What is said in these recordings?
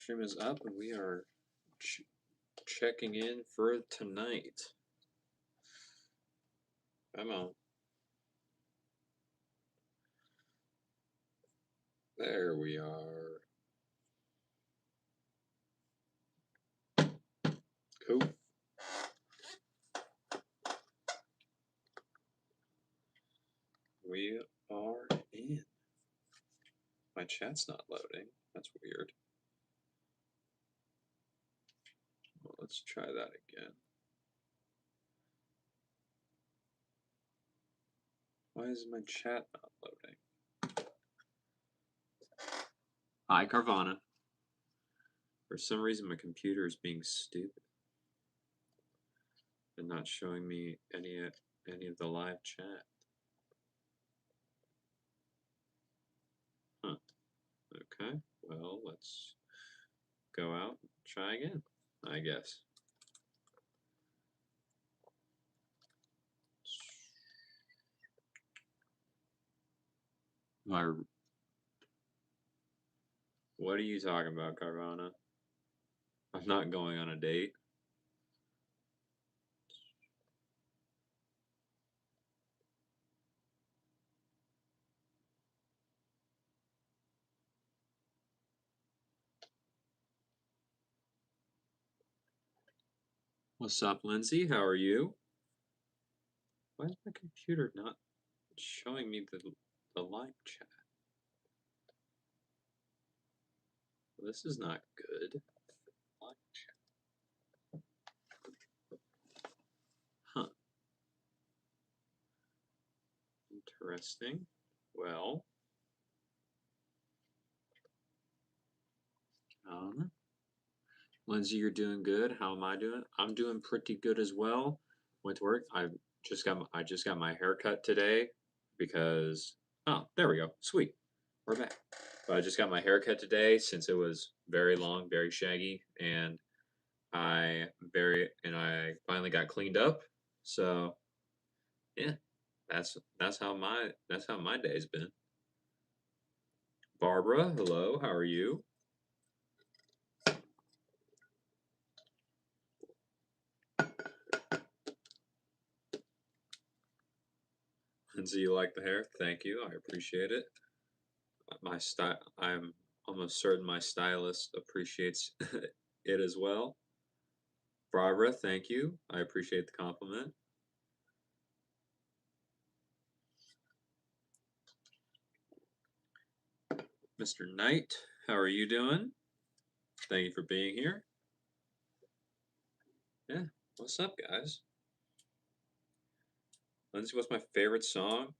Stream is up and we are checking in for tonight. Come on. There we are. Cool. We are in. My chat's not loading. That's weird. Well, let's try that again. Why is my chat not loading? Hi, Carvana. For some reason, my computer is being stupid and not showing me any of the live chat. Huh. Okay. Well, let's go out and try again, I guess. What are you talking about, Carvana? I'm not going on a date. What's up, Lindsay? How are you? Why is my computer not showing me the live chat? This is not good. Live chat. Huh. Interesting. Well, Lindsay, you're doing good. How am I doing? I'm doing pretty good as well. Went to work. I just got my hair cut today because there we go. Sweet. We're back. But I just got my hair cut today since it was very long, very shaggy, and I finally got cleaned up. So yeah, that's how my day's been. Barbara, hello, how are you? Lindsay, you like the hair? Thank you, I appreciate it. My style, I'm almost certain my stylist appreciates it as well. Barbara, thank you. I appreciate the compliment. Mr. Knight, how are you doing? Thank you for being here. Yeah, what's up, guys? Lindsay, what's my favorite song?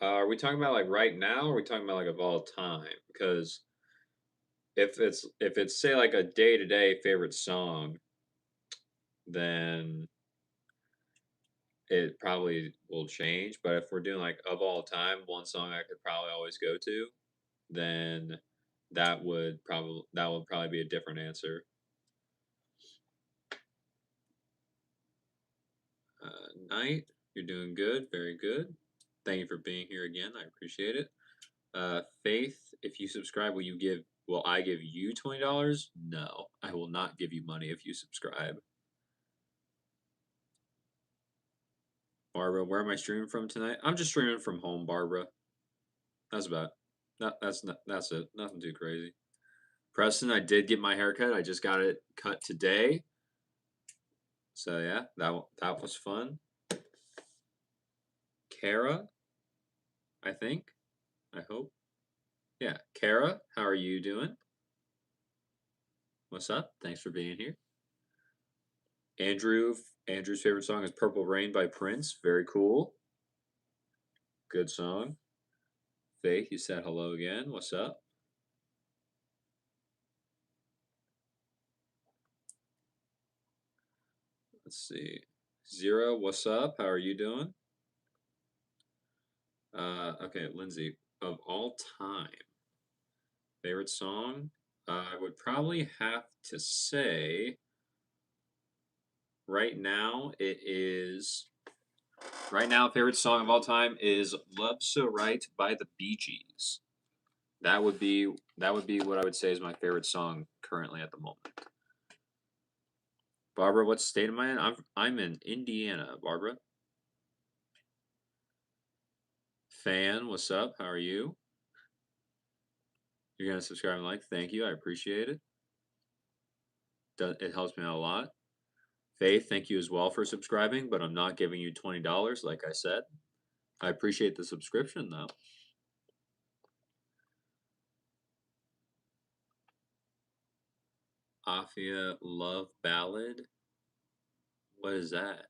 Are we talking about like right now, or are we talking about like of all time? Because if it's say like a day-to-day favorite song, then it probably will change. But if we're doing like of all time, one song I could probably always go to, then that would probably be a different answer. Knight, you're doing good, very good. Thank you for being here again. I appreciate it. Faith, if you subscribe, will I give you $20? No, I will not give you money if you subscribe. Barbara, where am I streaming from tonight? I'm just streaming from home, Barbara. That's it. Nothing too crazy. Preston, I did get my haircut. I just got it cut today. So yeah, that was fun. Kara, I think. I hope. Yeah, Kara, how are you doing? What's up? Thanks for being here. Andrew's favorite song is Purple Rain by Prince. Very cool. Good song. Faith, you said hello again. What's up? Let's see. Zero, what's up? How are you doing? Okay, Lindsay, of all time, favorite song? I would probably have to say right now, favorite song of all time is Love So Right by the Bee Gees. That would be what I would say is my favorite song currently at the moment. Barbara, what state am I in? I'm in Indiana, Barbara. Fan, what's up? How are you? You're gonna subscribe and like. Thank you. I appreciate it. It helps me out a lot. Faith, thank you as well for subscribing, but I'm not giving you $20 like I said. I appreciate the subscription though. Afia Love Ballad. What is that?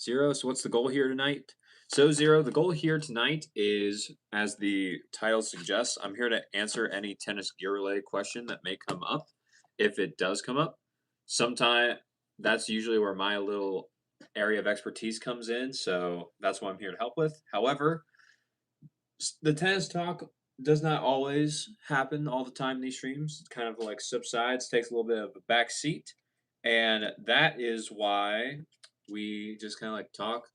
Zero, so what's the goal here tonight? So, Zero, the goal here tonight is, as the title suggests, I'm here to answer any tennis gear related question that may come up. If it does come up, sometime that's usually where my little area of expertise comes in. So that's what I'm here to help with. However, the tennis talk does not always happen all the time in these streams. It kind of like subsides, takes a little bit of a back seat. And that is why we just kind of like talk,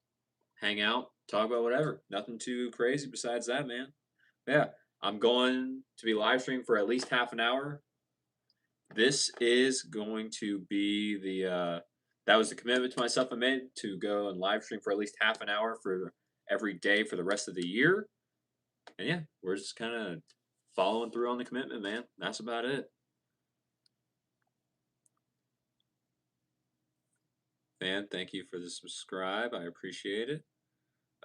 hang out, talk about whatever. Nothing too crazy besides that, man. Yeah, I'm going to be live streaming for at least half an hour. This is going to be that was the commitment to myself I made to go and live stream for at least half an hour for every day for the rest of the year. And yeah, we're just kind of following through on the commitment, man. That's about it. Fan, thank you for the subscribe. I appreciate it.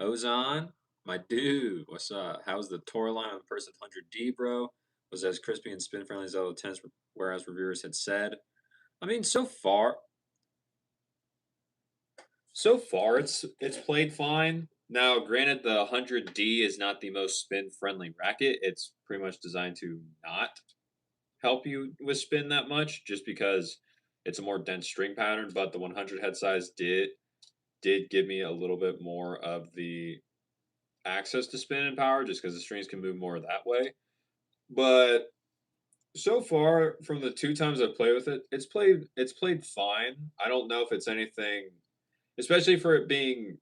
Ozon, my dude, what's up? How's the tour line on the first 100D, bro? Was as crispy and spin friendly as all the tennis whereas reviewers had said. I mean, so far it's played fine. Now, granted, the 100D is not the most spin friendly racket. It's pretty much designed to not help you with spin that much, just because it's a more dense string pattern. But the 100 head size did give me a little bit more of the access to spin and power, just because the strings can move more that way. But so far, from the 2 times I've played with it, it's played fine. I don't know if it's anything, especially for it being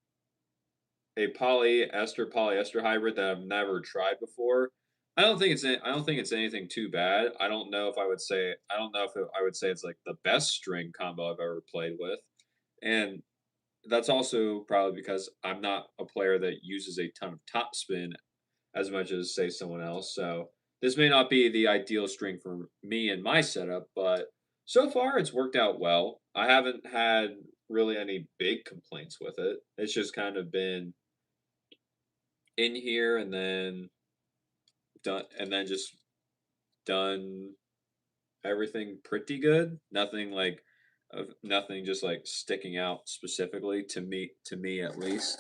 a polyester hybrid that I've never tried before. I don't think it's anything too bad. I don't know if I would say I would say it's like the best string combo I've ever played with, and that's also probably because I'm not a player that uses a ton of topspin as much as say someone else. So this may not be the ideal string for me and my setup, but so far it's worked out well. I haven't had really any big complaints with it. It's just kind of been in here and then just done everything pretty good. Nothing just like sticking out specifically to me at least.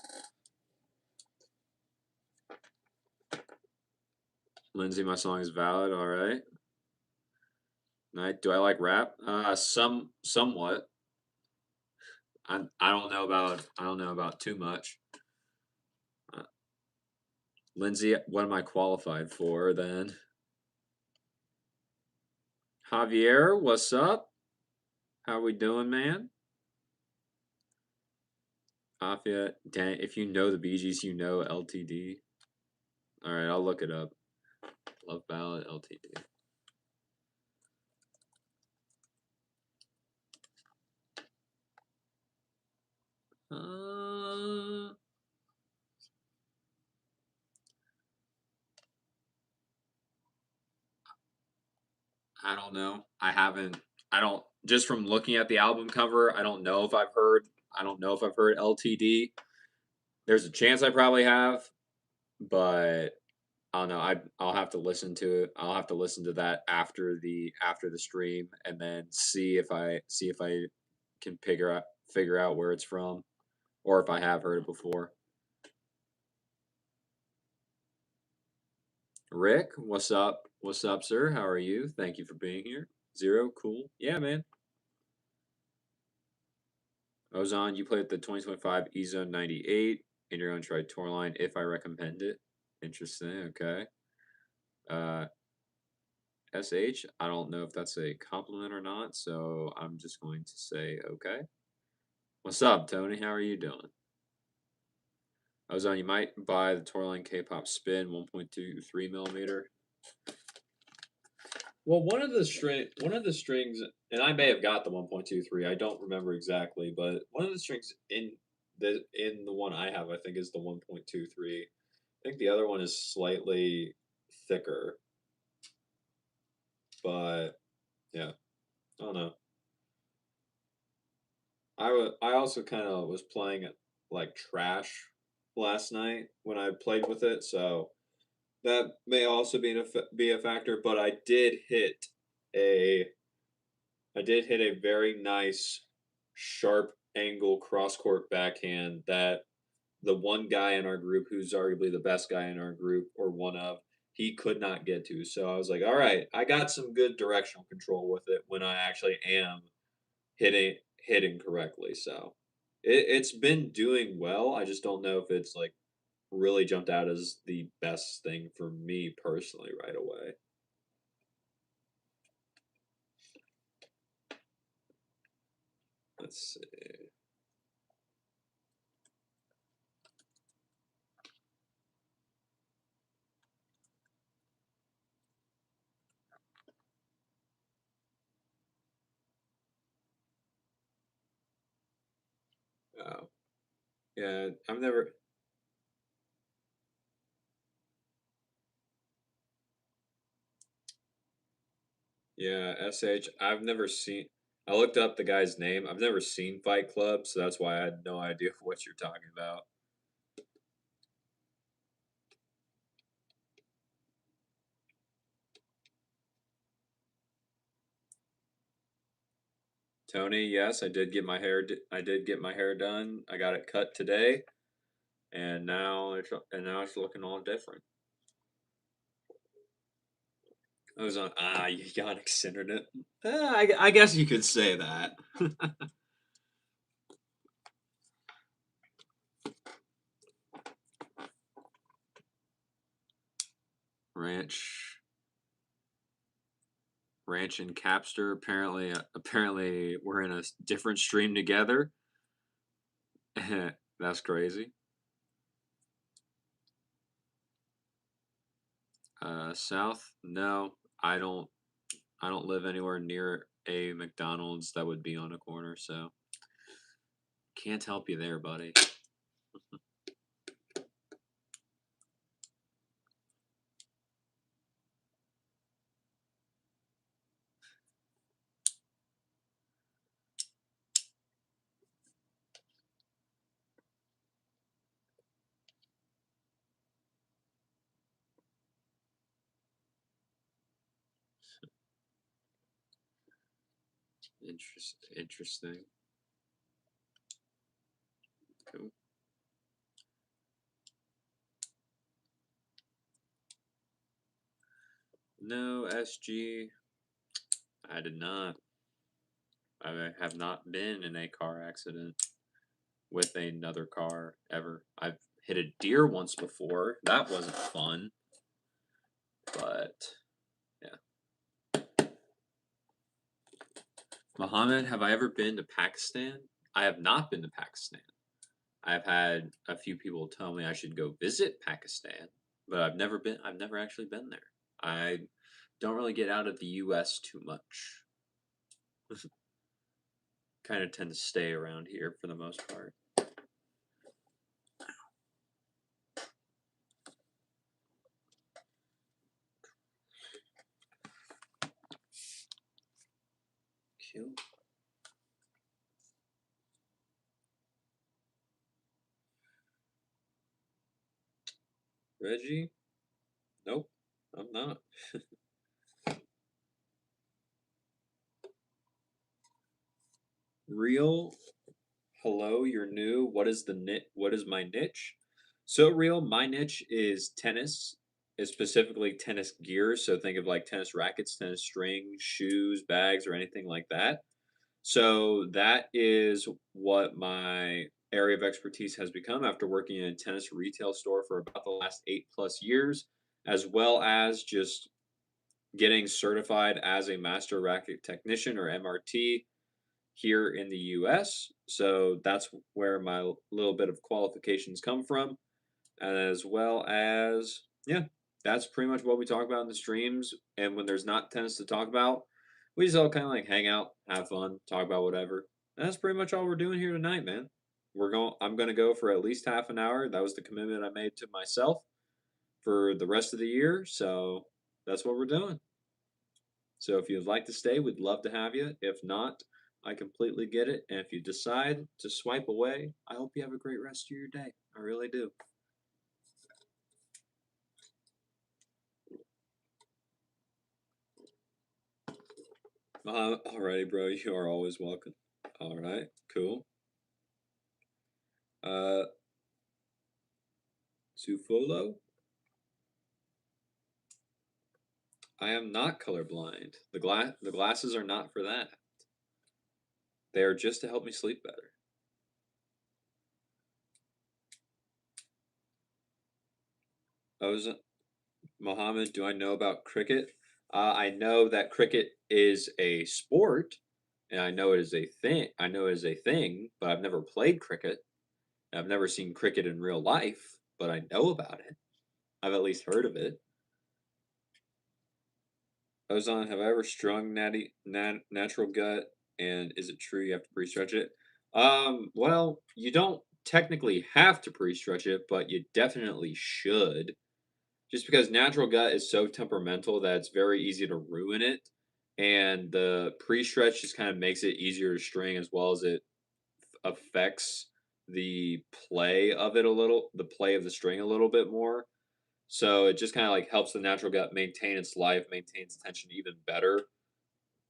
Lindsay, my song is valid. All right. Do I like rap? Somewhat. I don't know about too much. Lindsay, what am I qualified for then? Javier, what's up? How we doing, man? Afia, dang, if you know the Bee Gees, you know LTD. All right, I'll look it up. Love Ballad LTD. I don't know. I don't. Just from looking at the album cover, I don't know if I've heard. I don't know if I've heard LTD. There's a chance I probably have, but I don't know. I'll have to listen to it. I'll have to listen to that after the stream, and then see if I can figure out where it's from, or if I have heard it before. Rick, what's up? What's up, sir? How are you? Thank you for being here. Zero, cool. Yeah, man. Ozon, you played the 2025 eZone 98 and you're going to try Tourline if I recommend it. Interesting. Okay. SH, I don't know if that's a compliment or not, so I'm just going to say okay. What's up, Tony? How are you doing? Ozon, you might buy the Tourline K-pop Spin 1.23 millimeter. Well, one of the strings, and I may have got the 1.23. I don't remember exactly, but one of the strings in the one I have, I think, is the 1.23. I think the other one is slightly thicker, but yeah, I don't know. I also kind of was playing it like trash last night when I played with it, so that may also be a factor. But a I did hit a very nice, sharp angle cross court backhand that the one guy in our group, who's arguably the best guy in our group, or one of, he could not get to. So I was like, all right, I got some good directional control with it when I actually am hitting correctly. So it's been doing well. I just don't know if it's like really jumped out as the best thing for me personally right away. Let's see. Oh, yeah, I've never. Yeah, SH. I've never seen. I looked up the guy's name. I've never seen Fight Club, so that's why I had no idea what you're talking about. Tony, yes, I did get my hair. I did get my hair done. I got it cut today, and now it's looking all different. I was on Yannick's internet. I guess you could say that. Ranch, Ranch and Capster. Apparently, we're in a different stream together. That's crazy. South? No, I don't. I don't live anywhere near a McDonald's that would be on a corner, so can't help you there, buddy. Interesting. Cool. No, SG. I did not. I have not been in a car accident with another car ever. I've hit a deer once before. That wasn't fun. But yeah. Mohammed, have I ever been to Pakistan? I have not been to Pakistan. I've had a few people tell me I should go visit Pakistan, but I've never actually been there. I don't really get out of the US too much. Kind of tend to stay around here for the most part. Cute. Reggie? Nope, I'm not. Real? Hello, you're new. What is my niche? So real, my niche is tennis, is specifically tennis gear. So think of like tennis rackets, tennis strings, shoes, bags, or anything like that. So that is what my area of expertise has become after working in a tennis retail store for about the last 8+ years, as well as just getting certified as a master racket technician or MRT here in the US. So that's where my little bit of qualifications come from, as well as, yeah, that's pretty much what we talk about in the streams. And when there's not tennis to talk about, we just all kind of like hang out, have fun, talk about whatever. And that's pretty much all we're doing here tonight, man. I'm gonna go for at least half an hour. That was the commitment I made to myself for the rest of the year. So that's what we're doing. So if you'd like to stay, we'd love to have you. If not, I completely get it. And if you decide to swipe away, I hope you have a great rest of your day. I really do. Alrighty, bro. You are always welcome. All right, cool. Sufolo? I am not colorblind. The glasses are not for that. They are just to help me sleep better. Mohammed, do I know about cricket? I know that cricket is a sport, and I know it is a thing. I know it is a thing, but I've never played cricket. I've never seen cricket in real life, but I know about it. I've at least heard of it. Ozon, have I ever strung natural gut? And is it true you have to pre-stretch it? Well, you don't technically have to pre-stretch it, but you definitely should. Just because natural gut is so temperamental that it's very easy to ruin it. And the pre-stretch just kind of makes it easier to string as well as it affects the play of it a little, the play of the string a little bit more. So it just kind of like helps the natural gut maintain its life, maintains tension even better,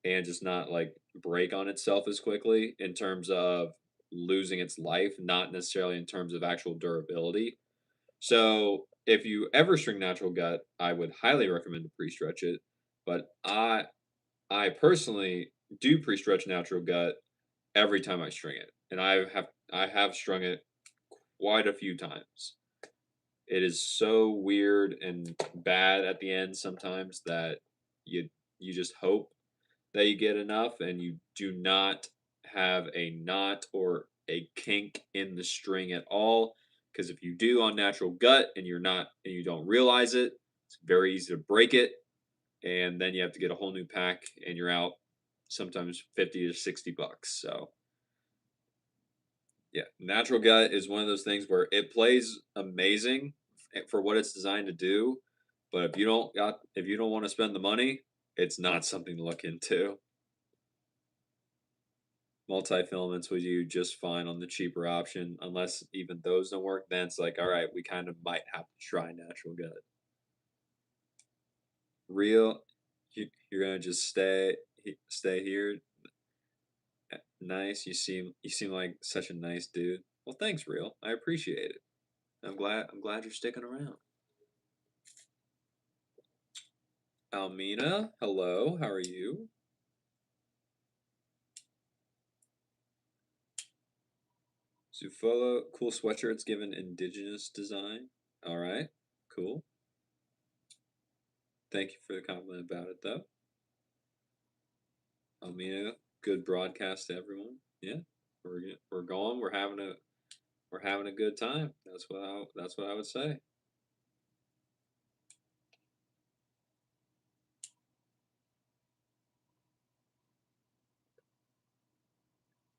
and just not like break on itself as quickly in terms of losing its life, not necessarily in terms of actual durability. So if you ever string natural gut, I would highly recommend to pre-stretch it. But I personally do pre-stretch natural gut every time I string it, and I have strung it quite a few times. It is so weird and bad at the end sometimes that you you just hope that you get enough and you do not have a knot or a kink in the string at all. Because if you do on natural gut and you don't realize it, it's very easy to break it, and then you have to get a whole new pack and you're out sometimes 50 to 60 bucks. So yeah, natural gut is one of those things where it plays amazing for what it's designed to do, but if you don't want to spend the money, it's not something to look into. Multi-filaments would do just fine on the cheaper option, unless even those don't work. Then it's like, all right, we kind of might have to try natural gut. Real, you're gonna just stay here. Nice. You seem like such a nice dude. Well, thanks, real. I appreciate it. I'm glad you're sticking around. Almina, hello. How are you? Sufolo, cool sweatshirts given indigenous design. All right, cool. Thank you for the compliment about it, though. Almina, good broadcast to everyone. Yeah, we're going. We're having a good time. That's what I would say.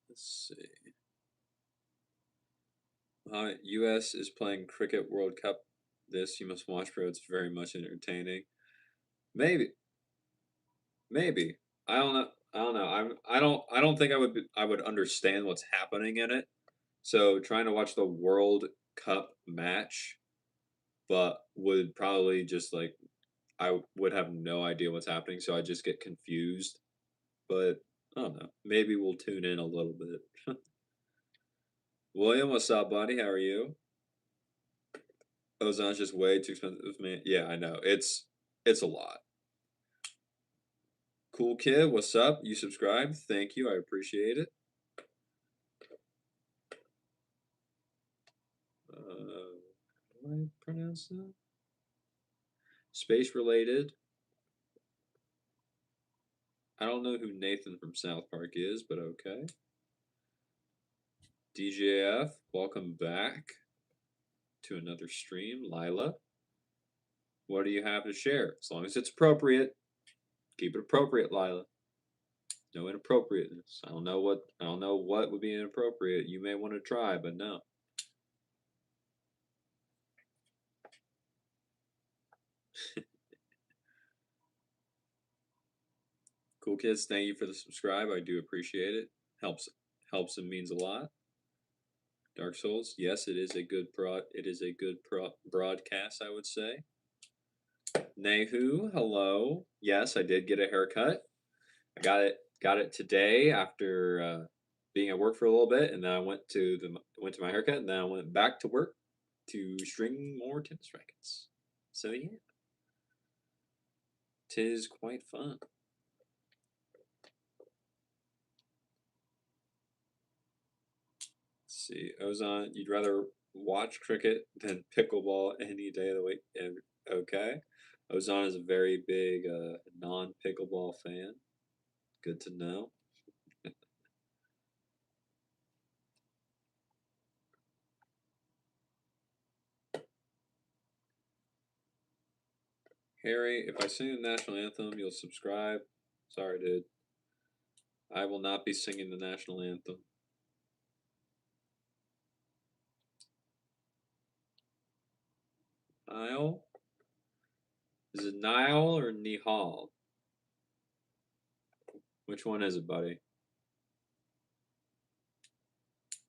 Let's see. U.S. is playing Cricket World Cup. This you must watch, bro. It's very much entertaining. Maybe, maybe. I don't know. I don't know. I don't think I would understand what's happening in it. So trying to watch the World Cup match, but would probably just like I would have no idea what's happening, so I just get confused. But I don't know. Maybe we'll tune in a little bit. William, what's up, buddy? How are you? Ozon's just way too expensive, man. Yeah, I know. It's a lot. Cool kid, what's up? You subscribed? Thank you. I appreciate it. How do I pronounce that? Space related. I don't know who Nathan from South Park is, but okay. DJF, welcome back to another stream. Lila. What do you have to share? As long as it's appropriate, keep it appropriate, Lila. No inappropriateness. I don't know what would be inappropriate. You may want to try, but no. Cool kids, thank you for the subscribe. I do appreciate it. Helps and means a lot. Dark Souls, yes, it is a good broadcast, I would say. Nehu, hello. Yes, I did get a haircut. I got it today after being at work for a little bit, and then I went to my haircut, and then I went back to work to string more tennis rackets. So yeah, tis quite fun. Let's see, Ozon, you'd rather watch cricket than pickleball any day of the week. Okay, Ozon is a very big non-pickleball fan. Good to know. Harry, if I sing the national anthem, you'll subscribe. Sorry, dude. I will not be singing the national anthem. Nile? Is it Nile or Nihal? Which one is it, buddy?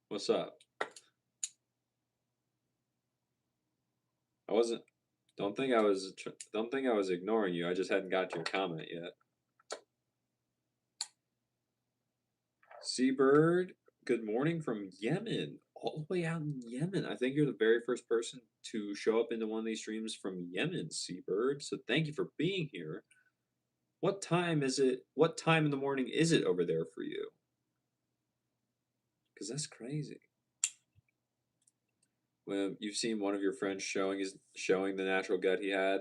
What's up? I wasn't. Don't think I was. Don't think I was ignoring you. I just hadn't got to your comment yet. Seabird, good morning from Yemen. All the way out in Yemen. I think you're the very first person to show up into one of these streams from Yemen, Seabird. So thank you for being here. What time is it? What time in the morning is it over there for you? Because that's crazy. When you've seen one of your friends showing the natural gut he had,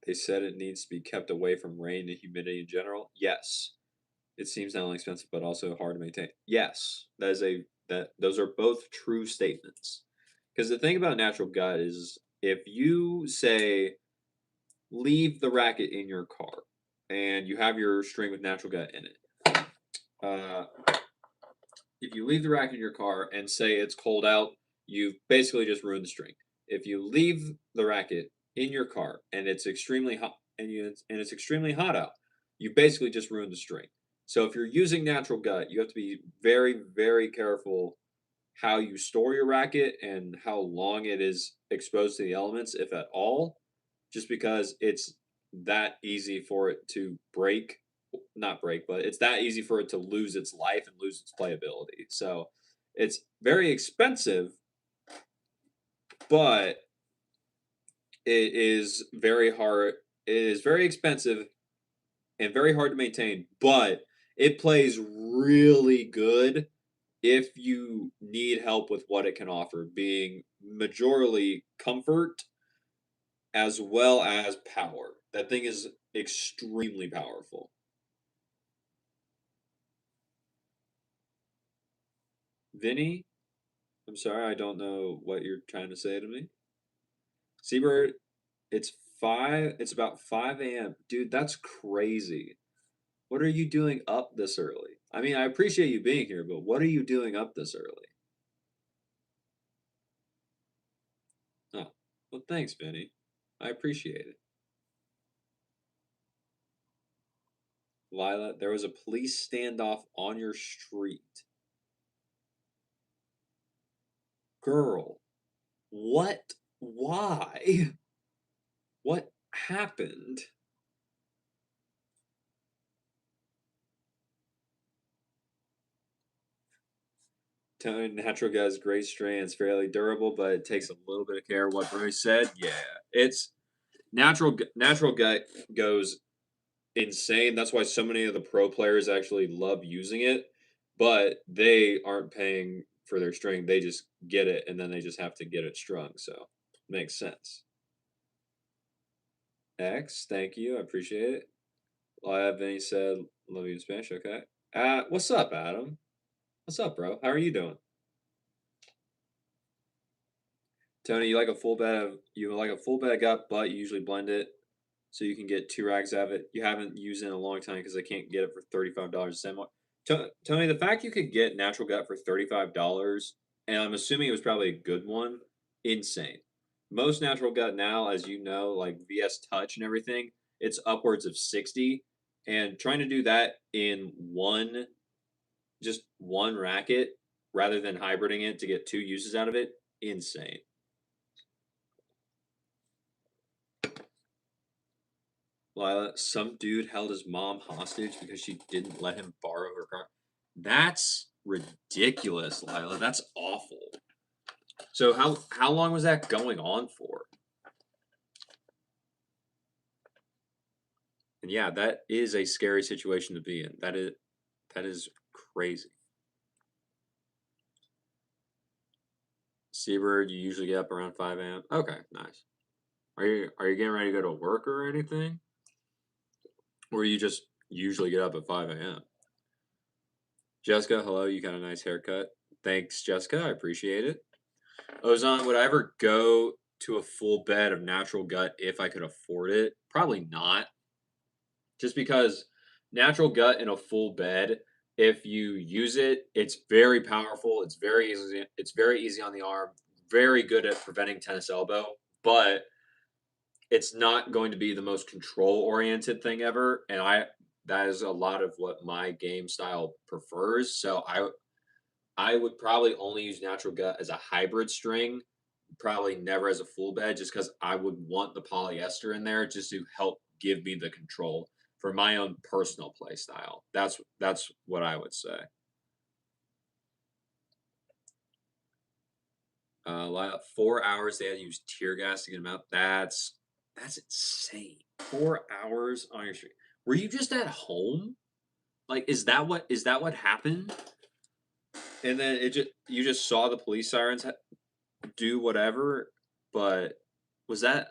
they said it needs to be kept away from rain and humidity in general. Yes, it seems not only expensive but also hard to maintain. Yes, those are both true statements. Because the thing about natural gut is, if you say leave the racket in your car and you have your string with natural gut in it, if you leave the racket in your car and say it's cold out, you've basically just ruined the string. If you leave the racket in your car and it's extremely hot and it's extremely hot out, you basically just ruined the string. So if you're using natural gut, you have to be very, very careful how you store your racket and how long it is exposed to the elements, if at all, just because it's that easy for it to break, not break, but it's that easy for it to lose its life and lose its playability. So it's very expensive, but it is very hard. It is very expensive and very hard to maintain, but it plays really good if you need help with what it can offer, being majorly comfort as well as power. That thing is extremely powerful. Vinny, I'm sorry, I don't know what you're trying to say to me. Seabird, it's about 5 a.m. Dude, that's crazy. What are you doing up this early? I mean, I appreciate you being here, but what are you doing up this early? Oh, well, thanks, Vinny. I appreciate it. Lila, there was a police standoff on your street. Girl, what? Why? What happened? Tone natural gas great strain. It's fairly durable, but it takes a little bit of care. What Bruce said, yeah, it's natural. Natural gut goes insane. That's why so many of the pro players actually love using it, but they aren't paying for their string. They just get it, and then they just have to get it strung. So makes sense. X, thank you. I appreciate it. Vinny said, love you in Spanish. Okay. What's up, Adam? What's up, bro? How are you doing? Tony, you like a full bed of gut, but you usually blend it so you can get 2 rags out of it. You haven't used it in a long time because I can't get it for $35 a cent. Tony, the fact you could get natural gut for $35, and I'm assuming it was probably a good one, insane. Most natural gut now, as you know, like VS Touch and everything, it's upwards of 60. And trying to do that in just one racket rather than hybriding it to get 2 uses out of it, insane. Lila, some dude held his mom hostage because she didn't let him borrow her car. That's ridiculous, Lila. That's awful. So how long was that going on for? And yeah, that is a scary situation to be in. That is crazy. Seabird, you usually get up around 5 a.m. Okay, nice. Are you getting ready to go to work or anything? Or you just usually get up at 5 a.m.? Jessica, hello, you got a nice haircut. Thanks, Jessica. I appreciate it. Ozon, would I ever go to a full bed of natural gut if I could afford it? Probably not. Just because natural gut in a full bed, if you use it, it's very powerful. It's very easy on the arm. Very good at preventing tennis elbow, but it's not going to be the most control oriented thing ever. And that is a lot of what my game style prefers. So I would probably only use natural gut as a hybrid string, probably never as a full bed, just because I would want the polyester in there just to help give me the control for my own personal play style. That's what I would say. Like 4 hours they had to use tear gas to get him out. That's insane. 4 hours on your street. Were you just at home? Like, is that what happened? And then you just saw the police sirens do whatever, but was that?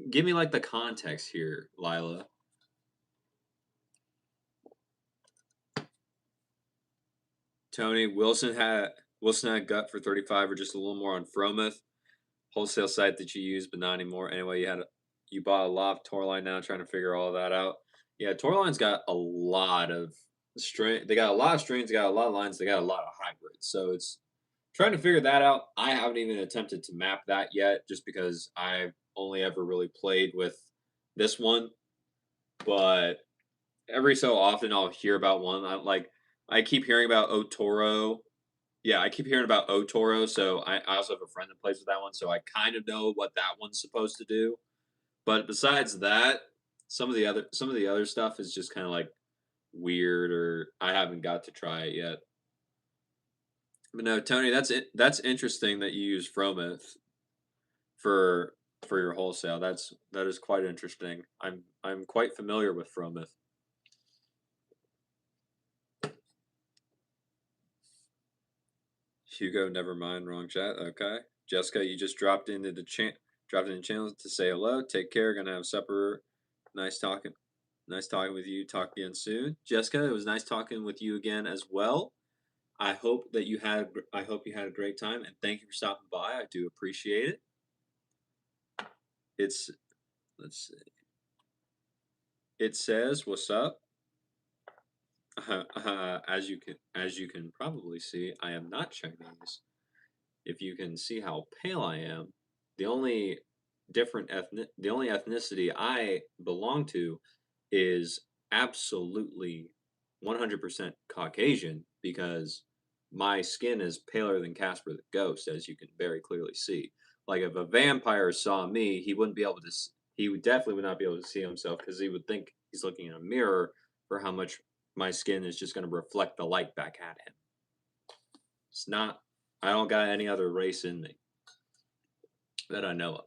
Give me like the context here, Lila. Tony Wilson had gut for 35 or just a little more on Fromouth wholesale site that you use, but not anymore. Anyway, you bought a lot of Torline now, trying to figure all that out. Yeah, Torline's got a lot of string. They got a lot of strings. They got a lot of lines. They got a lot of hybrids. So it's trying to figure that out. I haven't even attempted to map that yet, just because I've only ever really played with this one. But every so often I'll hear about one. I keep hearing about Otoro. Yeah, I keep hearing about Otoro, so I also have a friend that plays with that one, so I kind of know what that one's supposed to do. But besides that, some of the other stuff is just kind of like weird, or I haven't got to try it yet. But no, Tony, that's it. That's interesting that you use Fromouth for for your wholesale. That is quite interesting. I'm quite familiar with Fromouth. Hugo, never mind, wrong chat. Okay, Jessica, you just dropped into the channel to say hello. Take care. Gonna have supper. Nice talking. Nice talking with you. Talk again soon, Jessica. It was nice talking with you again as well. I hope you had a great time, and thank you for stopping by. I do appreciate it. It's let's see. It says, "What's up?" As you can probably see, I am not Chinese. If you can see how pale I am, the only the only ethnicity I belong to is absolutely 100% Caucasian, because my skin is paler than Casper the Ghost, as you can very clearly see. Like, if a vampire saw me, he would definitely would not be able to see himself, because he would think he's looking in a mirror for how much my skin is just going to reflect the light back at him. It's not. I don't got any other race in me that I know of.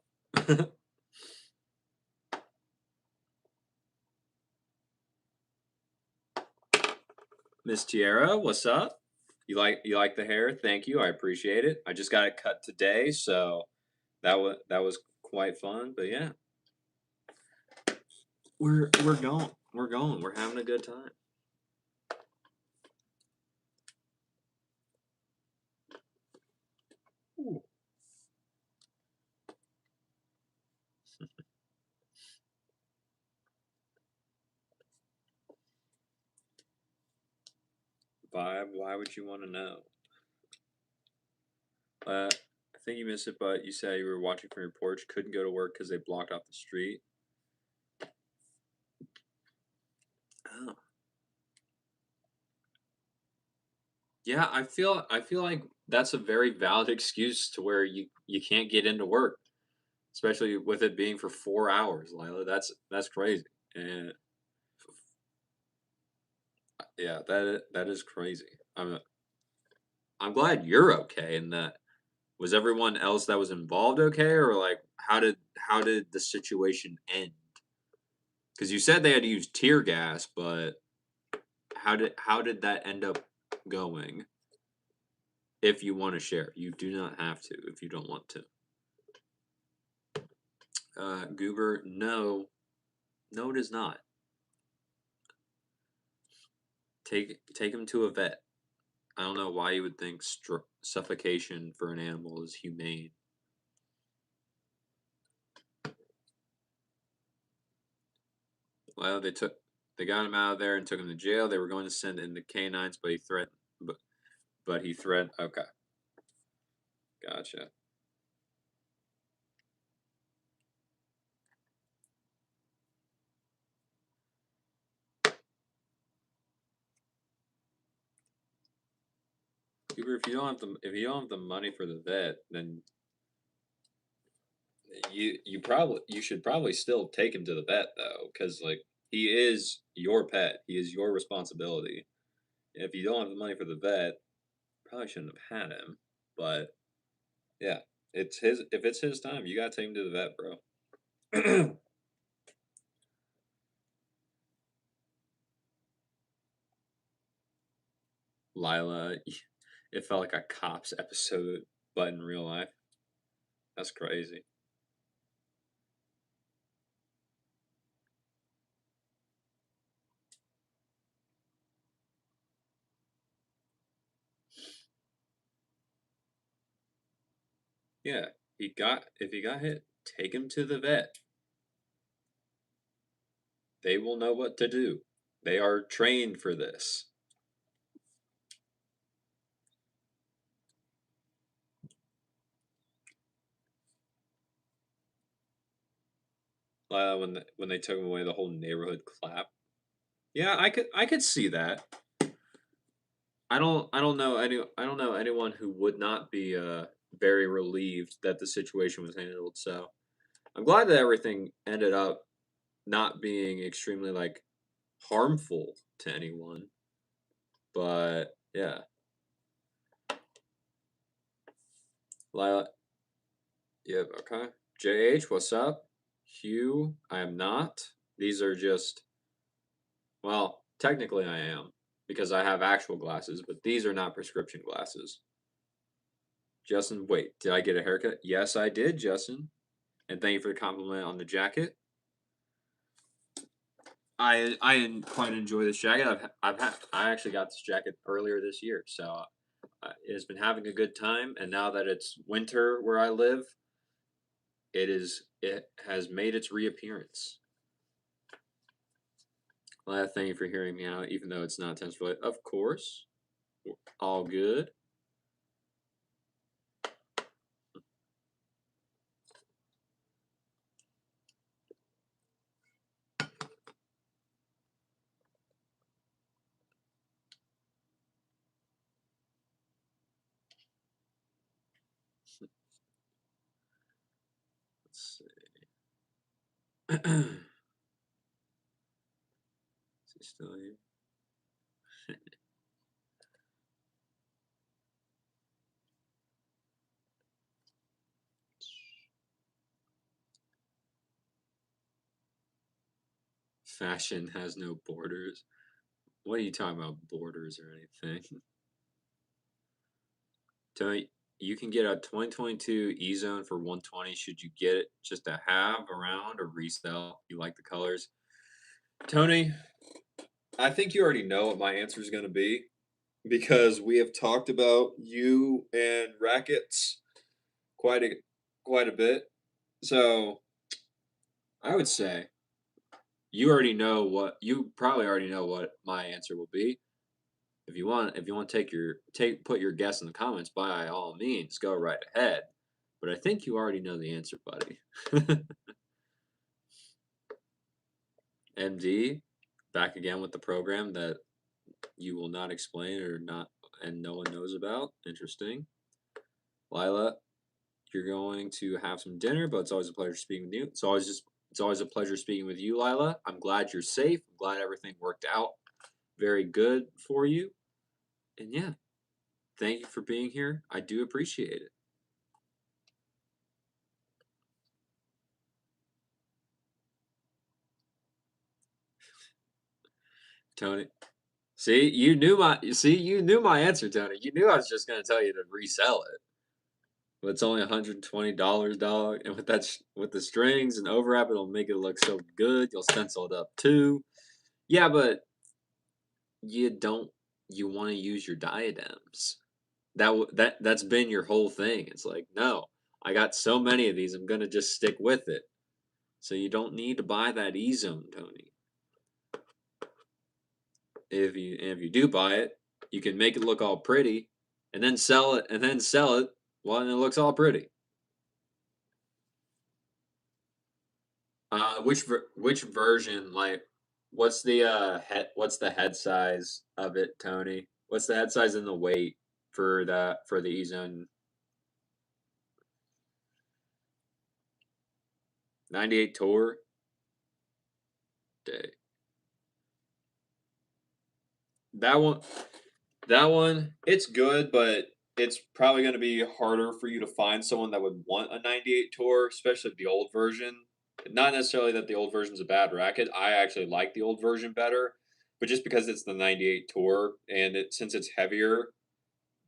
Miss Tiara, what's up? You like the hair? Thank you. I appreciate it. I just got it cut today, so that was quite fun. But yeah, we're going. We're going. We're having a good time. Ooh. Vibe, why would you want to know? I think you missed it, but you said you were watching from your porch, couldn't go to work because they blocked off the street. Oh. Yeah, I feel like that's a very valid excuse to where you can't get into work, especially with it being for 4 hours, Lila. That's crazy. And yeah, that is crazy. I'm glad you're okay and that was everyone else that was involved okay, or like how did the situation end? Because you said they had to use tear gas, but how did that end up going? If you want to share, you do not have to if you don't want to. Goober, no, no, it is not. Take him to a vet. I don't know why you would think suffocation for an animal is humane. Well, they got him out of there and took him to jail. They were going to send in the canines, but he threatened. But he threatened. Okay, gotcha. Cooper, if you don't have the money for the vet, then you should probably still take him to the vet though, because like he is your pet. He is your responsibility. If you don't have the money for the vet, probably shouldn't have had him. But yeah, it's his. If it's his time, you gotta take him to the vet, bro. Lila, it felt like a cops episode, but in real life. That's crazy. Yeah, if he got hit, take him to the vet. They will know what to do. They are trained for this. When they took him away, the whole neighborhood clapped. Yeah, I could see that. I don't know anyone who would not be very relieved that the situation was handled. So I'm glad that everything ended up not being extremely like harmful to anyone. But yeah, Lila. Yep. Okay. JH, what's up? Hugh, I am not. These are just well, technically I am because I have actual glasses, but these are not prescription glasses. Justin, wait, did I get a haircut? Yes, I did, Justin. And thank you for the compliment on the jacket. I quite enjoy this jacket. I actually got this jacket earlier this year, so it has been having a good time. And now that it's winter where I live, it has made its reappearance. Well, thank you for hearing me out, even though it's not tense related. Of course, all good. Let's see. Is he still here? Fashion has no borders. What are you talking about, borders or anything? Tony, you can get a 2022 E-Zone for 120. Should you get it just to have around or resell? You like the colors? Tony, I think you already know what my answer is going to be because we have talked about you and rackets quite a quite a bit. So I would say you probably already know what my answer will be. If you want to put your guess in the comments, by all means, go right ahead. But I think you already know the answer, buddy. MD, back again with the program that you will not explain or not, and no one knows about. Interesting. Lila, you're going to have some dinner, but it's always a pleasure speaking with you. It's always a pleasure speaking with you, Lila. I'm glad you're safe. I'm glad everything worked out very good for you. And yeah, thank you for being here. I do appreciate it. Tony. You knew my answer, Tony. You knew I was just gonna tell you to resell it. But it's only $120, dog. And with the strings and overwrap, it'll make it look so good. You'll stencil it up too. Yeah, but you don't you want to use your diadems. That's been your whole thing. It's like, no, I got so many of these, I'm gonna just stick with it. So you don't need to buy that E-Zone, Tony. If you do buy it, you can make it look all pretty, and then sell it, while it looks all pretty. Which version? Like, what's the head size of it, Tony? What's the head size and the weight for the E-Zone 98 Tour? Day. That one, it's good, but it's probably going to be harder for you to find someone that would want a 98 Tour, especially the old version. Not necessarily that the old version's a bad racket. I actually like the old version better, but just because it's the 98 Tour and since it's heavier,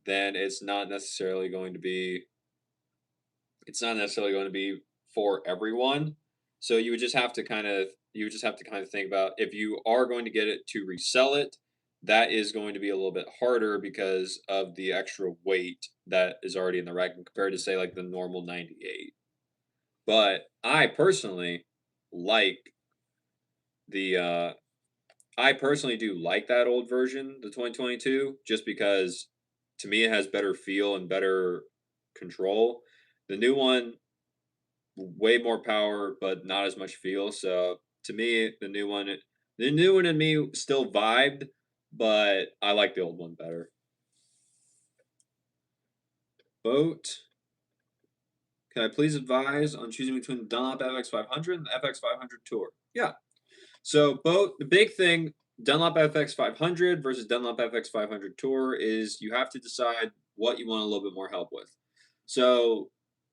then it's not necessarily going to be for everyone. So you would just have to kind of think about, if you are going to get it to resell it, that is going to be a little bit harder because of the extra weight that is already in the rack compared to, say, like the normal 98. But like the I personally do like that old version, the 2022, just because to me it has better feel and better control. The new one, way more power, but not as much feel. So to me, the new one in me still vibed, but I like the old one better. Boat. Can I please advise on choosing between the Dunlop FX500 and the FX500 Tour? Yeah. So boat, the big thing, Dunlop FX500 versus Dunlop FX500 Tour, is you have to decide what you want a little bit more help with. So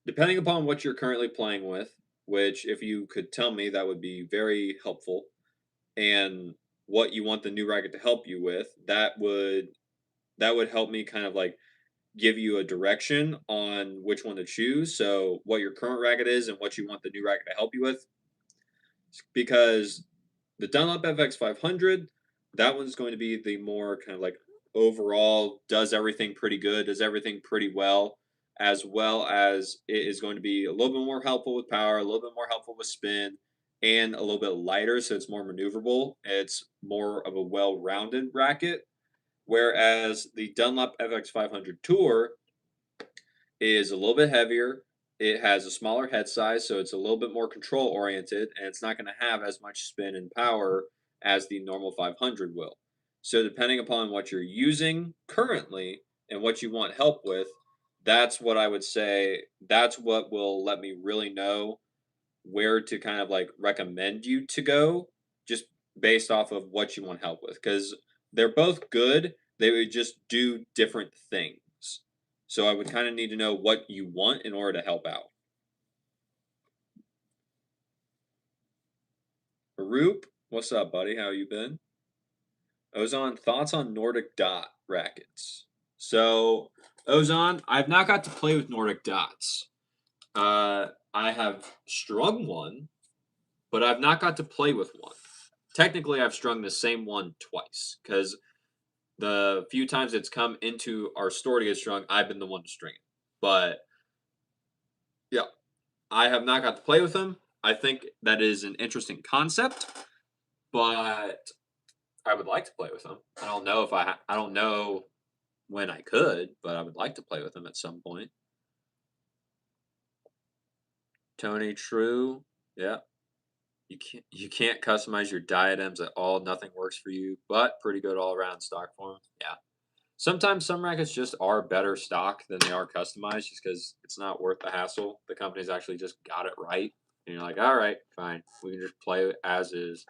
depending upon what you're currently playing with, which if you could tell me, that would be very helpful, and what you want the new racket to help you with, that would help me kind of like give you a direction on which one to choose. So what your current racket is and what you want the new racket to help you with. Because the Dunlop FX500, that one's going to be the more kind of like overall, does everything pretty good, does everything pretty well as it is going to be a little bit more helpful with power, a little bit more helpful with spin, and a little bit lighter, so it's more maneuverable. It's more of a well-rounded racket. Whereas the Dunlop FX500 Tour is a little bit heavier. It has a smaller head size, so it's a little bit more control oriented, and it's not going to have as much spin and power as the normal 500 will. So, depending upon what you're using currently and what you want help with, that's what I would say. That's what will let me really know where to kind of like recommend you to go, just based off of what you want help with. Because they're both good, they would just do different things. So I would kind of need to know what you want in order to help out. Arup, what's up, buddy? How you been? Ozon, thoughts on Nordic Dot rackets? So, Ozon, I've not got to play with Nordic Dots. I have strung one, but I've not got to play with one. Technically, I've strung the same one twice because the few times it's come into our store to get strung, I've been the one to string it. But yeah, I have not got to play with them. I think that is an interesting concept, but I would like to play with him. I don't know if I don't know when I could, but I would like to play with him at some point. Tony True, yeah. You can't customize your diadems at all. Nothing works for you, but pretty good all around stock form. Yeah. Sometimes some rackets just are better stock than they are customized, just because it's not worth the hassle. The company's actually just got it right, and you're like, all right, fine, we can just play it as is.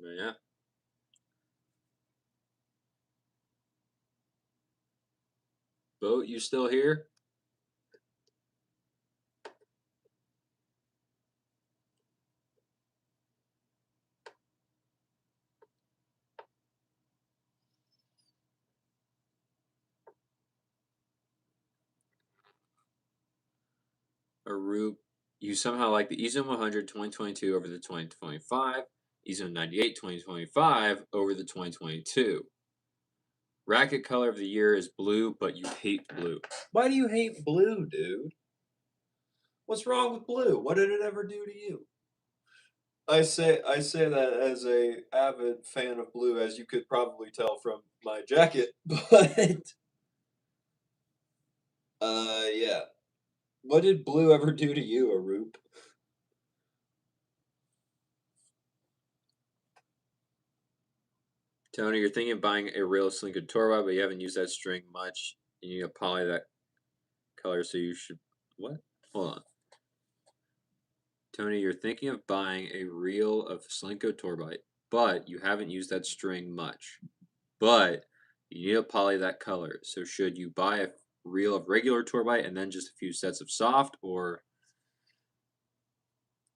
Yeah. Boat, you still here? Arup, you somehow like the EZone 100 2022 over the 2025, EZone 98 2025 over the 2022. Racket color of the year is blue, but you hate blue. Why do you hate blue, dude? What's wrong with blue? What did it ever do to you? I say that as a avid fan of blue, as you could probably tell from my jacket. But yeah. What did blue ever do to you, Arup? Tony, you're thinking of buying a real Slinko Torwa, but you haven't used that string much. You need to poly that color, so you should. What? Hold on. Tony, you're thinking of buying a reel of Slinko Torbite, but you haven't used that string much. But you need to poly that color. So should you buy a reel of regular Torbite and then just a few sets of soft, or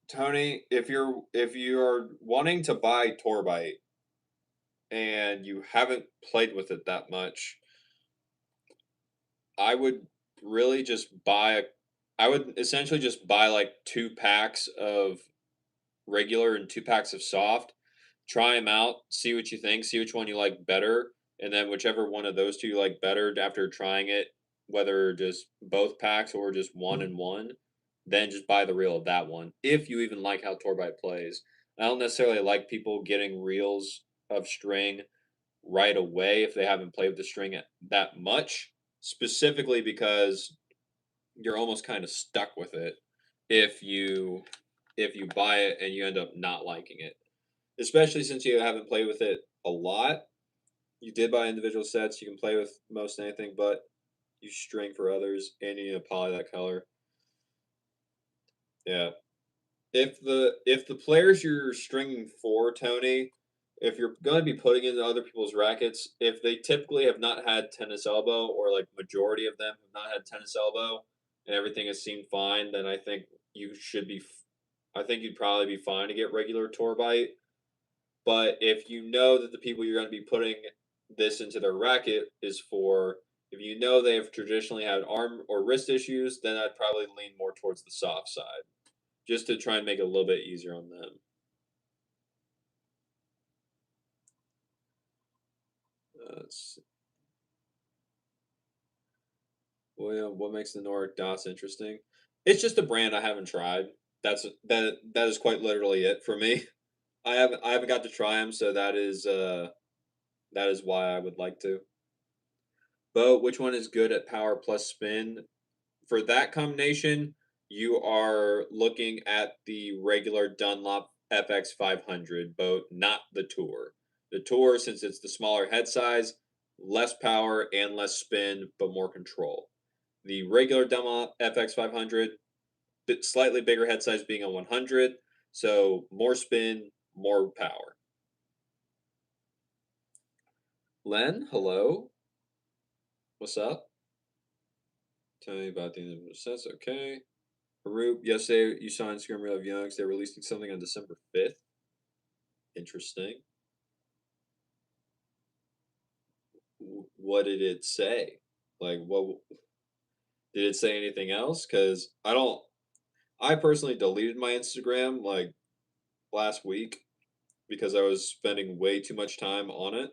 Tony, if you're wanting to buy Torbite and you haven't played with it that much, I would really just I would essentially just buy like 2 packs of regular and 2 packs of soft. Try them out, see what you think, see which one you like better, and then whichever one of those two you like better after trying it, whether just both packs or just one and one, then just buy the reel of that one. If you even like how Torbite plays. I don't necessarily like people getting reels of string right away if they haven't played with the string that much, specifically because you're almost kind of stuck with it if you buy it and you end up not liking it. Especially since you haven't played with it a lot. You did buy individual sets, you can play with most anything, but you string for others and you need to poly that color. Yeah. If the players you're stringing for, Tony, if you're going to be putting into other people's rackets, if they typically have not had tennis elbow, or like majority of them have not had tennis elbow, and everything has seemed fine, then I think you should be. I think you'd probably be fine to get regular Torbite. But if you know that the people you're going to be putting this into their racket is for, if you know they have traditionally had arm or wrist issues, then I'd probably lean more towards the soft side, just to try and make it a little bit easier on them. Let's see. Well, what makes the Nordic Dots interesting? It's just a brand I haven't tried. That is quite literally it for me. I haven't got to try them, so that is why I would like to. But which one is good at power plus spin? For that combination, you are looking at the regular Dunlop FX 500 boat, not the Tour. The Tour, since it's the smaller head size, less power and less spin, but more control. The regular Dunlop FX 500, slightly bigger head size being a 100, so more spin, more power. Len, hello. What's up? Tell me about the end of the sets. Okay. Haroop, yesterday you saw Instagram reel of Youngs. They're releasing something on December 5th. Interesting. What did it say? Like, what did it say anything else? Because I don't. I personally deleted my Instagram like last week because I was spending way too much time on it.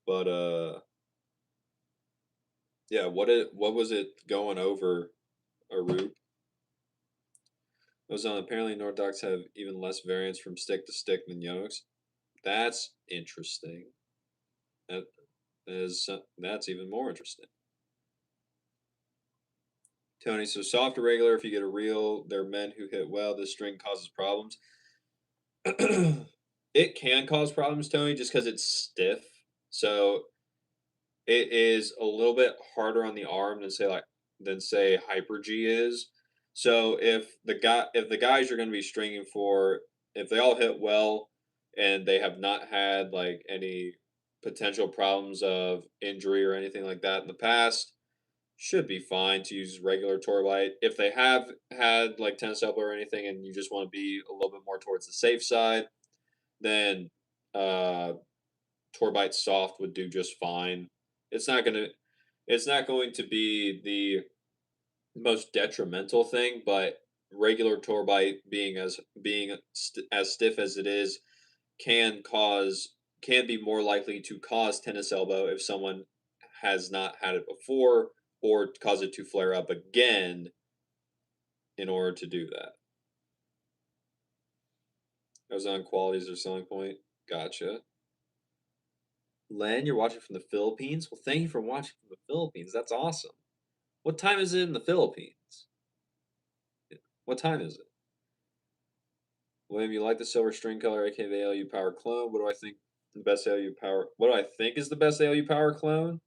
But yeah, what was it going over, Arup? Ozone, apparently Nord docs have even less variance from stick to stick than Yonex. That's interesting. That that's even more interesting. Tony, so soft or regular, if you get a real, there are men who hit well, this string causes problems. It can cause problems, Tony, just because it's stiff. So it is a little bit harder on the arm than say Hyper G is. So if the guys you're going to be stringing for, if they all hit well and they have not had like any potential problems of injury or anything like that in the past, should be fine to use regular Torbite. If they have had like tennis elbow or anything and you just want to be a little bit more towards the safe side, then uh Torbite soft would do just fine. It's not gonna it's not going to be the most detrimental thing, but regular Torbite as stiff as it is can be more likely to cause tennis elbow if someone has not had it before or cause it to flare up again in order to do that. Ozone qualities or selling point. Gotcha. Len, you're watching from the Philippines? Well, thank you for watching from the Philippines. That's awesome. What time is it in the Philippines? What time is it? William, you like the silver string color, aka the ALU Power clone? What do I think the best ALU Power? What do I think is the best ALU Power clone?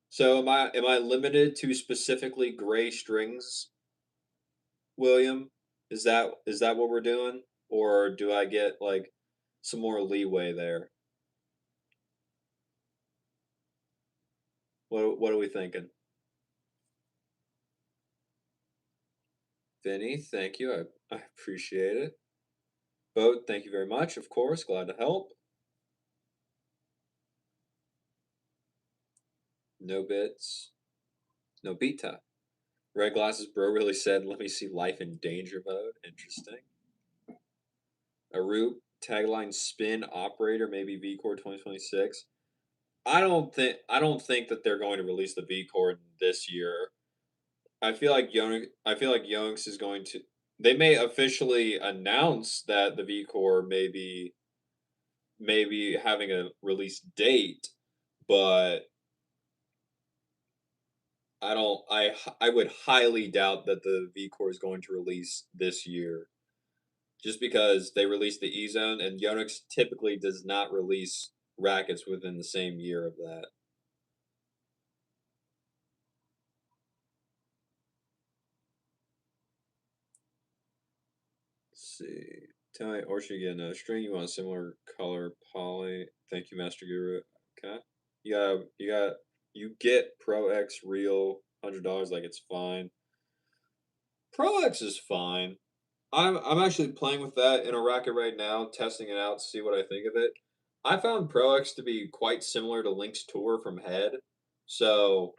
So am I limited to specifically gray strings, William? Is that what we're doing, or do I get like some more leeway there? What are we thinking? Vinny, thank you. I appreciate it. Boat, thank you very much. Of course, glad to help. No bits. No beta. Red glasses bro really said, let me see life in danger mode. Interesting. Arup, tagline spin operator, maybe VCore 2026. I don't think that they're going to release the VCore this year. I feel like Yonex is going to they may officially announce that the VCore may be having a release date, but I would highly doubt that the VCore is going to release this year. Just because they released the E Zone and Yonex typically does not release rackets within the same year of that. Let's see. Tell me, or should you get another string? You want a similar color poly? Thank you, Master Guru. Okay. You get Pro X real $100 like it's fine. Pro X is fine. I'm actually playing with that in a racket right now, testing it out to see what I think of it. I found Pro X to be quite similar to Link's Tour from Head, so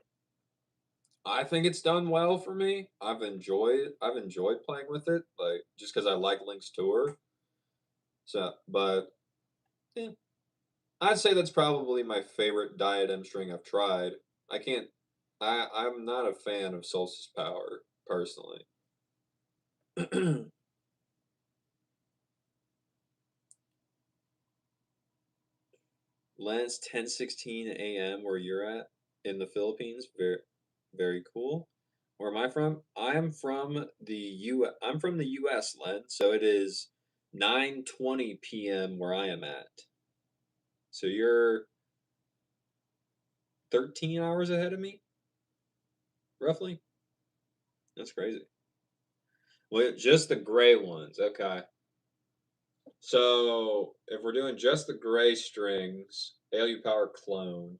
I think it's done well for me. I've enjoyed playing with it, like just because I like Link's Tour. So, but yeah, I'd say that's probably my favorite diadem string I've tried. I can't. I'm not a fan of Solstice Power personally. Lens 10:16 a.m. where you're at in the Philippines. Very very cool. Where am I from? I'm from the US, Len. So it is 9:20 p.m. where I am at. So you're 13 hours ahead of me, roughly. That's crazy. Well, just the gray ones. Okay. So if we're doing just the gray strings, ALU Power clone.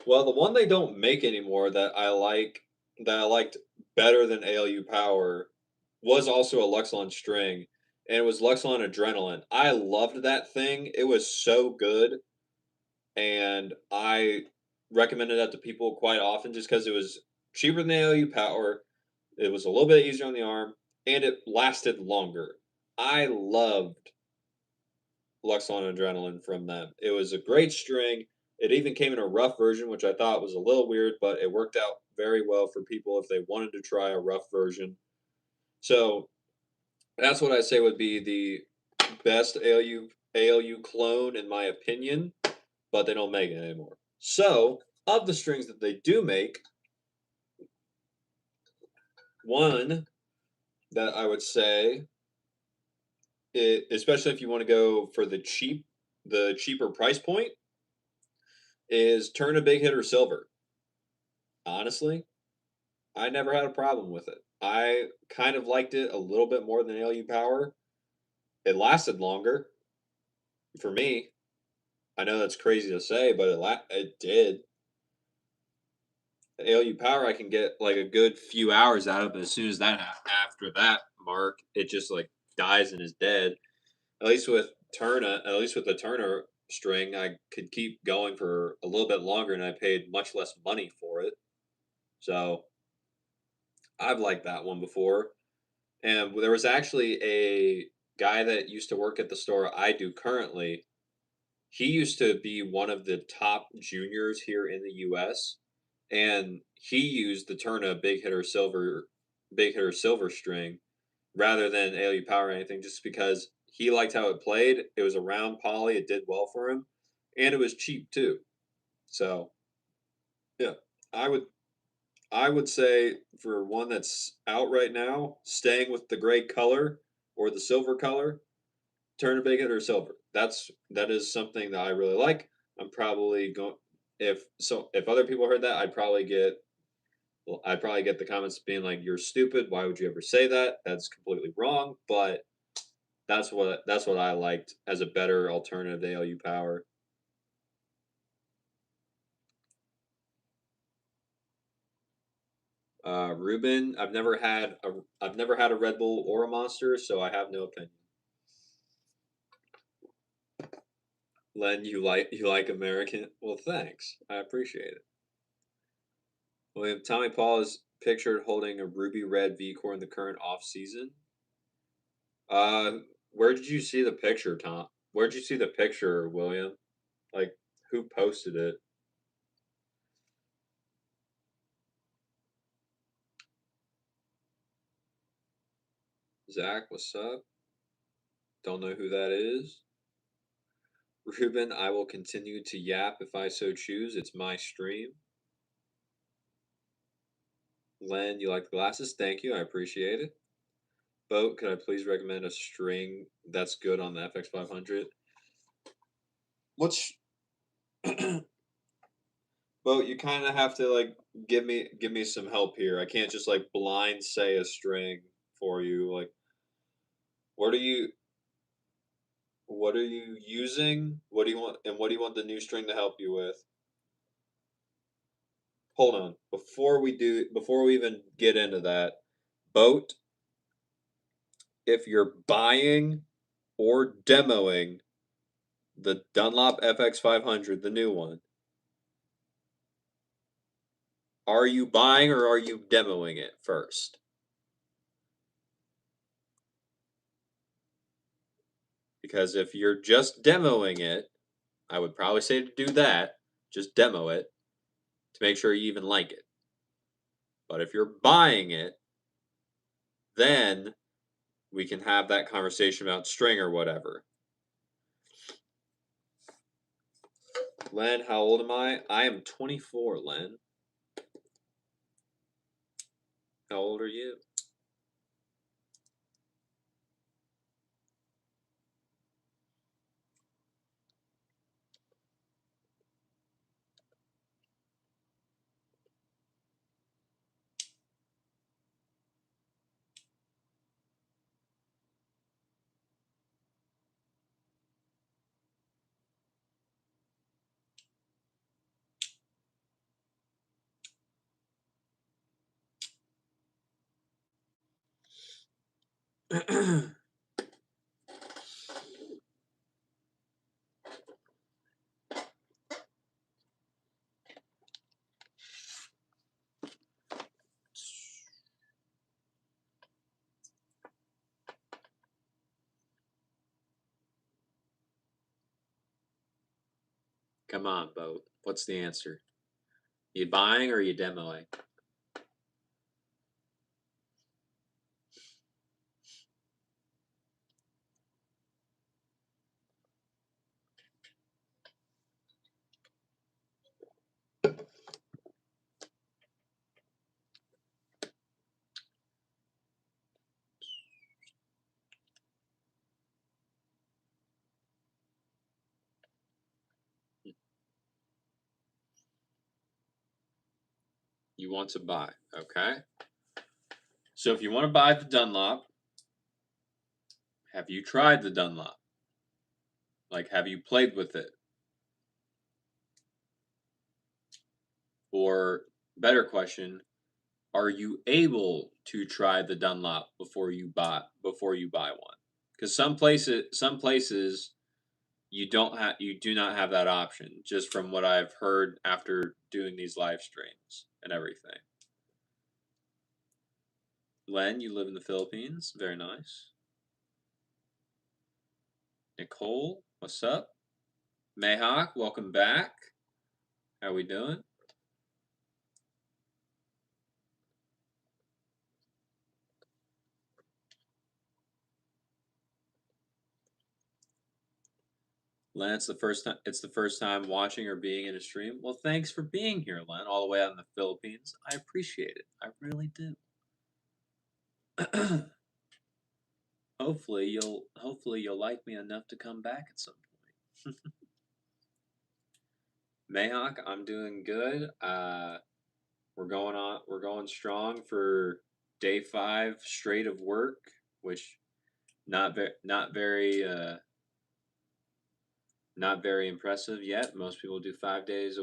Well, the one they don't make anymore that I liked better than ALU Power was also a Luxon string, and it was Luxon Adrenaline. I loved that thing. It was so good, and I recommended that to people quite often just because cheaper than the ALU Power. It was a little bit easier on the arm, and it lasted longer. I loved Luxon Adrenaline from them. It was a great string. It even came in a rough version, which I thought was a little weird, but it worked out very well for people if they wanted to try a rough version. So that's what I say would be the best ALU clone in my opinion, but they don't make it anymore. So of the strings that they do make, one that I would say, especially if you want to go for the cheaper price point, is Turn a Big Hitter Silver. Honestly, I never had a problem with it. I kind of liked it a little bit more than ALU Power. It lasted longer for me. I know that's crazy to say, but it did. ALU Power, I can get like a good few hours out of, but as soon as after that mark, it just like dies and is dead. At least with the Turner string, I could keep going for a little bit longer, and I paid much less money for it. So I've liked that one before. And there was actually a guy that used to work at the store I do currently. He used to be one of the top juniors here in the U.S. and he used the Turna Big Hitter Silver string rather than ALU Power or anything, just because he liked how it played. It was a round poly, it did well for him, and it was cheap too. So yeah, I would I would say for one that's out right now, staying with the gray color or the silver color, Turn a Big Hitter Silver. That is something that I really like. I'm probably going if other people heard that, I'd probably get the comments being like, "You're stupid. Why would you ever say that? That's completely wrong." But that's what I liked as a better alternative to ALU Power. Ruben, I've never had a Red Bull or a Monster, so I have no opinion. Len, you like American? Well, thanks. I appreciate it. William, Tommy Paul is pictured holding a ruby red V core in the current off season. Uh, where did you see the picture, Tom? Where did you see the picture, William? Like, who posted it? Zach, what's up? Don't know who that is. Ruben, I will continue to yap if I so choose. It's my stream. Len, you like the glasses? Thank you. I appreciate it. Boat, could I please recommend a string that's good on the FX500? What's Boat, you kind of have to like give me some help here. I can't just like blind say a string for you. Like, what are you what are you using? What do you want and what do you want the new string to help you with? Hold on. Before we even get into that, Boat, if you're buying or demoing the Dunlop FX500, the new one, are you buying or are you demoing it first? Because if you're just demoing it, I would probably say to do that. Just demo it to make sure you even like it. But if you're buying it, then we can have that conversation about string or whatever. Len, how old am I? I am 24, Len. How old are you? Come on, boat. What's the answer? You buying or you demoing? You want to buy, okay? So if you want to buy the Dunlop, have you tried the Dunlop? Like, have you played with it? Or, better question, are you able to try the Dunlop before you buy one? Because some places you do not have that option. Just from what I've heard after doing these live streams and everything. Len, you live in the Philippines. Very nice. Nicole, what's up? Mayhawk, welcome back. How we doing? Len, it's the first time watching or being in a stream. Well, thanks for being here, Len, all the way out in the Philippines. I appreciate it. I really do. hopefully you'll like me enough to come back at some point. Mayhawk, I'm doing good. We're going strong for day 5 straight of work, which not very impressive yet. Most people do 5 days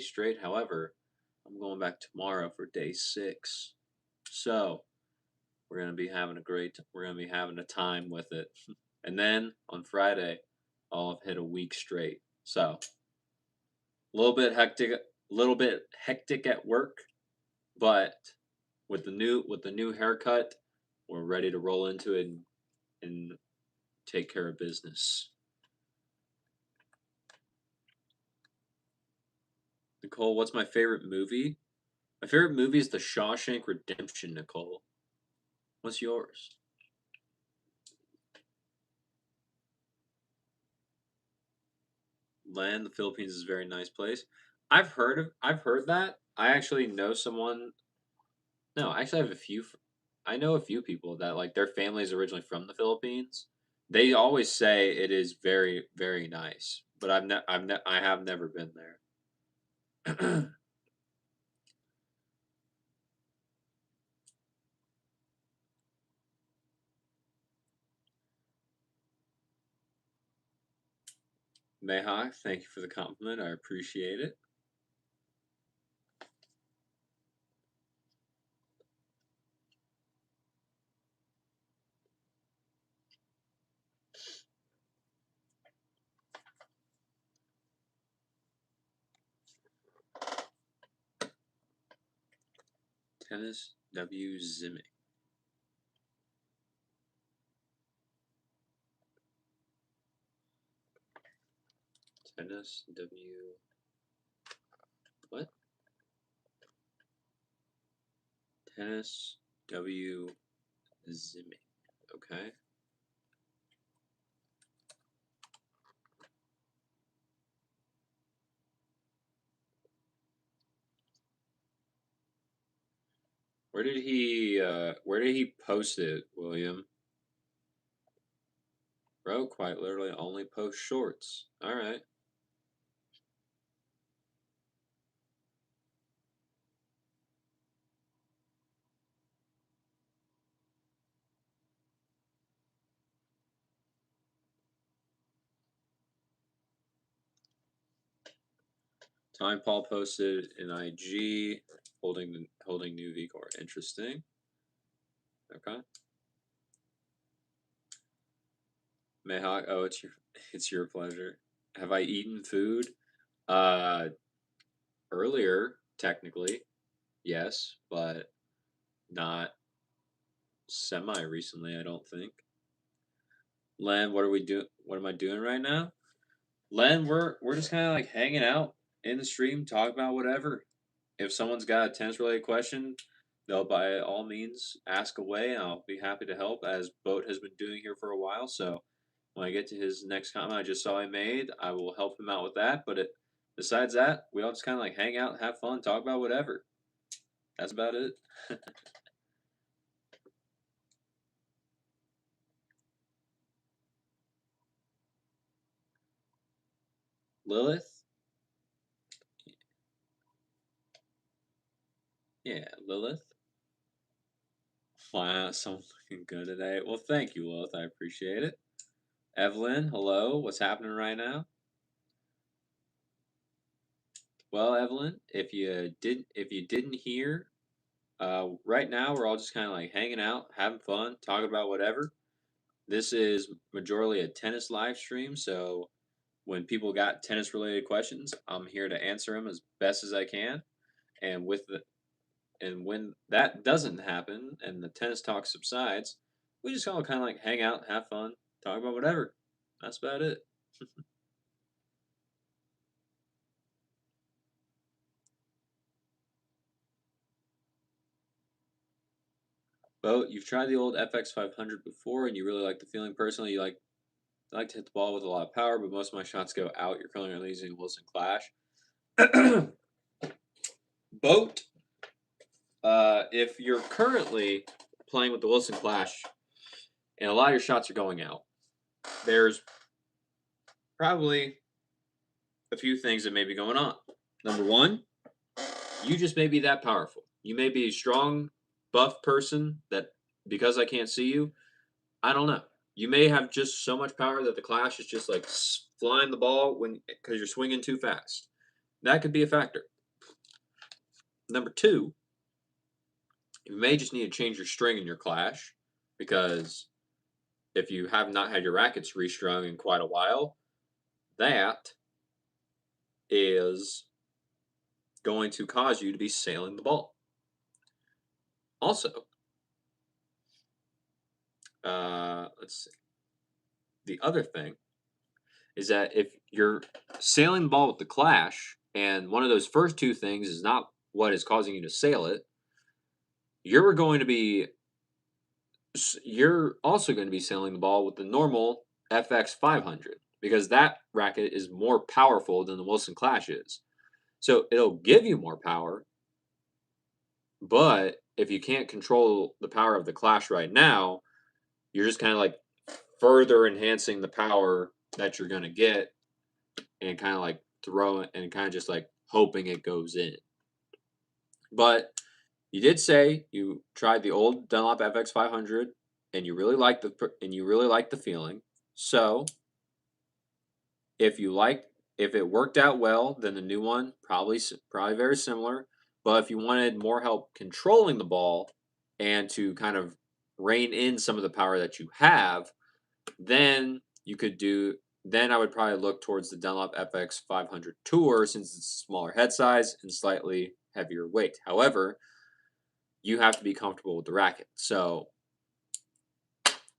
straight. However, I'm going back tomorrow for day 6. So, we're going to be having a time with it. And then on Friday, I'll have hit a week straight. So, a little bit hectic at work, but with the new haircut, we're ready to roll into it and take care of business. Nicole, what's my favorite movie? My favorite movie is The Shawshank Redemption, Nicole. What's yours? Land, the Philippines is a very nice place. I've heard that. I actually know someone. No, actually, I know a few people that like their family is originally from the Philippines. They always say it is very, very nice, but I have never been there. Mayhawk, thank you for the compliment. I appreciate it. Tennis W Zimmy. Tennis W. What? Tennis W Zimmy. Okay. Where did he post it, William? Bro, quite literally only post shorts. Alright. Time Paul posted an IG holding new VCore. Interesting. Okay. Mayhawk, oh, it's your pleasure. Have I eaten food? Uh, Earlier, technically, yes, but not semi recently. I don't think. Len, what are we doing? What am I doing right now? Len, we're just kind of like hanging out in the stream, talking about whatever. If someone's got a tennis related question, they'll by all means ask away. I'll be happy to help, as Boat has been doing here for a while. So when I get to his next comment I just saw he made, I will help him out with that. But besides that, we all just kind of like hang out, have fun, talk about whatever. That's about it. Lilith? Yeah, Lilith. Wow, so looking good today. Well, thank you, Lilith. I appreciate it. Evelyn, hello. What's happening right now? Well, Evelyn, if you didn't hear, right now we're all just kind of like hanging out, having fun, talking about whatever. This is majorly a tennis live stream, so when people got tennis related questions, I'm here to answer them as best as I can. And when that doesn't happen and the tennis talk subsides, we just all kind of like hang out, have fun, talk about whatever. That's about it. But you've tried the old FX 500 before, and you really like the feeling. Personally, I like to hit the ball with a lot of power, but most of my shots go out. You're currently using Wilson Clash. Boat, if you're currently playing with the Wilson Clash and a lot of your shots are going out, there's probably a few things that may be going on. Number one, you just may be that powerful. You may be a strong, buff person that, because I can't see you, I don't know. You may have just so much power that the Clash is just like flying the ball because you're swinging too fast. That could be a factor. Number two, you may just need to change your string in your Clash, because if you have not had your rackets restrung in quite a while, that is going to cause you to be sailing the ball. Also, let's see. The other thing is that if you're sailing the ball with the Clash, and one of those first two things is not what is causing you to sail it, you're also going to be sailing the ball with the normal FX 500, because that racket is more powerful than the Wilson Clash is. So it'll give you more power, but if you can't control the power of the Clash right now, you're just kind of like further enhancing the power that you're going to get, and kind of like throwing and kind of just like hoping it goes in. But you did say you tried the old Dunlop FX 500 and you really liked the feeling. So if it worked out well, then the new one probably very similar. But if you wanted more help controlling the ball and to kind of rein in some of the power that you have, then you could do. Then I would probably look towards the Dunlop FX 500 Tour, since it's a smaller head size and slightly heavier weight. However, you have to be comfortable with the racket. So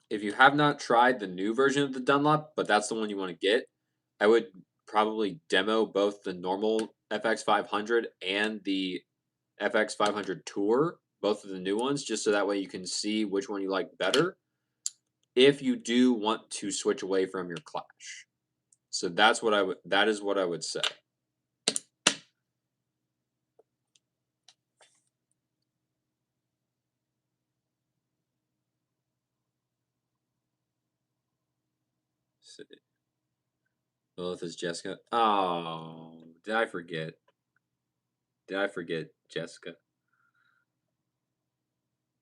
if you have not tried the new version of the Dunlop, but that's the one you want to get, I would probably demo both the normal FX 500 and the FX 500 Tour, both of the new ones, just so that way you can see which one you like better if you do want to switch away from your Clash. So that is what I would say. Lilith is Jessica. Oh, did I forget? Did I forget Jessica?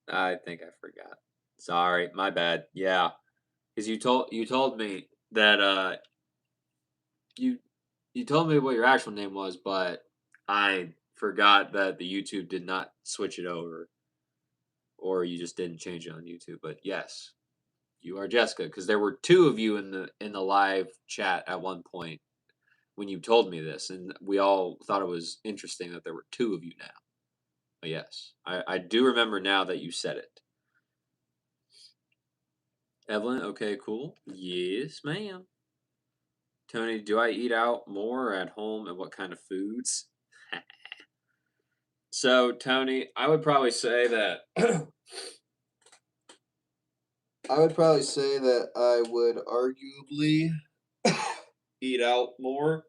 I think I forgot. Sorry, my bad. Yeah, because you told me that you you told me what your actual name was, but I forgot that the YouTube did not switch it over, or you just didn't change it on YouTube. But yes, you are Jessica, because there were two of you in the live chat at one point when you told me this, and we all thought it was interesting that there were two of you now. But yes, I do remember now that you said it. Evelyn, okay, cool. Yes, ma'am. Tony, do I eat out more or at home, and what kind of foods? So, Tony, I would probably say that I would probably say that I would arguably eat out more,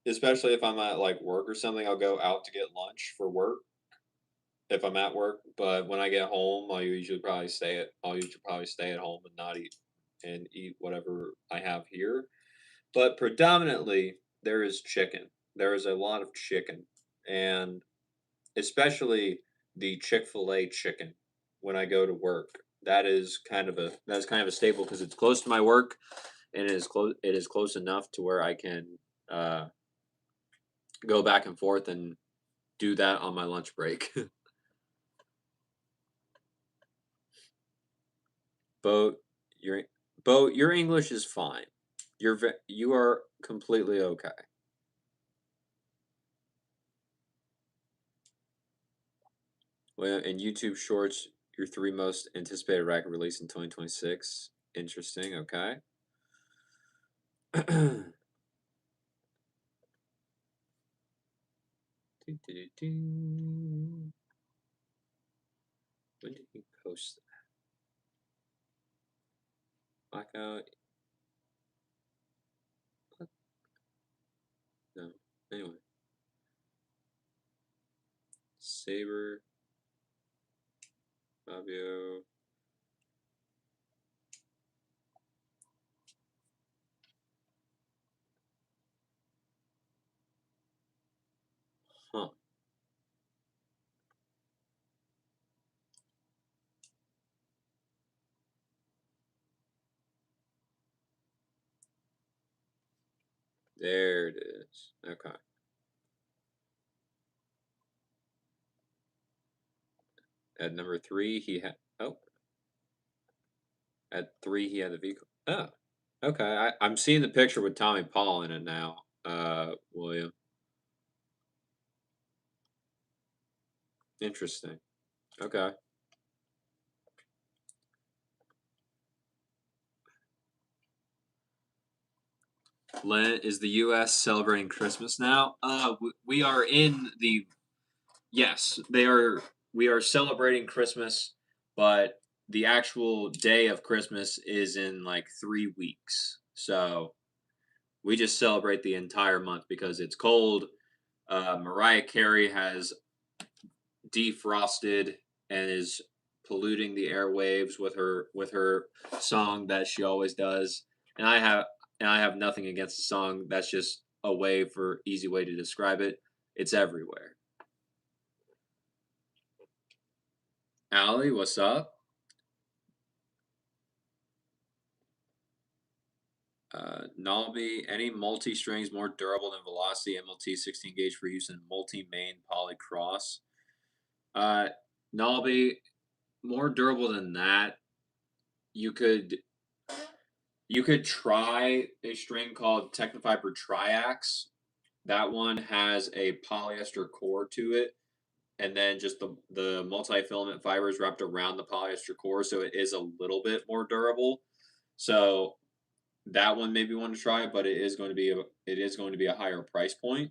especially if I'm at like work or something. I'll go out to get lunch for work if I'm at work. But when I get home, I'll usually probably stay at home and not eat and eat whatever I have here. But predominantly, there is chicken. There is a lot of chicken, and especially the Chick-fil-A chicken when I go to work. That is kind of a staple because it's close to my work, and it is close enough to where I can uh, go back and forth and do that on my lunch break. Boat, your Boat, your English is fine. You are completely okay. Well, in YouTube Shorts, your three most anticipated record release in 2026. Interesting. Okay. Do, do, do, do. When did he post that? Blackout? What? No. Anyway. Saber. Fabio. Huh. There it is. Okay. At number three, he had. Oh. At three, he had the vehicle. Oh. Okay. I'm seeing the picture with Tommy Paul in it now, William. Interesting. Okay. Len, is the U.S. celebrating Christmas now? We are in the yes, they are. We are celebrating Christmas, but the actual day of Christmas is in like 3 weeks. So we just celebrate the entire month because it's cold. Mariah Carey has defrosted and is polluting the airwaves with her song that she always does. And I have nothing against the song. That's just a easy way to describe it. It's everywhere. Allie, what's up? Nalby, any multi-strings more durable than Velocity MLT 16 gauge for use in multi-main poly cross? Uh, Nalby, more durable than that. You could you could try a string called Technofiber Triax. That one has a polyester core to it, and then just the multi-filament fibers wrapped around the polyester core, so it is a little bit more durable. So that one maybe want to try, but it is going to be a higher price point.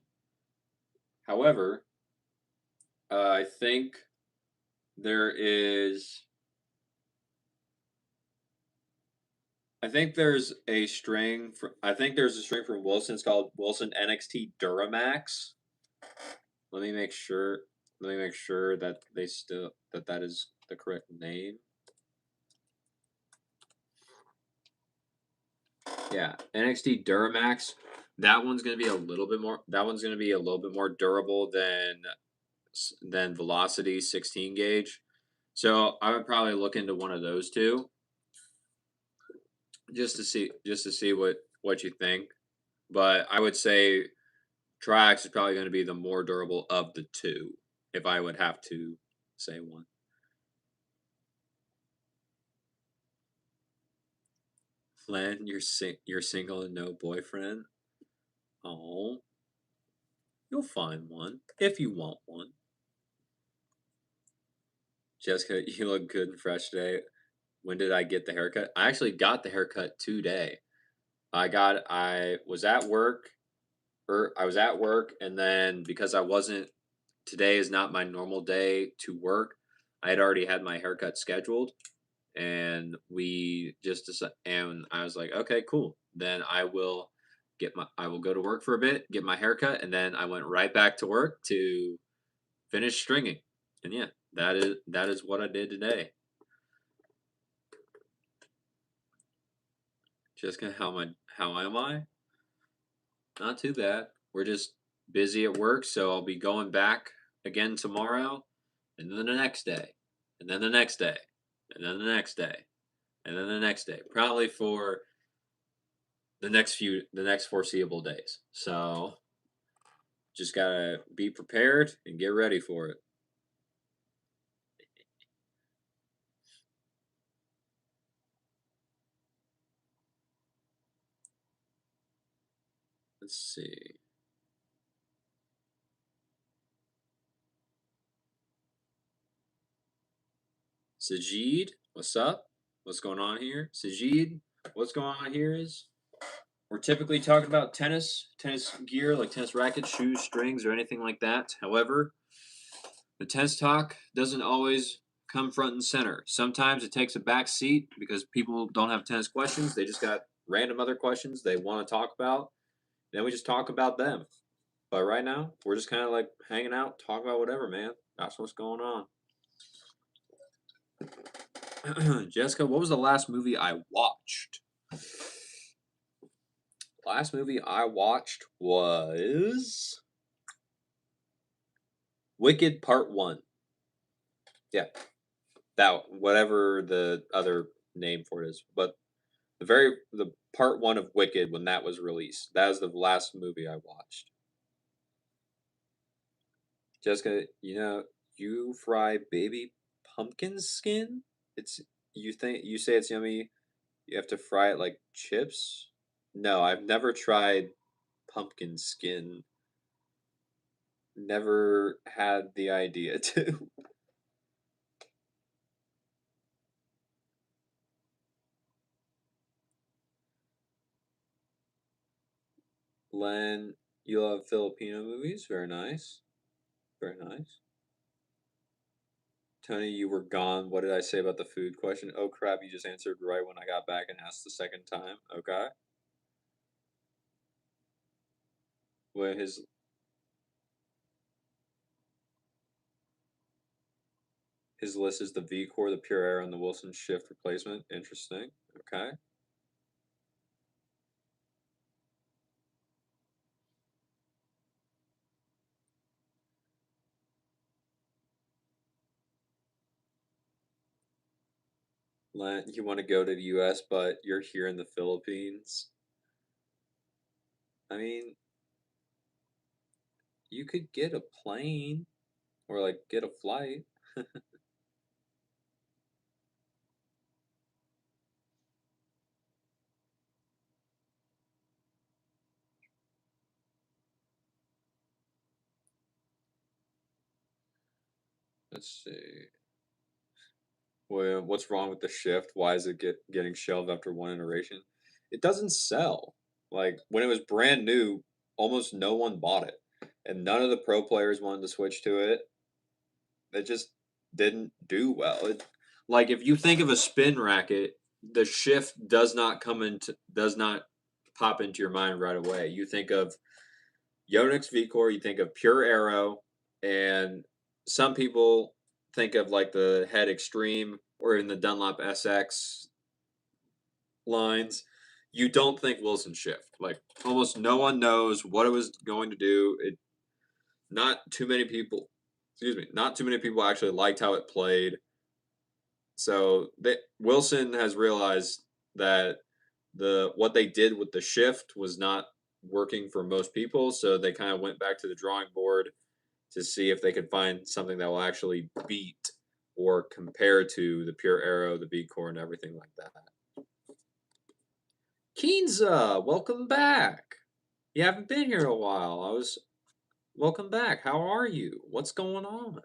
However, I think there is I think there's a string from Wilson. It's called Wilson NXT Duramax. Let me make sure. Let me make sure that is the correct name. Yeah, NXT Duramax. That one's gonna be a little bit more. That one's gonna be a little bit more durable than Velocity 16 gauge. So I would probably look into one of those two just to see what you think. But I would say Triax is probably going to be the more durable of the two, if I would have to say one. Len, you're single and no boyfriend. Oh, you'll find one if you want one. Jessica, you look good and fresh today. When did I get the haircut? I actually got the haircut today. I was at work, or I was at work, and then because I wasn't today is not my normal day to work, I had already had my haircut scheduled, and and I was like, okay, cool. Then I will go to work for a bit, get my haircut, and then I went right back to work to finish stringing. And yeah, that is what I did today. Jessica, how am I? Not too bad. We're just busy at work, so I'll be going back again tomorrow, and then the next day, and then the next day, and then the next day, and then the next day. Probably for the next foreseeable days. So just gotta be prepared and get ready for it. Let's see. Sajid, what's up? What's going on here? Sajid, what's going on here is we're typically talking about tennis gear like tennis rackets, shoes, strings, or anything like that. However, the tennis talk doesn't always come front and center. Sometimes it takes a back seat because people don't have tennis questions. They just got random other questions they want to talk about. Then we just talk about them. But right now, we're just kind of like hanging out, talking about whatever, man. That's what's going on. Jessica, what was the last movie I watched? Last movie I watched was Wicked Part 1. Yeah, that whatever the other name for it is. But the part 1 of Wicked when that was released. That was the last movie I watched. Jessica, you fry baby pumpkin skin? It's you say it's yummy. You have to fry it like chips? No, I've never tried pumpkin skin. Never had the idea to. Len, you love Filipino movies? Very nice. Very nice. Tony, you were gone. What did I say about the food question? Oh crap, you just answered right when I got back and asked the second time. Okay. Well, his list is the V Core, the Pure Air, and the Wilson Shift replacement. Interesting. Okay. Len, you want to go to the US, but you're here in the Philippines. I mean, you could get a plane or like get a flight. Let's see. Well, what's wrong with the Shift? Why is it getting shelved after one iteration? It doesn't sell. Like when it was brand new, almost no one bought it, and none of the pro players wanted to switch to it. It just didn't do well. Like if you think of a spin racket, the Shift does not pop into your mind right away. You think of Yonex V-Core, you think of Pure Arrow, and some people think of like the Head Extreme or in the Dunlop SX lines. You don't think Wilson Shift. Like almost no one knows what it was going to do. Not too many people, excuse me, not too many people actually liked how it played. So Wilson has realized that what they did with the shift was not working for most people, so they kind of went back to the drawing board to see if they could find something that will actually beat or compare to the Pure Arrow, the V Core, and everything like that. Keenza, welcome back. You haven't been here a while. Welcome back. How are you? What's going on?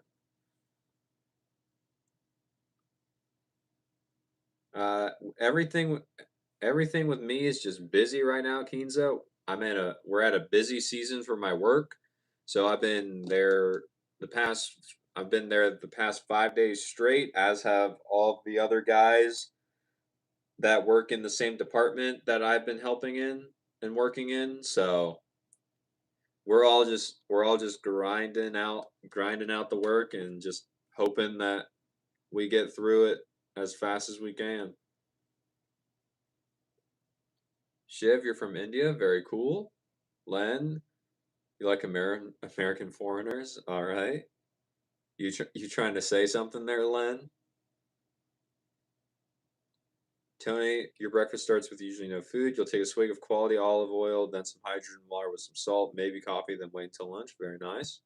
Uh, everything Everything with me is just busy right now, Kenzo. We're at a busy season for my work. So I've been there the past 5 days straight, as have all of the other guys that work in the same department that I've been helping in and working in. So we're all just grinding out the work and just hoping that we get through it as fast as we can. Shiv, you're from India. Very cool. Len, you like American foreigners? All right. You trying to say something there, Len? Tony, your breakfast starts with usually no food. You'll take a swig of quality olive oil, then some hydrogen water with some salt, maybe coffee, then wait until lunch. Very nice.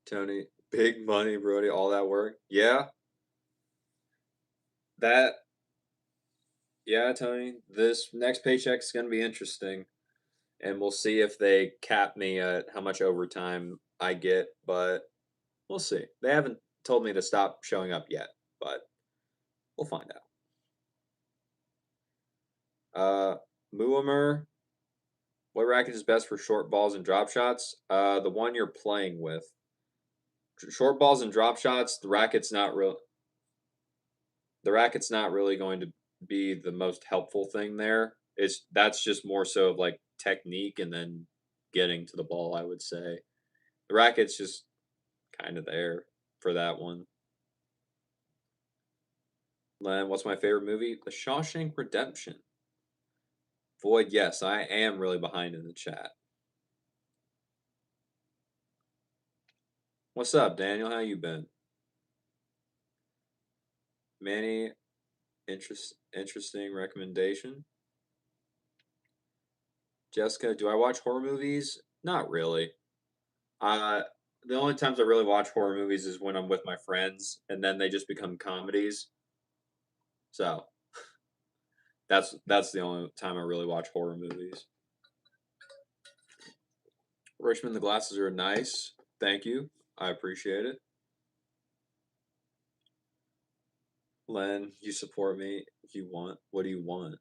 Tony, big money, Brody. All that work. Yeah, that. Yeah, Tony. This next paycheck is gonna be interesting, and we'll see if they cap me at how much overtime I get. But we'll see. They haven't told me to stop showing up yet, but we'll find out. Muammer, what racket is best for short balls and drop shots? The one you're playing with. Short balls and drop shots, the racket's not really going to be the most helpful thing there. That's just more so of like technique and then getting to the ball, I would say. The racket's just kind of there for that one. Len, what's my favorite movie? The Shawshank Redemption. Void, yes, I am really behind in the chat. What's up, Daniel? How you been? Manny, interesting recommendation. Jessica, do I watch horror movies? Not really. Uh, the only times I really watch horror movies is when I'm with my friends, and then they just become comedies. So that's the only time I really watch horror movies. Richmond, the glasses are nice. Thank you. I appreciate it. Len, you support me. You want? What do you want?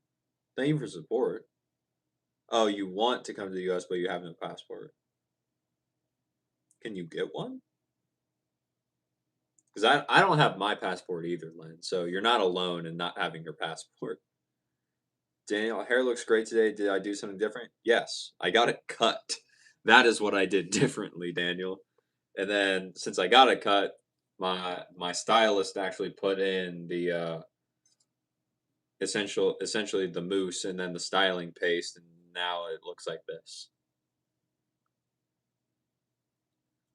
Thank you for support. Oh, you want to come to the U.S., but you have no passport. Can you get one? Because I don't have my passport either, Len. So you're not alone in not having your passport. Daniel, hair looks great today. Did I do something different? Yes, I got it cut. That is what I did differently, Daniel. And then since I got it cut, my stylist actually put in the essentially the mousse and then the styling paste, and now it looks like this.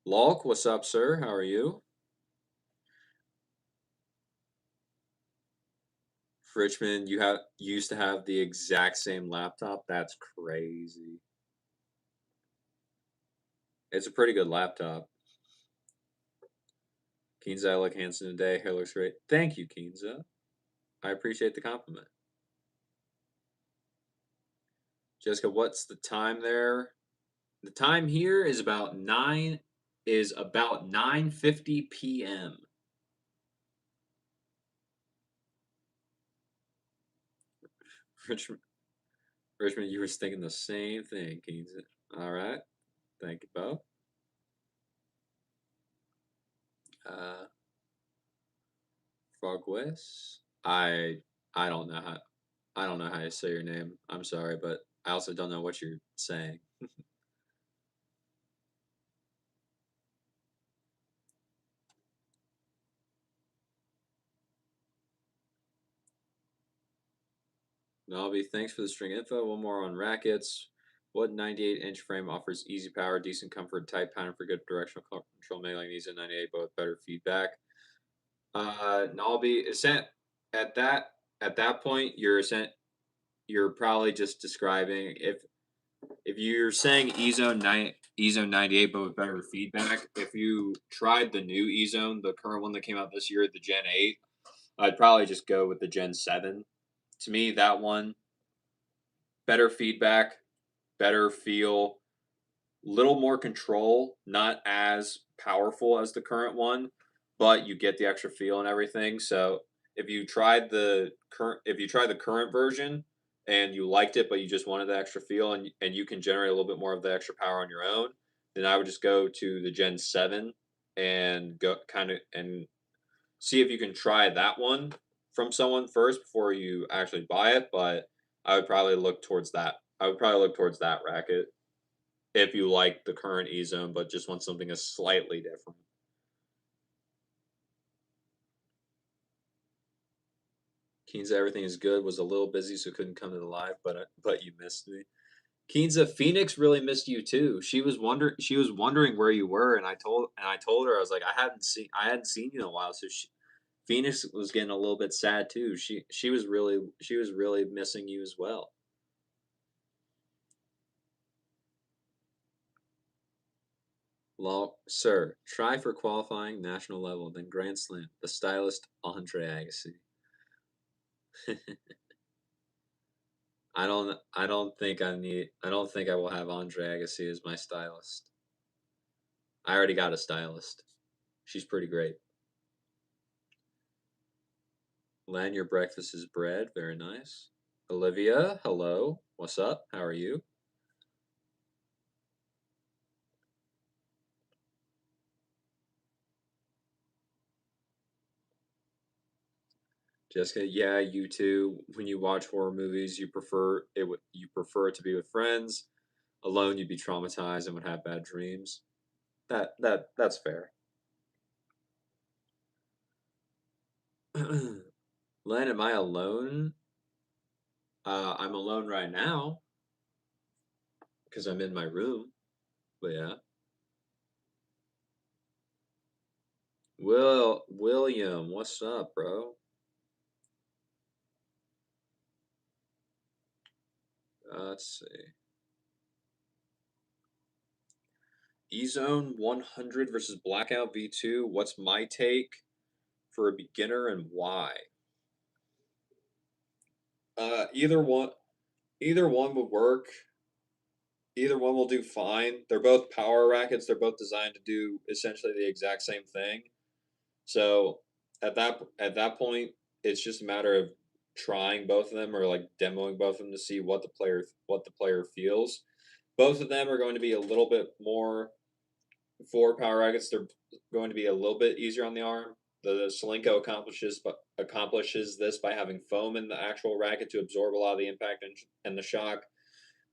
Lolk, what's up, sir? How are you? Richmond, used to have the exact same laptop. That's crazy. It's a pretty good laptop. Keenza, I look handsome today. Hair looks great. Thank you, Keenza. I appreciate the compliment. Jessica, what's the time there? The time here is about 9:50 p.m. Richmond, Richmond, you were thinking the same thing, Keenza. All right. Thank you both. Uh, Frogwest. I don't know how to say your name. I'm sorry, but I also don't know what you're saying. Nobby, thanks for the string info. One more on rackets. What 98-inch frame offers easy power, decent comfort, tight pattern for good directional control, mainly like these at 98, but with better feedback? Nobby, at that at that point, you're probably just describing if you're saying eZone 98 but with better feedback. If you tried the new eZone, the current one that came out this year, the Gen 8, I'd probably just go with the Gen 7. To me, that one, better feedback, better feel, little more control, not as powerful as the current one, but you get the extra feel and everything. So if you try the current version and you liked it, but you just wanted the extra feel and you can generate a little bit more of the extra power on your own, then I would just go to the Gen 7 and go kind of and see if you can try that one from someone first before you actually buy it. But I would probably look towards that. I would probably look towards that racket if you like the current E Zone, but just want something that's slightly different. Keenza, everything is good. Was a little busy, so couldn't come to the live, but you missed me. Keenza, Phoenix really missed you too. She was wondering where you were, and I told her I was like I hadn't seen you in a while, so Phoenix was getting a little bit sad too. She was really missing you as well. Law, sir, try for qualifying national level, then Grand Slam. The stylist Andre Agassi. I don't think I will have Andre Agassi as my stylist. I already got a stylist. She's pretty great. Len, your breakfast is bread. Very nice. Olivia, hello. What's up? How are you? Jessica, yeah, you too. When you watch horror movies, you prefer it to be with friends. Alone, you'd be traumatized and would have bad dreams. That's fair. Len, am I alone? I'm alone right now because I'm in my room. But yeah. William, what's up, bro? Let's see. E-Zone 100 versus Blackout V2. What's my take for a beginner and why? Uh, either one, either one would work. Either one will do fine. They're both power rackets. They're both designed to do essentially the exact same thing. So at that point, it's just a matter of trying both of them or like demoing both of them to see what the player feels. Both of them are going to be a little bit more for power rackets. They're going to be a little bit easier on the arm. The Solinko accomplishes this by having foam in the actual racket to absorb a lot of the impact and the shock.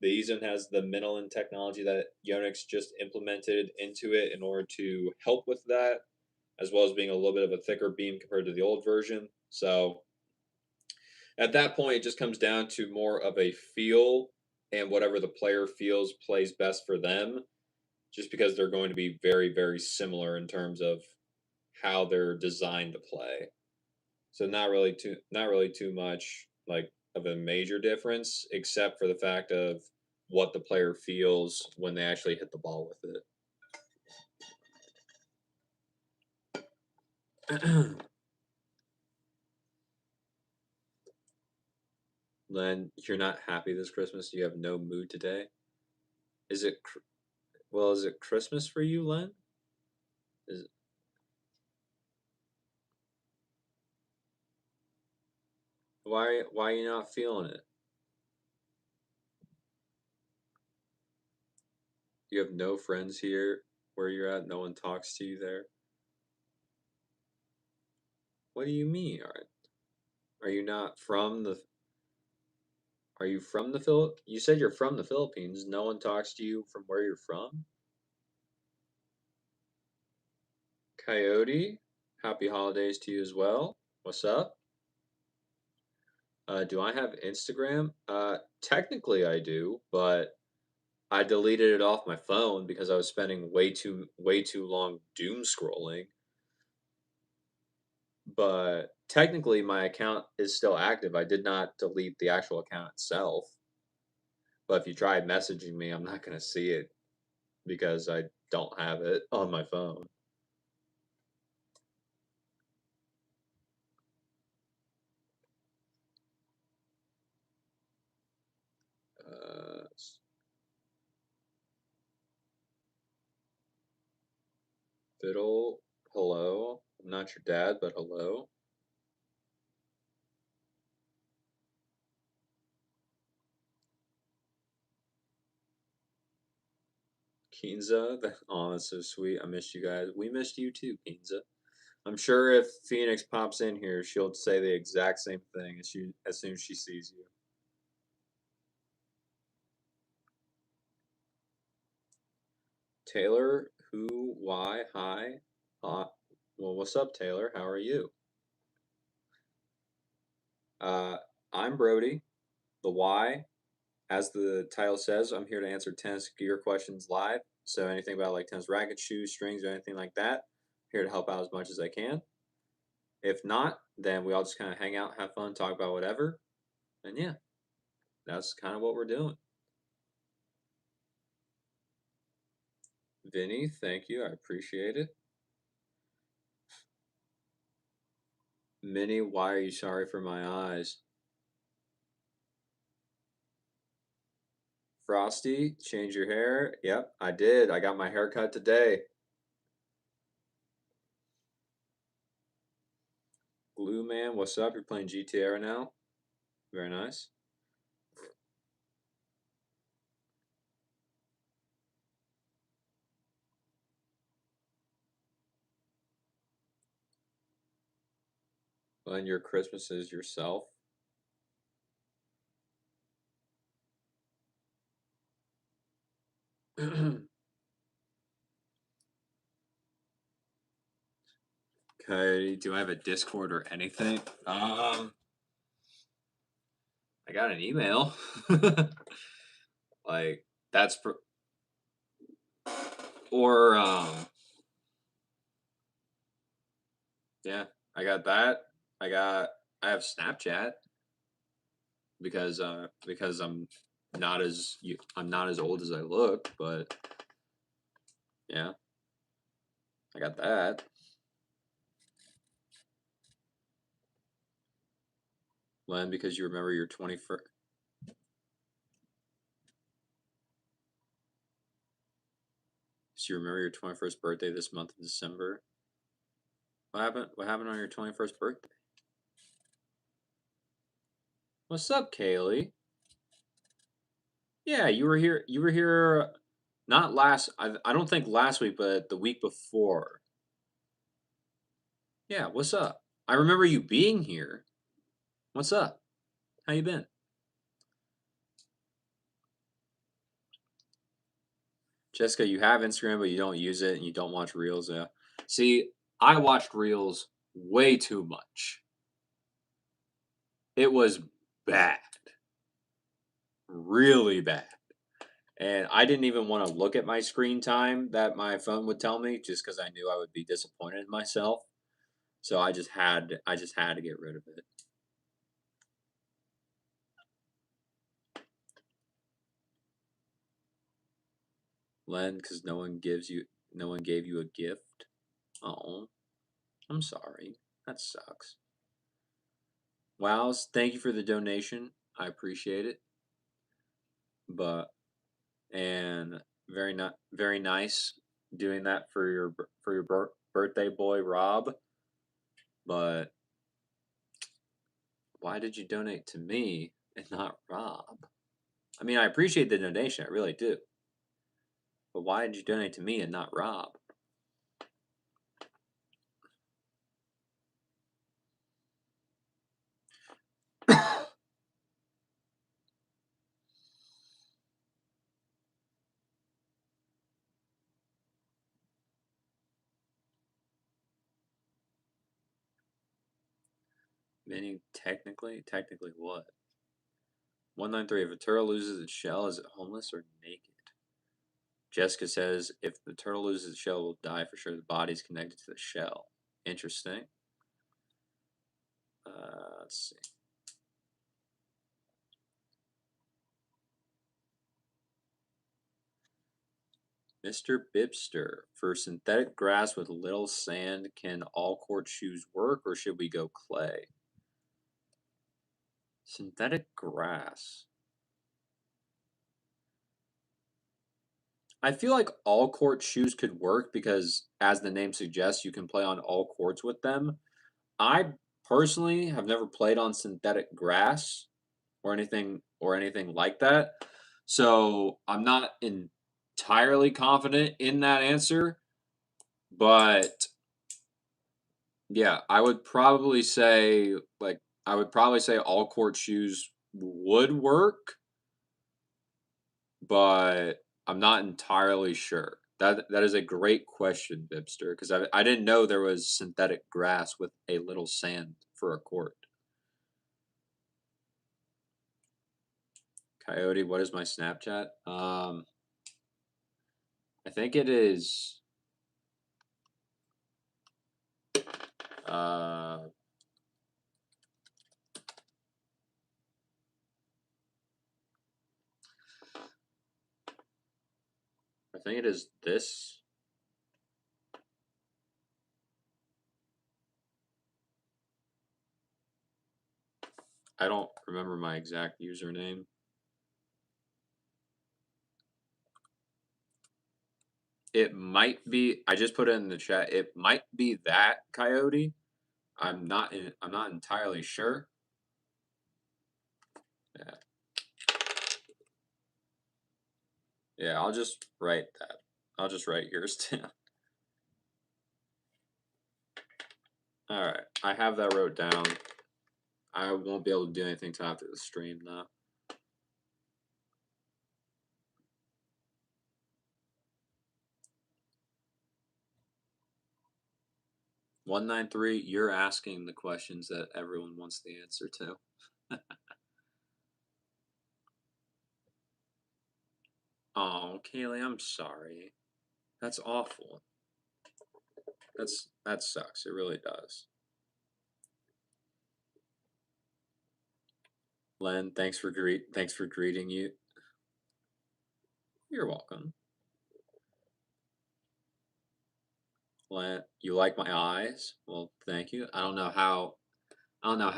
The E-Zone has the Miniland technology that Yonex just implemented into it in order to help with that, as well as being a little bit of a thicker beam compared to the old version. So at that point, it just comes down to more of a feel and whatever the player feels plays best for them, just because they're going to be very, very similar in terms of how they're designed to play. So not really too much like of a major difference, except for the fact of what the player feels when they actually hit the ball with it. Len, you're not happy this Christmas. You have no mood today. Is it well? Is it Christmas for you, Len? Is why are you not feeling it? You have no friends here where you're at. No one talks to you there. What do you mean? Are you not from the? Are you from the Phil? You said you're from the Philippines. No one talks to you from where you're from. Coyote, happy holidays to you as well. What's up? Do I have Instagram? Technically I do, but I deleted it off my phone because I was spending way too long doom scrolling. But technically my account is still active. I did not delete the actual account itself. But if you try messaging me, I'm not going to see it because I don't have it on my phone. Uh, Fiddle, hello. I'm not your dad, but hello. Kinza, oh, that's so sweet. I missed you guys. We missed you too, Kinza. I'm sure if Phoenix pops in here, she'll say the exact same thing as soon as she sees you. Taylor, who, why, hi, well, what's up, Taylor? How are you? Uh, I'm Brody. The why, as the title says, I'm here to answer tennis gear questions live. So anything about like tennis rackets, shoes, strings, or anything like that, here to help out as much as I can. If not, then we all just kind of hang out, have fun, talk about whatever, and yeah, that's kind of what we're doing. Vinny, thank you. I appreciate it. Minnie, why are you sorry for my eyes? Frosty, change your hair. Yep, I did. I got my hair cut today. Glue Man, what's up? You're playing GTA right now? Very nice. When your Christmas is yourself. Okay, do I have a Discord or anything? I got an email. Like that's or yeah, I got that. I have Snapchat because I'm not as old as I look, but yeah, I got that. Len, because you remember your 21st. So you remember your 21st birthday this month of December? What happened? What happened on your 21st birthday? What's up, Kaylee? Yeah, you were here. You were here. Not last. I don't think last week, but the week before. Yeah. What's up? I remember you being here. What's up? How you been? Jessica, you have Instagram, but you don't use it and you don't watch Reels. Yeah. See, I watched Reels way too much. It was bad. Really bad. And I didn't even want to look at my screen time that my phone would tell me just because I knew I would be disappointed in myself. So I just had to get rid of it. Len, because no one gave you a gift. Oh, I'm sorry. That sucks. Wows, thank you for the donation. I appreciate it. But and very nice doing that for your birthday boy Rob. But why did you donate to me and not Rob? I mean, I appreciate the donation, I really do. But why did you donate to me and not Rob? Meaning technically what? 193. If a turtle loses its shell, is it homeless or naked? Jessica says if the turtle loses its shell, it will die for sure. The body is connected to the shell. Interesting. Let's see. Mr. Bibster, for synthetic grass with little sand, can all court shoes work or should we go clay? Synthetic grass. I feel like all court shoes could work because, as the name suggests, you can play on all courts with them. I personally have never played on synthetic grass or anything like that, so I'm not entirely confident in that answer. But yeah, I would probably say all court shoes would work, but I'm not entirely sure. That is a great question, Bibster, because I didn't know there was synthetic grass with a little sand for a court. Coyote, what is my Snapchat? I think it is uh I think it is this. I don't remember my exact username. It might be. I just put it in the chat. It might be that Coyote. I'm not entirely sure. Yeah. Yeah, I'll just write that. I'll just write yours down. All right. I have that wrote down. I won't be able to do anything till after the stream though. $193, you're asking the questions that everyone wants the answer to. Oh, Kaylee, I'm sorry. That's awful. That sucks. It really does. Len, thanks for greeting you. You're welcome. Len, you like my eyes? Well, thank you. I don't know how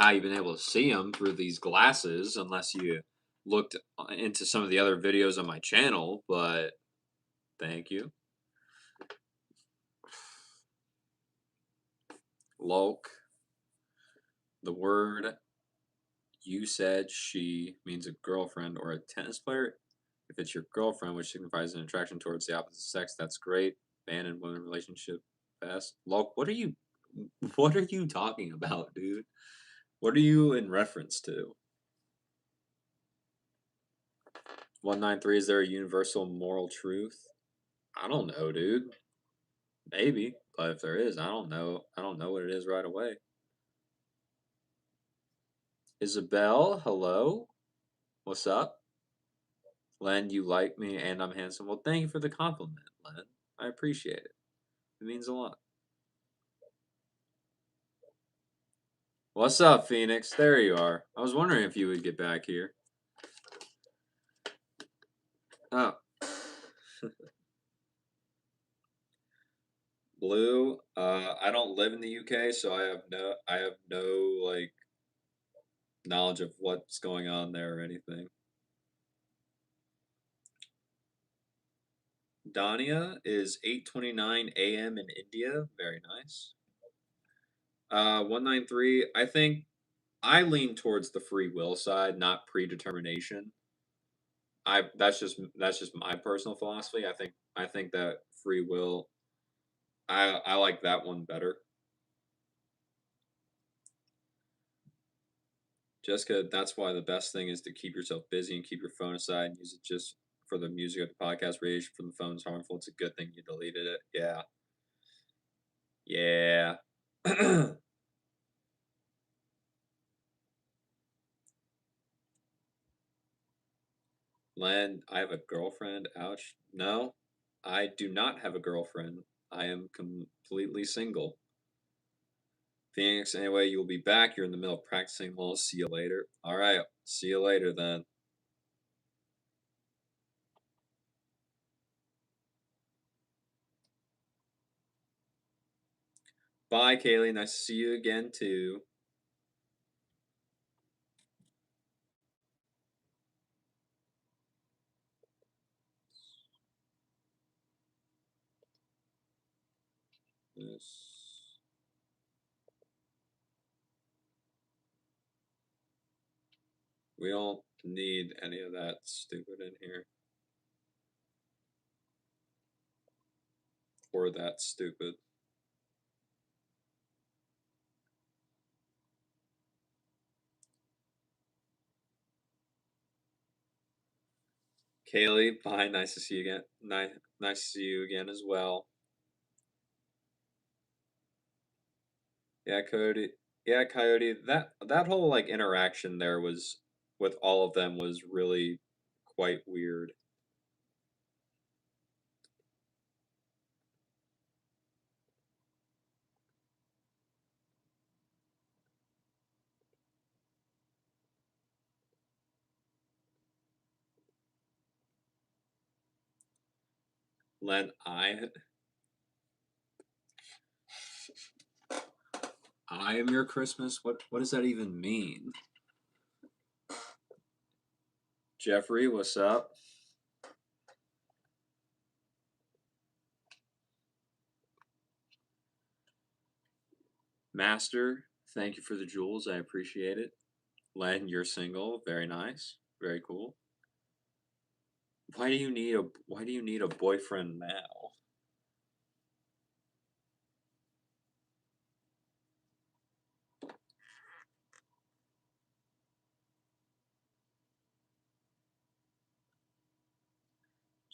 you've been able to see them through these glasses unless you looked into some of the other videos on my channel, but thank you. Lolk, the word you said she means a girlfriend or a tennis player. If it's your girlfriend, which signifies an attraction towards the opposite sex, that's great. Man and woman relationship best. Lolk, what are you talking about, dude? What are you in reference to? 193, is there a universal moral truth? I don't know, dude. Maybe, but if there is, I don't know. I don't know what it is right away. Isabel, hello. What's up? Len, you like me and I'm handsome. Well, thank you for the compliment, Len. I appreciate it. It means a lot. What's up, Phoenix? There you are. I was wondering if you would get back here. Oh. Blue, I don't live in the UK, so I have no like knowledge of what's going on there or anything. Dania is 8:29 a.m. in India. Very nice. 193. I think I lean towards the free will side, not predetermination. That's just my personal philosophy. I think that free will. I like that one better. Jessica, that's why the best thing is to keep yourself busy and keep your phone aside and use it just for the music of the podcast. Radiation from the phone is harmful. It's a good thing you deleted it. Yeah. Yeah. Len, I have a girlfriend. Ouch. No, I do not have a girlfriend. I am completely single. Phoenix, anyway, you'll be back. You're in the middle of practicing. Well, see you later. All right. See you later then. Bye, Kaylee. Nice to see you again, too. Christmas. We don't need any of that stupid in here. Or that stupid. Kaylee, bye. Nice to see you again. Nice to see you again as well. Yeah, Coyote. Yeah, Coyote. That whole like interaction there was with all of them was really quite weird. Len, I am your Christmas. What does that even mean? Jeffrey, what's up? Master, thank you for the jewels. I appreciate it. Len, you're single. Very nice. Very cool. Why do you need a boyfriend now?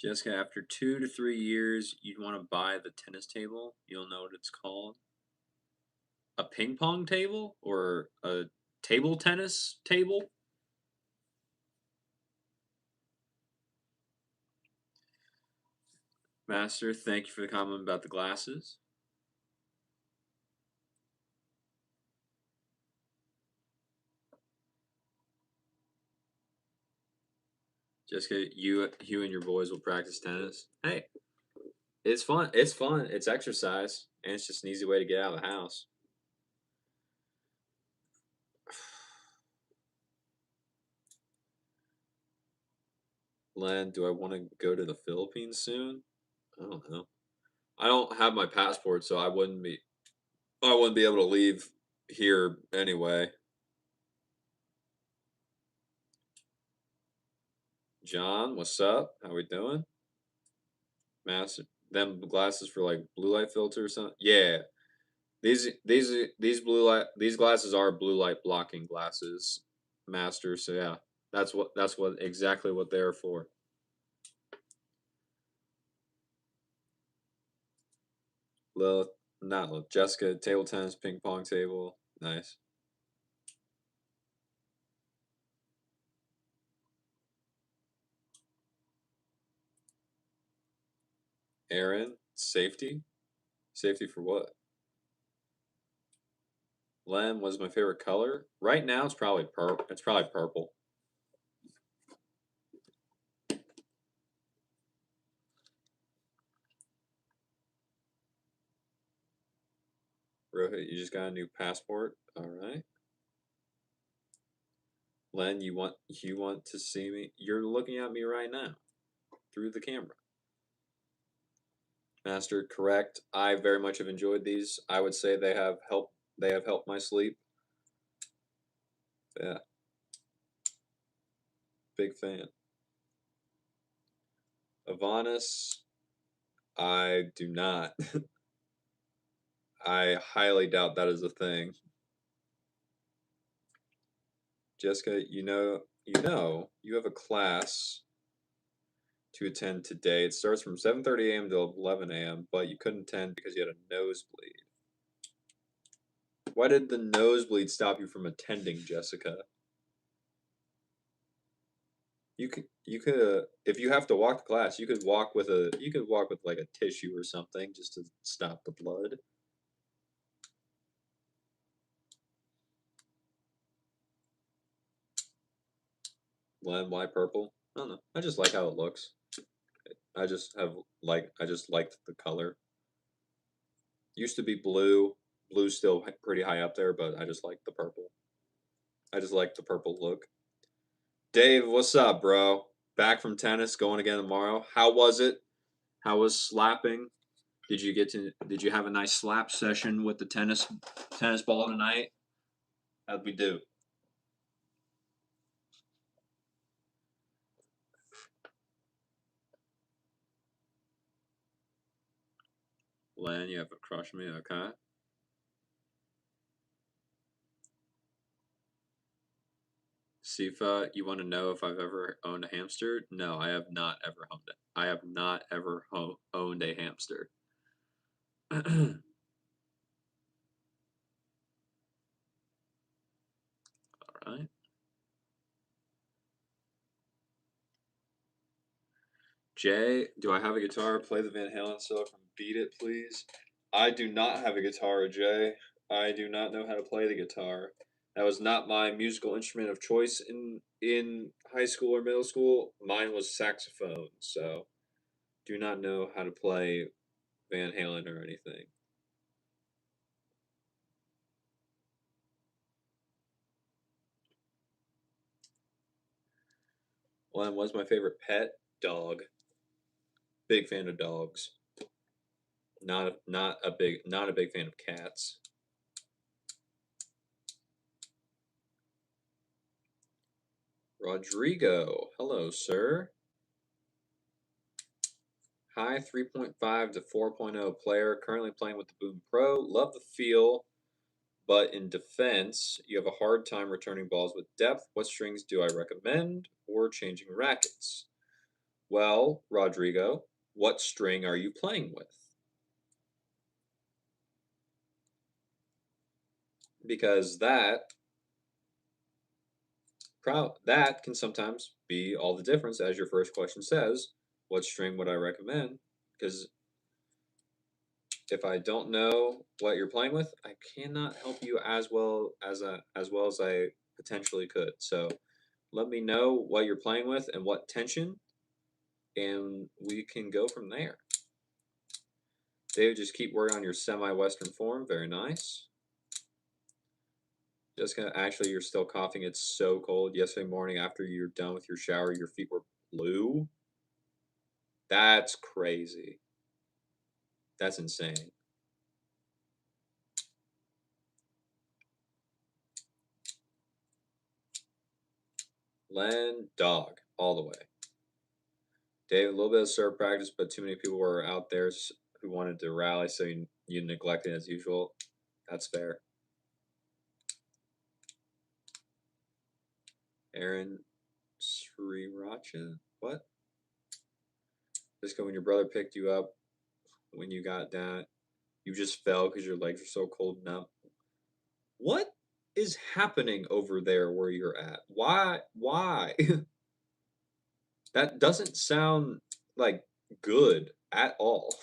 Jessica, after 2 to 3 years, you'd want to buy the tennis table. You'll know what it's called. A ping pong table or a table tennis table? Master, thank you for the comment about the glasses. Jessica, you and your boys will practice tennis. Hey, it's fun. It's fun. It's exercise, and it's just an easy way to get out of the house. Len, do I want to go to the Philippines soon? I don't know. I don't have my passport, so I wouldn't be able to leave here anyway. John, what's up? How we doing? Master, them glasses for like blue light filter or something. Yeah, these glasses are blue light blocking glasses, Master. So yeah, that's what exactly what they're for. Lil, not Lil, Jessica, table tennis, ping pong table, nice. Aaron, safety, safety for what? Len was my favorite color. Right now, it's probably purple. It's probably purple. Rohit, you just got a new passport. All right. Len, you want to see me? You're looking at me right now through the camera. Master, correct. I very much have enjoyed these. I would say they have helped my sleep. Yeah, big fan. Avanis, I do not. I highly doubt that is a thing. Jessica, you have a class to attend today. It starts from 7:30 a.m. to 11 a.m., but you couldn't attend because you had a nosebleed. Why did the nosebleed stop you from attending, Jessica? You could if you have to walk to class, you could walk with like a tissue or something just to stop the blood. Why purple? I don't know. I just like how it looks. I just liked the color. Used to be blue. Blue's still pretty high up there, but I just like the purple. I just like the purple look. Dave, what's up, bro? Back from tennis, going again tomorrow. How was it? How was slapping? Did you have a nice slap session with the tennis ball tonight? How'd we do? Len, you have a crush on me, okay? Sifa, you want to know if I've ever owned a hamster? No, I have not ever owned it. I have not ever owned a hamster. All right. Jay, do I have a guitar? Play the Van Halen solo from Beat It, please. I do not have a guitar, Jay. I do not know how to play the guitar. That was not my musical instrument of choice in high school or middle school. Mine was saxophone, so do not know how to play Van Halen or anything. Len, what's my favorite pet? Dog. Big fan of dogs. Not a big fan of cats. Rodrigo, hello, sir. High 3.5 to 4.0 player, currently playing with the Boom Pro. Love the feel, but in defense, you have a hard time returning balls with depth. What strings do I recommend or changing rackets? Well, Rodrigo, what string are you playing with? Because that can sometimes be all the difference, as your first question says. What string would I recommend? Because if I don't know what you're playing with, I cannot help you as well as I potentially could. So let me know what you're playing with and what tension, and we can go from there. Dave, just keep working on your semi-western form. Very nice. Jessica, actually, you're still coughing. It's so cold. Yesterday morning, after you're done with your shower, your feet were blue. That's crazy. That's insane. Len, dog, all the way. Dave, a little bit of serve practice, but too many people were out there who wanted to rally, so you neglected as usual. That's fair. Aaron Sriracha? What? Just when your brother picked you up when you got down, you just fell because your legs were so cold and numb. What is happening over there where you're at? Why? Why? That doesn't sound like good at all.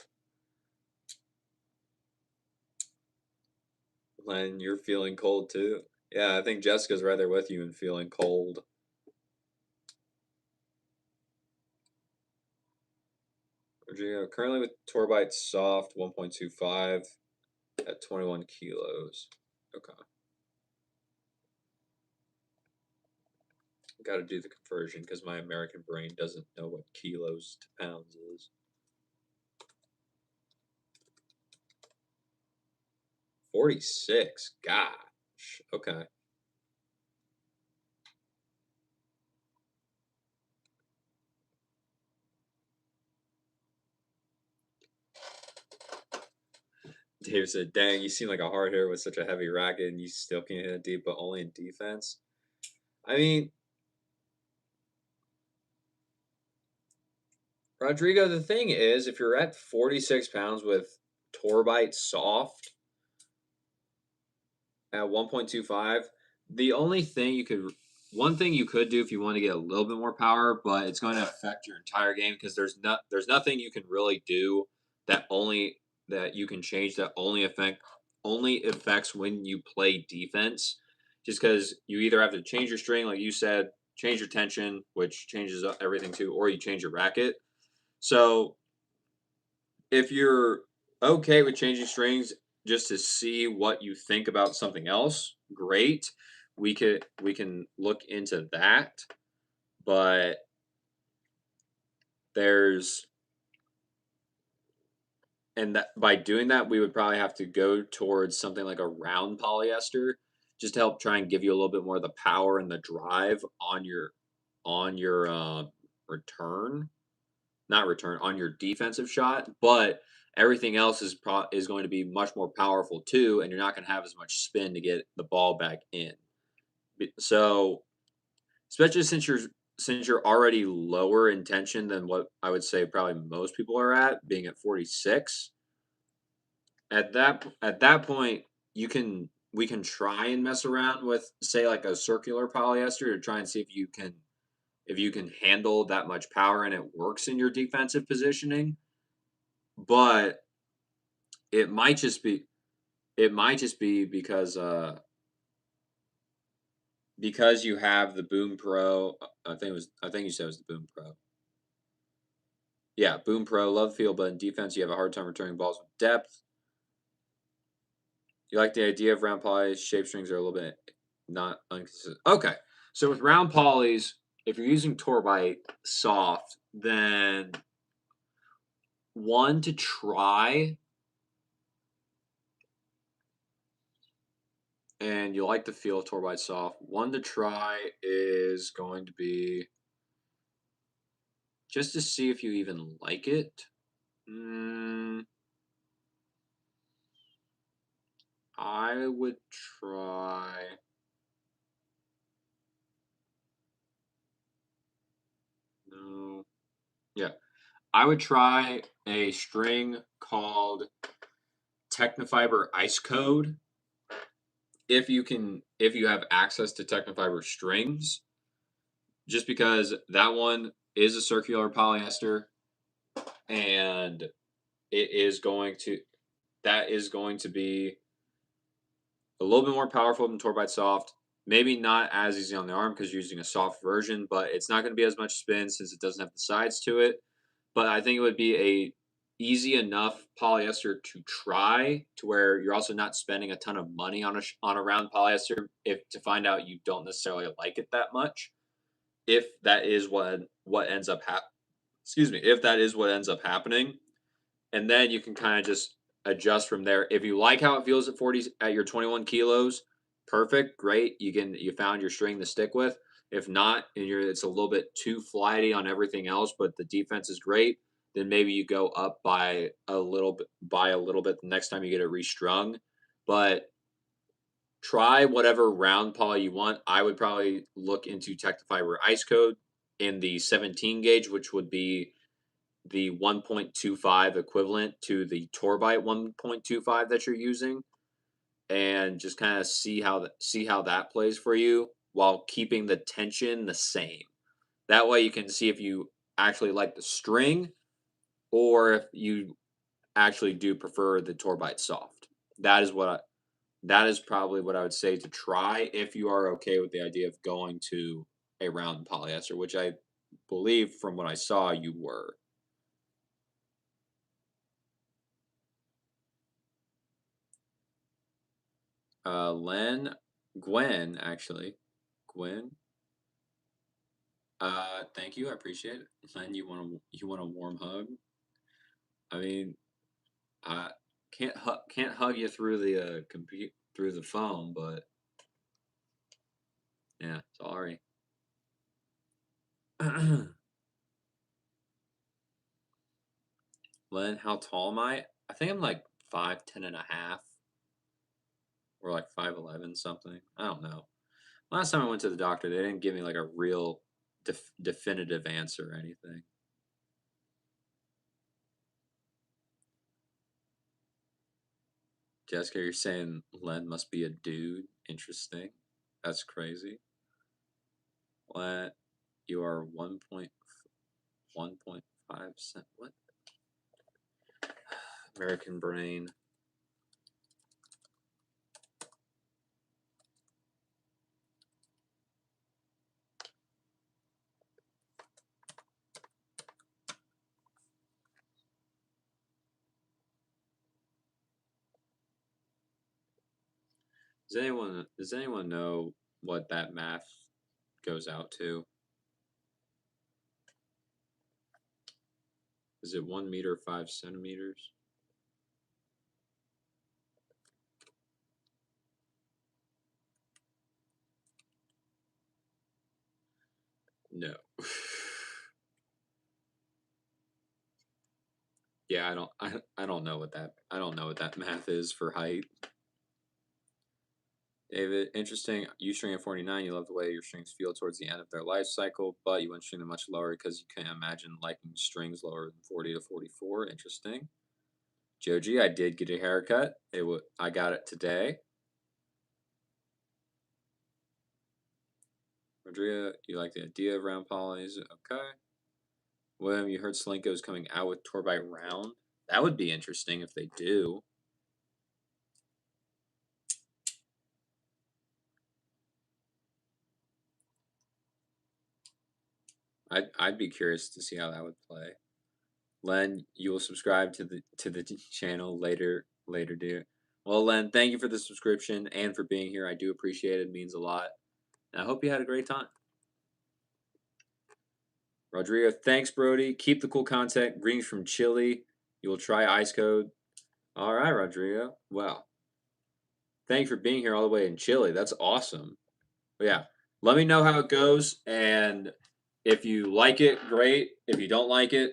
Len, you're feeling cold too. Yeah, I think Jessica's right there with you and feeling cold. Virginia, currently with Torbite Soft 1.25 at 21 kilos. Okay. Got to do the conversion because my American brain doesn't know what kilos to pounds is. 46. Gosh. Okay. Dave said, dang, you seem like a hard hitter with such a heavy racket and you still can't hit it deep, but only in defense. I mean, Rodrigo, the thing is, if you're at 46 pounds with Torbite Soft at 1.25, the only thing one thing you could do if you want to get a little bit more power, but it's going to affect your entire game because there's nothing you can really do that you can change that only affects when you play defense. Just because you either have to change your string, like you said, change your tension, which changes everything too, or you change your racket. So if you're okay with changing strings just to see what you think about something else, great. We can look into that, but there's and that by doing that, we would probably have to go towards something like a round polyester, just to help try and give you a little bit more of the power and the drive on your return, not return on your defensive shot. But everything else is going to be much more powerful too, and you're not going to have as much spin to get the ball back in. So especially since you're already lower in tension than what I would say probably most people are at, being at 46. At that point, you can we can try and mess around with, say, like a circular polyester to try and see if you can handle that much power and it works in your defensive positioning. But it might just be because you have the Boom Pro. I think you said it was the Boom Pro. Yeah, Boom Pro, love the feel, but in defense you have a hard time returning balls with depth. You like the idea of round polys? Shape strings are a little bit not inconsistent. Okay, so with round polys, if you're using Torbite soft, then one to try, and you like the feel of Torbite soft. One to try is going to be just to see if you even like it. I would try. No. Yeah. I would try a string called Technofiber Ice Code if you have access to Technofiber strings, just because that one is a circular polyester and it is going to that is going to be a little bit more powerful than Torbite Soft. Maybe not as easy on the arm because you're using a soft version, but it's not going to be as much spin since it doesn't have the sides to it. But I think it would be a easy enough polyester to try to where you're also not spending a ton of money on a round polyester if to find out you don't necessarily like it that much. If that is what ends up excuse me, if that is what ends up happening, and then you can kind of just adjust from there. If you like how it feels at 40 at your 21 kilos, perfect, great. You found your string to stick with. If not, and it's a little bit too flighty on everything else, but the defense is great, then maybe you go up by a little bit the next time you get it restrung. But try whatever round poly you want. I would probably look into Tectofiber Ice Code in the 17 gauge, which would be the 1.25 equivalent to the Torbite 1.25 that you're using, and just kind of see how that plays for you while keeping the tension the same. That way you can see if you actually like the string or if you actually do prefer the Torbite soft. That is what I, that is probably what I would say to try if you are okay with the idea of going to a round polyester, which I believe from what I saw you were. Gwen, actually. Gwen. Thank you. I appreciate it. Len, you want a warm hug? I mean, I can't hug you through the through the phone, but yeah, sorry. Len, how tall am I? I think I'm like 5'10" and a half, or like 5'11" something. I don't know. Last time I went to the doctor, they didn't give me like a real definitive answer or anything. Jessica, you're saying Len must be a dude. Interesting. That's crazy. Len, you are 1.5%. What? American brain. Does anyone know what that math goes out to? Is it 1 meter 5 centimeters? Yeah, I don't know what that math is for height. David, interesting. You string at 49, you love the way your strings feel towards the end of their life cycle, but you want to string them much lower because you can't imagine liking strings lower than 40 to 44. Interesting. Joji, I did get a haircut. I got it today. Rodria, you like the idea of round polys. Okay. William, you heard Slinko is coming out with Torbite Round. That would be interesting if they do. I'd be curious to see how that would play. Len, you will subscribe to the channel later, dear. Well, Len, thank you for the subscription and for being here. I do appreciate it. It means a lot. And I hope you had a great time. Rodrigo, thanks, Brody. Keep the cool content. Greetings from Chile. You will try Ice Code. All right, Rodrigo. Well, thank you for being here all the way in Chile. That's awesome. But yeah, let me know how it goes. And if you like it, great. If you don't like it,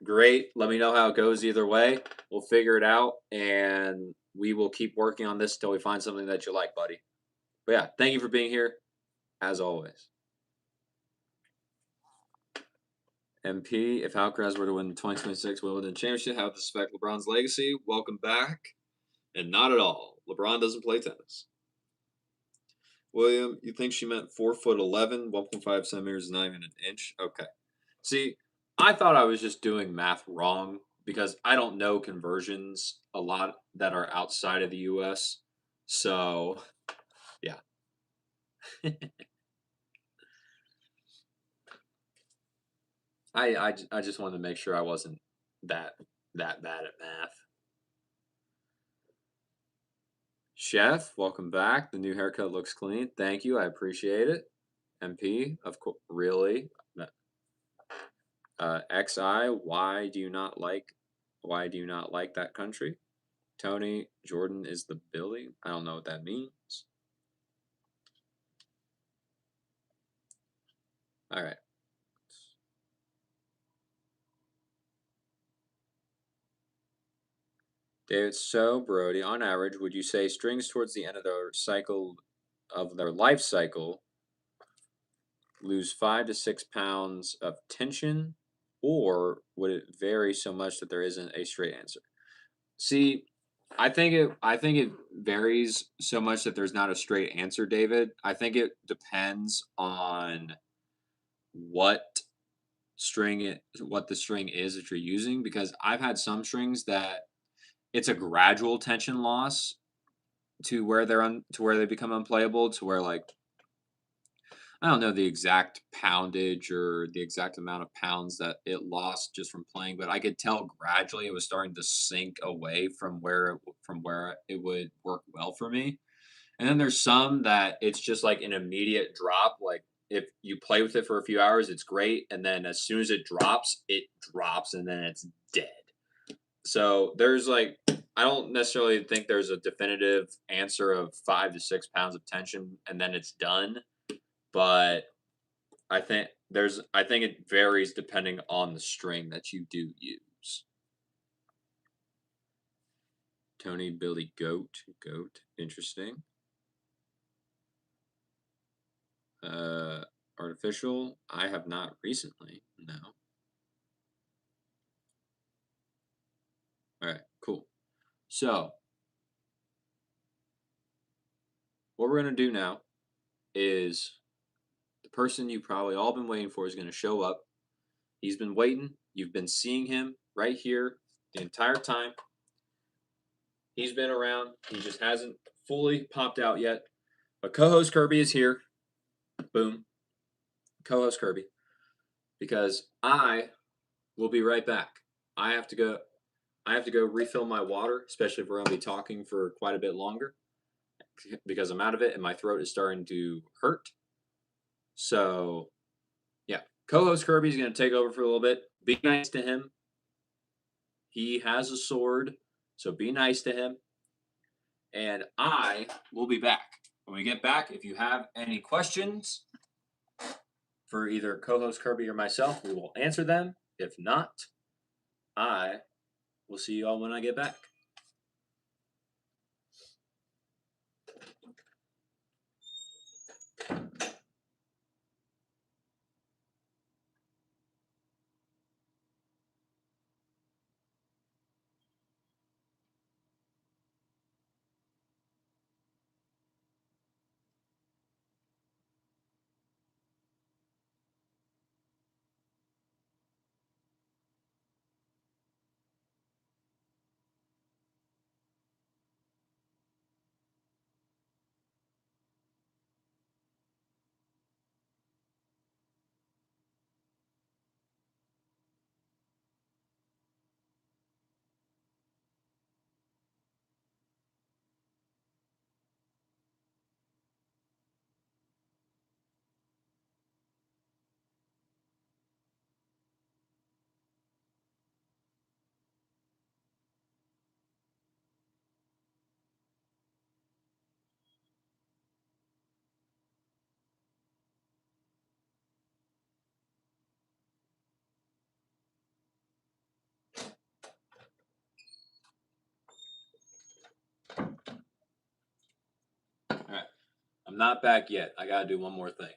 great. Let me know how it goes either way. We'll figure it out, and we will keep working on this until we find something that you like, buddy. But yeah, thank you for being here, as always. MP, if Alcaraz were to win the 2026 Wimbledon Championship, how would this affect LeBron's legacy? Welcome back. And not at all. LeBron doesn't play tennis. William, you think she meant 4'11", 1.5 centimeters, not even an inch? Okay. See, I thought I was just doing math wrong because I don't know conversions a lot that are outside of the US. So, yeah. I just wanted to make sure I wasn't that bad at math. Chef, welcome back. The new haircut looks clean. Thank you. I appreciate it. MP, of course, really. XI, why do you not like that country? Tony, Jordan is the Billy. I don't know what that means. All right. David, so Brody, on average, would you say strings towards the end of their life cycle lose 5 to 6 pounds of tension, or would it vary so much that there isn't a straight answer? See, I think it varies so much that there's not a straight answer, David. I think it depends on what what the string is that you're using, because I've had some strings that it's a gradual tension loss to where to where they become unplayable, to where, like, I don't know the exact poundage or the exact amount of pounds that it lost just from playing, but I could tell gradually it was starting to sink away from where it would work well for me. And then there's some that it's just like an immediate drop. Like, if you play with it for a few hours, it's great, and then as soon as it drops, and then it's dead. So there's like, I don't necessarily think there's a definitive answer of 5 to 6 pounds of tension and then it's done, but I think it varies depending on the string that you do use. Tony, Billy, goat, interesting. Artificial, I have not recently, no. All right, cool. So, what we're going to do now is the person you probably all been waiting for is going to show up. He's been waiting. You've been seeing him right here the entire time. He's been around. He just hasn't fully popped out yet. But co-host Kirby is here. Boom. Co-host Kirby. Because I will be right back. I have to go refill my water, especially if we're going to be talking for quite a bit longer, because I'm out of it and my throat is starting to hurt. So, yeah. Co-host Kirby is going to take over for a little bit. Be nice to him. He has a sword, so be nice to him. And I will be back. When we get back, if you have any questions for either co-host Kirby or myself, we will answer them. If not, I We'll see you all when I get back. All right. I'm not back yet. I got to do one more thing.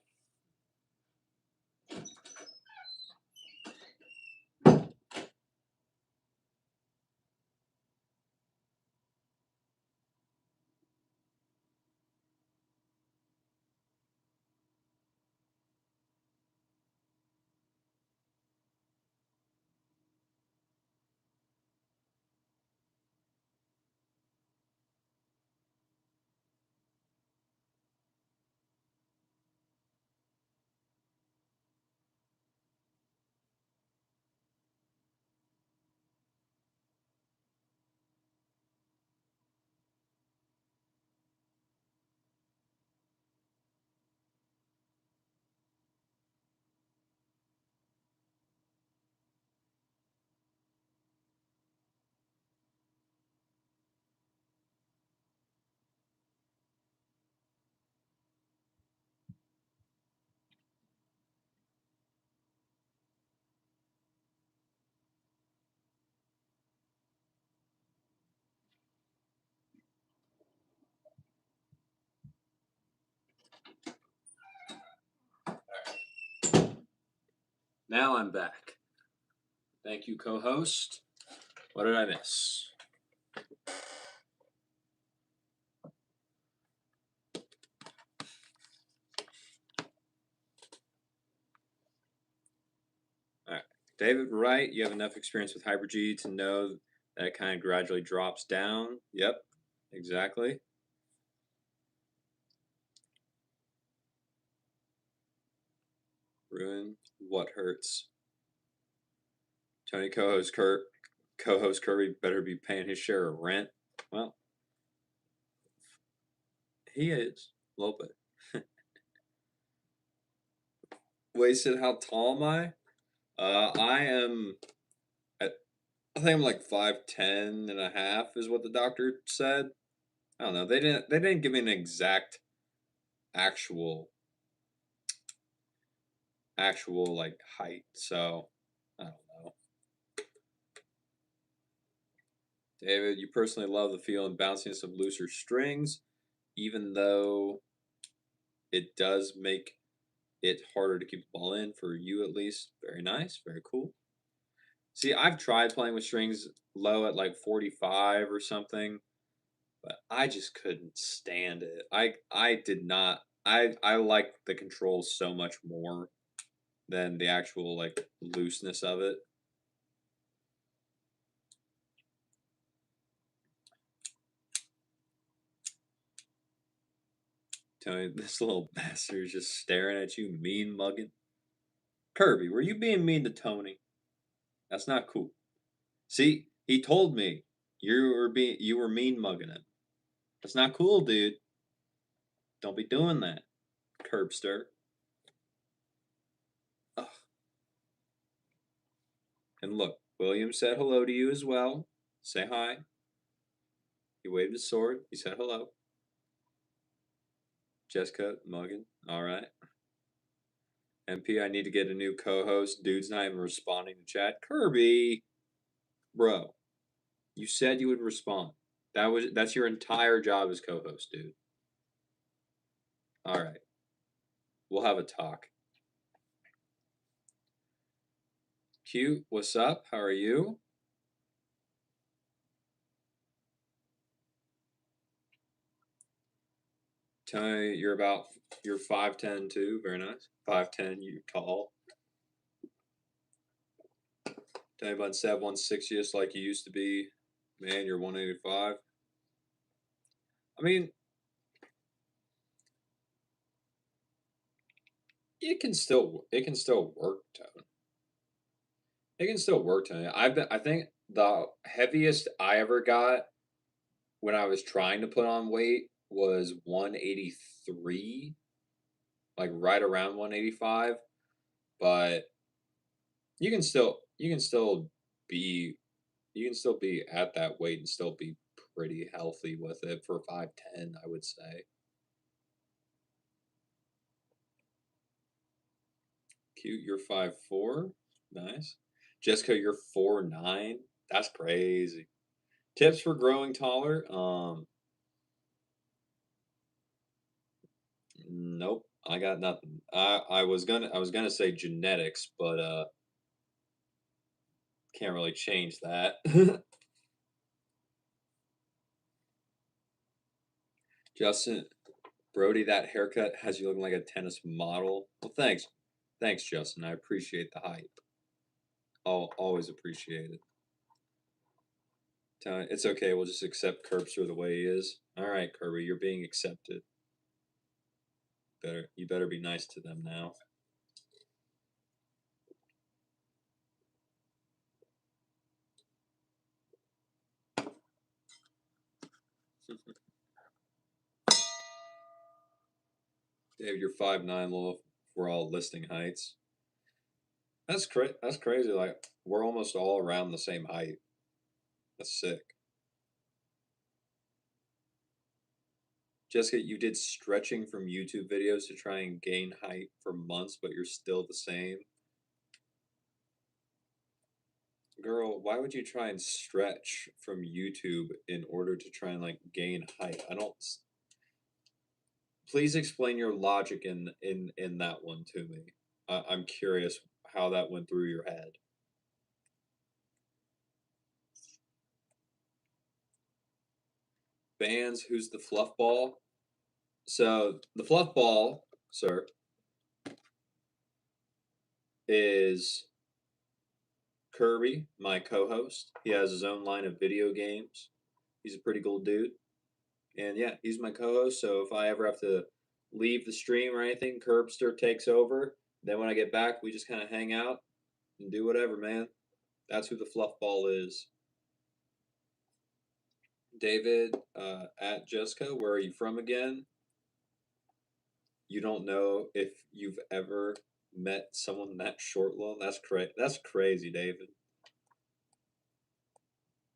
Now I'm back. Thank you, co-host. What did I miss? All right. David Wright, you have enough experience with Hyper-G to know that it kind of gradually drops down. Yep, exactly. Ruin what hurts. Tony co-host Kirby better be paying his share of rent. Well, he is a little bit. Wasted. How tall am I? I am. I think I'm like 5'10" and a half is what the doctor said. I don't know. They didn't give me an exact actual like height. So I don't know. David, you personally love the feel and bounciness of looser strings, even though it does make it harder to keep the ball in for you at least. Very nice, very cool. See, I've tried playing with strings low at like 45 or something, but I just couldn't stand it. I did not. I like the controls so much more than the actual like looseness of it. Tony, this little bastard is just staring at you, mean mugging. Kirby, were you being mean to Tony? That's not cool. See, he told me you were mean mugging him. That's not cool, dude. Don't be doing that, Curbster. Ugh. And look, William said hello to you as well. Say hi. He waved his sword. He said hello. Jessica mugging. All right. MP, I need to get a new co-host. Dude's not even responding to chat. Kirby, bro. You said you would respond. That's your entire job as co-host, dude. All right. We'll have a talk. Q, what's up? How are you? Tony, you're 5'10" too. Very nice. 5'10", you tall. Tony about 160 just like you used to be. Man, you're 185. I mean, it can still work, Tony. It can still work, Tony. I think the heaviest I ever got when I was trying to put on weight was 183, like right around 185. But you can still be at that weight and still be pretty healthy with it for 5'10", I would say. Cute, you're 5'4". Nice. Jessica, you're 4'9". That's crazy. Tips for growing taller? Nope. I got nothing. I was gonna say genetics, but can't really change that. Justin, Brody, that haircut has you looking like a tennis model. Well, thanks. Thanks, Justin. I appreciate the hype. I'll always appreciate it. It's okay. We'll just accept Curbster the way he is. All right, Kirby, you're being accepted. You better be nice to them now. Dave, you're 5'9", little for all listing heights. That's crazy. Like we're almost all around the same height. That's sick. Jessica, you did stretching from YouTube videos to try and gain height for months, but you're still the same. Girl, why would you try and stretch from YouTube in order to try and like gain height? I don't. Please explain your logic in that one to me. I'm curious how that went through your head. Bands, who's the fluff ball? So the fluff ball, sir, is Kirby, my co-host. He has his own line of video games. He's a pretty cool dude. And yeah, he's my co-host. So if I ever have to leave the stream or anything, Curbster takes over. Then when I get back, we just kind of hang out and do whatever, man. That's who the fluff ball is. David, at Jessica, where are you from again? You don't know if you've ever met someone that short long? That's crazy, David.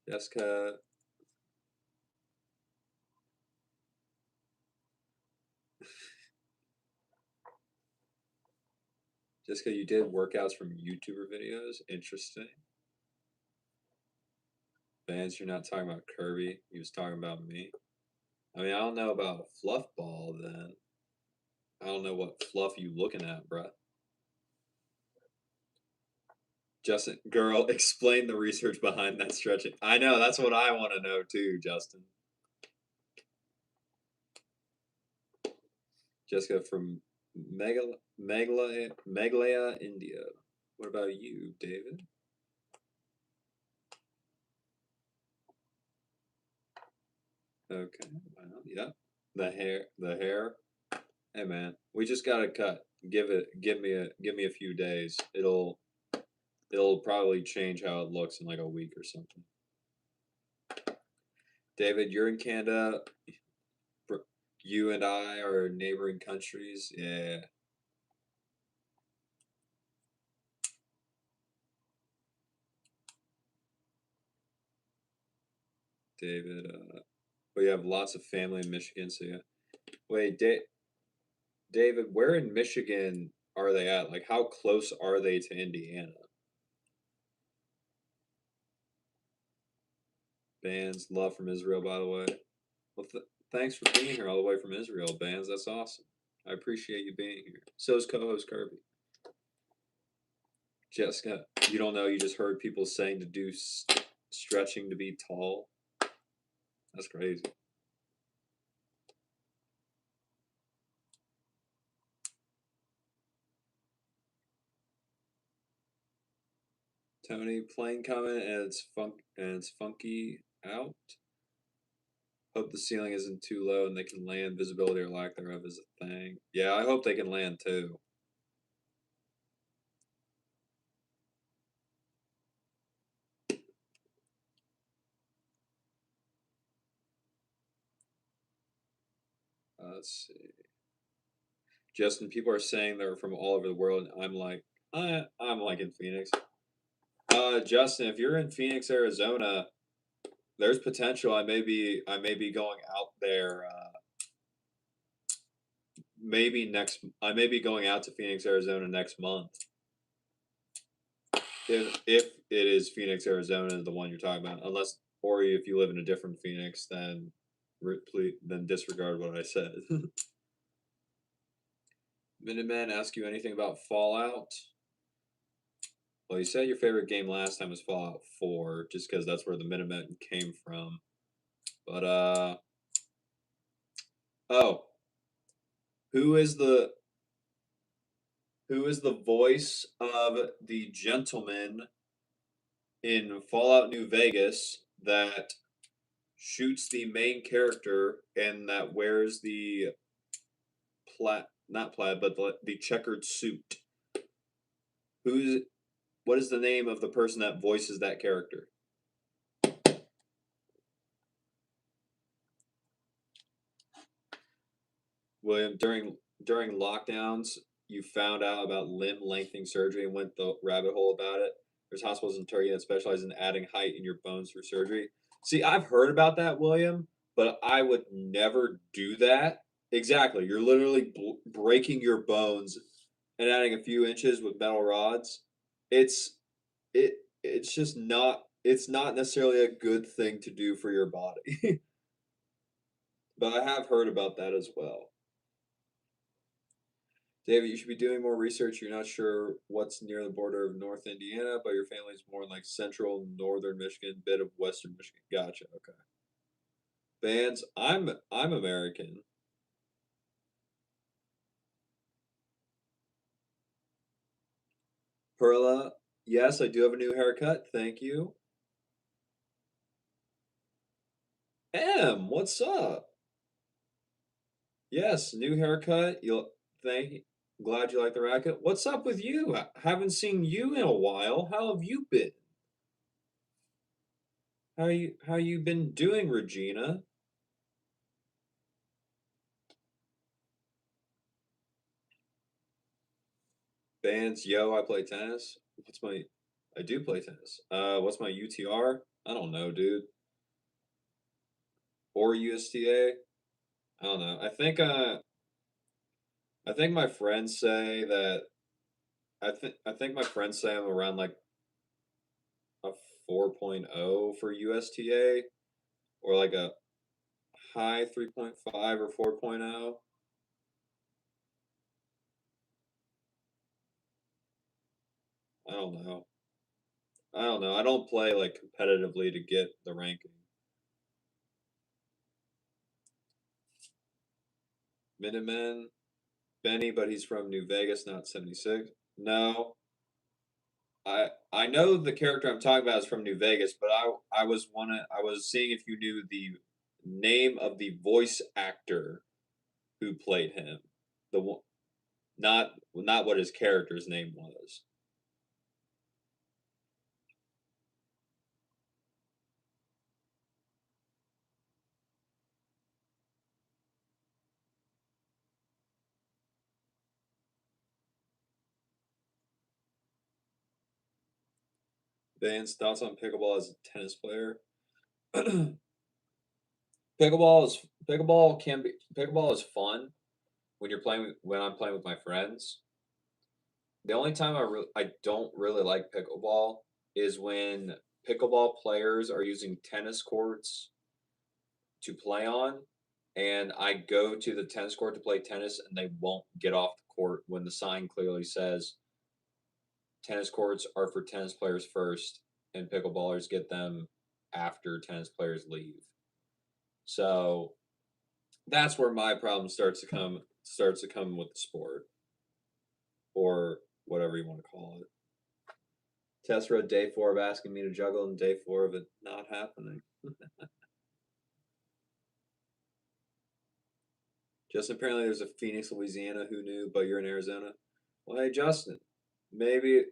Jessica. Jessica, you did workouts from YouTuber videos. Interesting. Vance, you're not talking about Kirby. He was talking about me. I mean, I don't know about a fluff ball then. I don't know what fluff you looking at, bruh. Justin, girl, explain the research behind that stretching. I know, that's what I want to know too, Justin. Jessica from Meghalaya, India. What about you, David? Okay, well, yeah. The hair. Hey man, we just got to cut. Give me a few days. It'll probably change how it looks in like a week or something. David, you're in Canada. You and I are neighboring countries. Yeah. David, we have lots of family in Michigan, so yeah. Wait, David, where in Michigan are they at? Like, how close are they to Indiana? Bands, love from Israel, by the way. Well, thanks for being here all the way from Israel, Bands. That's awesome. I appreciate you being here. So is co-host Kirby. Jessica, you don't know, you just heard people saying to do stretching to be tall. That's crazy. Tony, plane comment and it's funky out. Hope the ceiling isn't too low and they can land. Visibility or lack thereof is a thing. Yeah, I hope they can land too. Let's see. Justin, people are saying they're from all over the world, and I'm like in Phoenix. Justin, if you're in Phoenix, Arizona, there's potential. I may be going out there. I may be going out to Phoenix, Arizona next month. If it is Phoenix, Arizona, the one you're talking about, unless or if you live in a different Phoenix, then disregard what I said. Minuteman, ask you anything about Fallout? Well, you said your favorite game last time was Fallout 4, just because that's where the Minutemen came from. But oh, who is the voice of the gentleman in Fallout New Vegas that shoots the main character and that wears the not plaid, but the checkered suit? What is the name of the person that voices that character? William, during lockdowns, you found out about limb lengthening surgery and went the rabbit hole about it. There's hospitals in Turkey that specialize in adding height in your bones through surgery. See, I've heard about that, William, but I would never do that. Exactly. You're literally breaking your bones and adding a few inches with metal rods. It's it's just not necessarily a good thing to do for your body. But I have heard about that as well. David, you should be doing more research. You're not sure what's near the border of North Indiana, but your family's more like central northern Michigan, bit of western Michigan. Gotcha. Okay. Bands, I'm American. Perla, yes, I do have a new haircut. Thank you. M, what's up? Yes, new haircut. You'll thank. Glad you like the racket. What's up with you? I haven't seen you in a while. How have you been? How you been doing, Regina? Bands, yo, I play tennis. I do play tennis. What's my UTR? I don't know, dude. Or USTA? I don't know. I think my friends say that I think my friends say I'm around like a 4.0 for USTA or like a high 3.5 or 4.0. I don't know. I don't know. I don't play like competitively to get the ranking. Minutemen, Benny, but he's from New Vegas, not 76. No, I know the character I'm talking about is from New Vegas, but I was seeing if you knew the name of the voice actor who played him. The one, not what his character's name was. Van's thoughts on pickleball as a tennis player. Pickleball is fun when I'm playing with my friends. The only time I don't really like pickleball is when pickleball players are using tennis courts to play on, and I go to the tennis court to play tennis, and they won't get off the court when the sign clearly says tennis courts are for tennis players first, and pickleballers get them after tennis players leave. So that's where my problem starts to come with the sport, or whatever you want to call it. Test road day 4 of asking me to juggle, and day 4 of it not happening. Just apparently there's a Phoenix, Louisiana. Who knew? But you're in Arizona. Well, hey Justin, maybe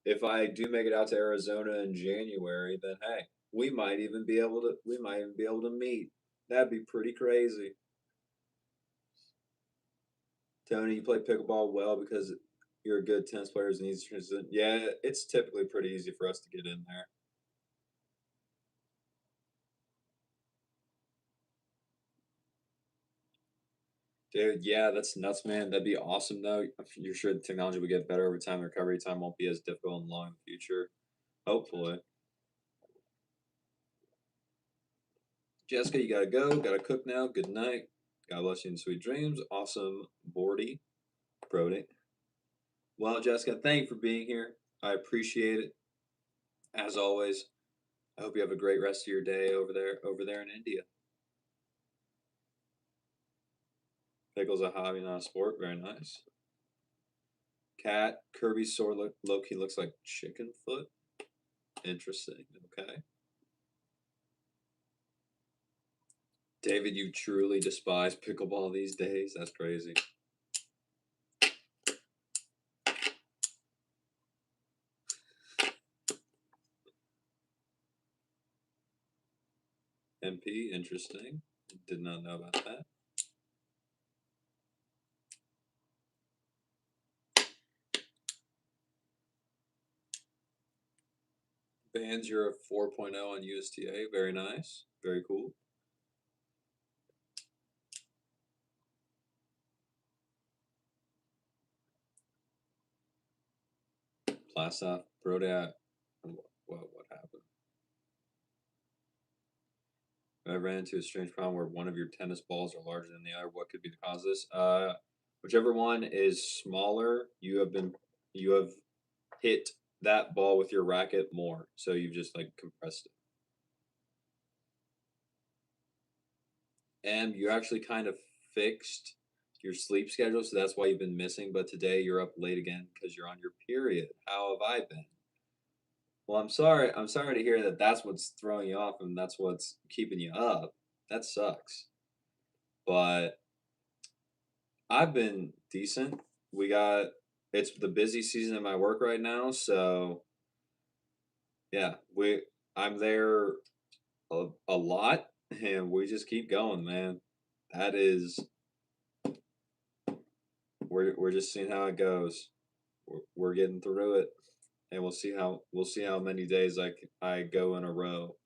if I do make it out to Arizona in January, then hey, we might even be able to meet. That'd be pretty crazy. Tony, you play pickleball well because you're a good tennis player and easy transition. Yeah, it's typically pretty easy for us to get in there. Dude, yeah, that's nuts, man. That'd be awesome, though. You're sure the technology will get better over time. The recovery time won't be as difficult and long in the future. Hopefully. Jessica, you gotta go. Gotta cook now. Good night. God bless you and sweet dreams. Awesome, Brody. Well, Jessica, thank you for being here. I appreciate it. As always, I hope you have a great rest of your day over there in India. Pickle's a hobby, not a sport. Very nice. Cat, Kirby's sword low-key looks like chicken foot. Interesting. Okay. David, you truly despise pickleball these days? That's crazy. MP, interesting. Did not know about that. Bands, you're a 4.0 on USTA. Very nice. Very cool. Plastoff, Brodat. What happened? I ran into a strange problem where one of your tennis balls are larger than the other. What could be the cause of this? Whichever one is smaller, you have hit that ball with your racket more, so you've just like compressed it. And you actually kind of fixed your sleep schedule, so that's why you've been missing. But today you're up late again because you're on your period. How have I been? Well, I'm sorry. I'm sorry to hear that. That's what's throwing you off, and that's what's keeping you up. That sucks. But I've been decent. It's the busy season of my work right now, so yeah, I'm there a lot, and we just keep going, man. That is, we're just seeing how it goes. We're getting through it, and we'll see how many days I go in a row.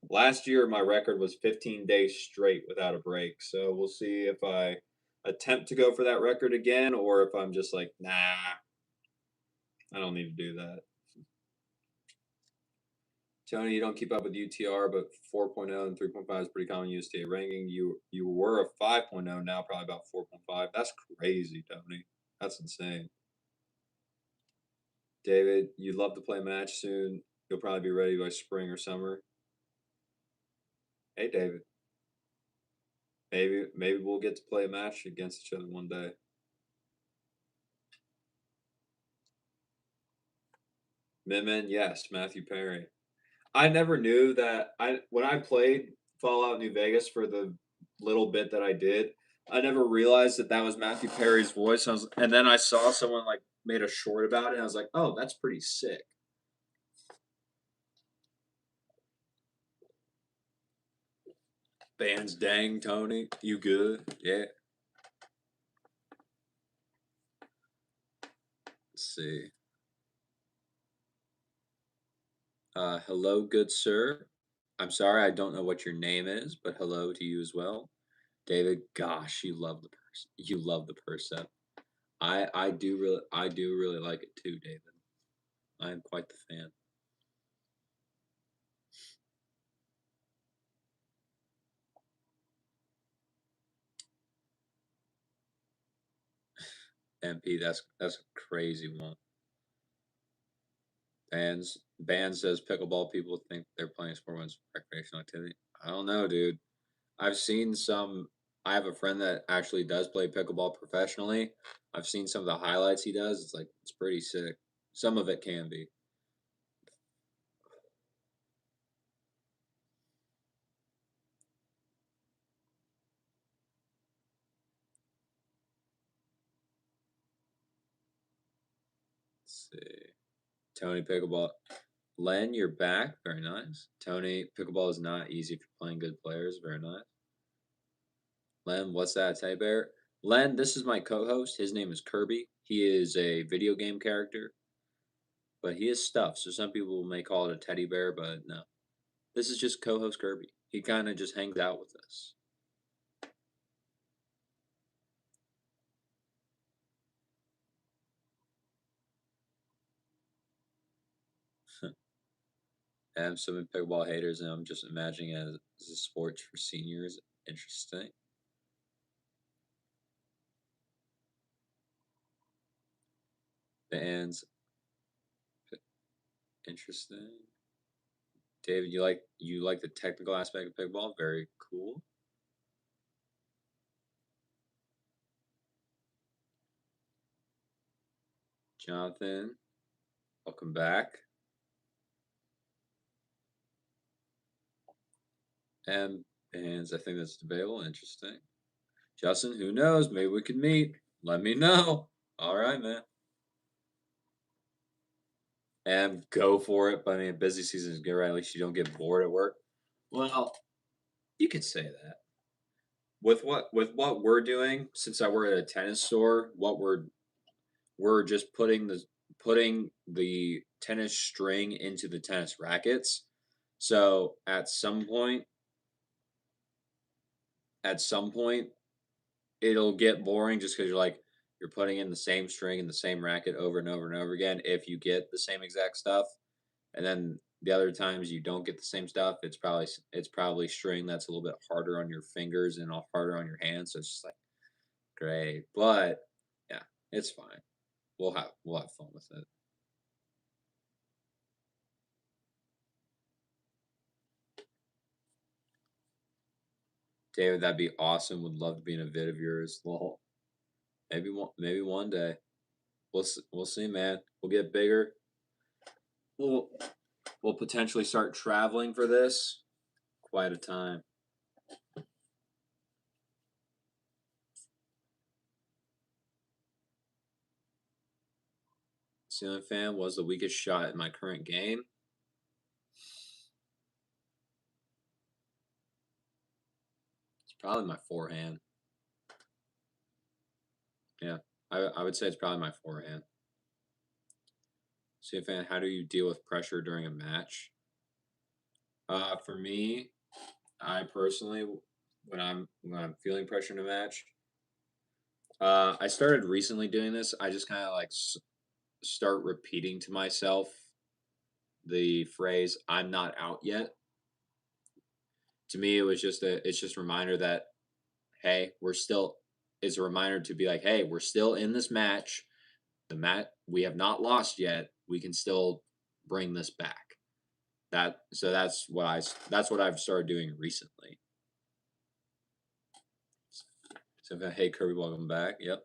Last year, my record was 15 days straight without a break, so we'll see if I attempt to go for that record again, or if I'm just like, nah, I don't need to do that. Tony, you don't keep up with UTR, but 4.0 and 3.5 is pretty common USTA ranking. You were a 5.0, now probably about 4.5. That's crazy, Tony. That's insane. David, you'd love to play a match soon. You'll probably be ready by spring or summer. Hey, David. Maybe we'll get to play a match against each other one day. Min, yes, Matthew Perry. I never knew that when I played Fallout New Vegas for the little bit that I did, I never realized that that was Matthew Perry's voice. And then I saw someone like made a short about it, and I was like, "Oh, that's pretty sick." Bands, dang, Tony, you good? Yeah. Let's see. Hello, good sir. I'm sorry, I don't know what your name is, but hello to you as well, David. Gosh, you love the person. You love the percept. I do really like it too, David. I am quite the fan. MP, that's a crazy one. Bans says pickleball people think they're playing sport when it's recreational activity. I don't know, dude. I've seen some. I have a friend that actually does play pickleball professionally. I've seen some of the highlights he does. It's like it's pretty sick. Some of it can be. Let's see. Tony pickleball. Len, you're back. Very nice. Tony, pickleball is not easy if you're playing good players. Very nice. Len, what's that, Teddy Bear? Len, this is my co-host. His name is Kirby. He is a video game character, but he is stuff. So some people may call it a teddy bear, but no. This is just co-host Kirby. He kind of just hangs out with us. I have some pickleball haters, and I'm just imagining it as a sport for seniors. Interesting. Bands. Interesting. David, you like the technical aspect of pickleball? Very cool. Jonathan, welcome back. And bands, I think that's debatable. Interesting. Justin, who knows? Maybe we could meet. Let me know. All right, man. And go for it. But I mean, busy season is good, right? At least you don't get bored at work. Well, you could say that. With what we're doing, since I work at a tennis store, what we're just putting the tennis string into the tennis rackets. So at some point, it'll get boring just because you're putting in the same string and the same racket over and over and over again. If you get the same exact stuff, and then the other times you don't get the same stuff, it's probably string that's a little bit harder on your fingers and harder on your hands. So it's just like great, but yeah, it's fine. We'll have fun with it. David, that'd be awesome. Would love to be in a vid of yours. Well, maybe one day. We'll see, man. We'll get bigger. We'll we'll potentially start traveling for this. Quite a time. Ceiling fan was the weakest shot in my current game. It's probably my forehand. Yeah, I would say it's probably my forehand. Ceiling fan, how do you deal with pressure during a match? For me, I personally, when I'm feeling pressure in a match, I started recently doing this. I just kind of like start repeating to myself the phrase "I'm not out yet." To me, it's just a reminder that hey, we're still. It's a reminder to be like, hey, we're still in this match. We have not lost yet. We can still bring this back. That's what I've started doing recently. So hey Kirby, welcome back. Yep.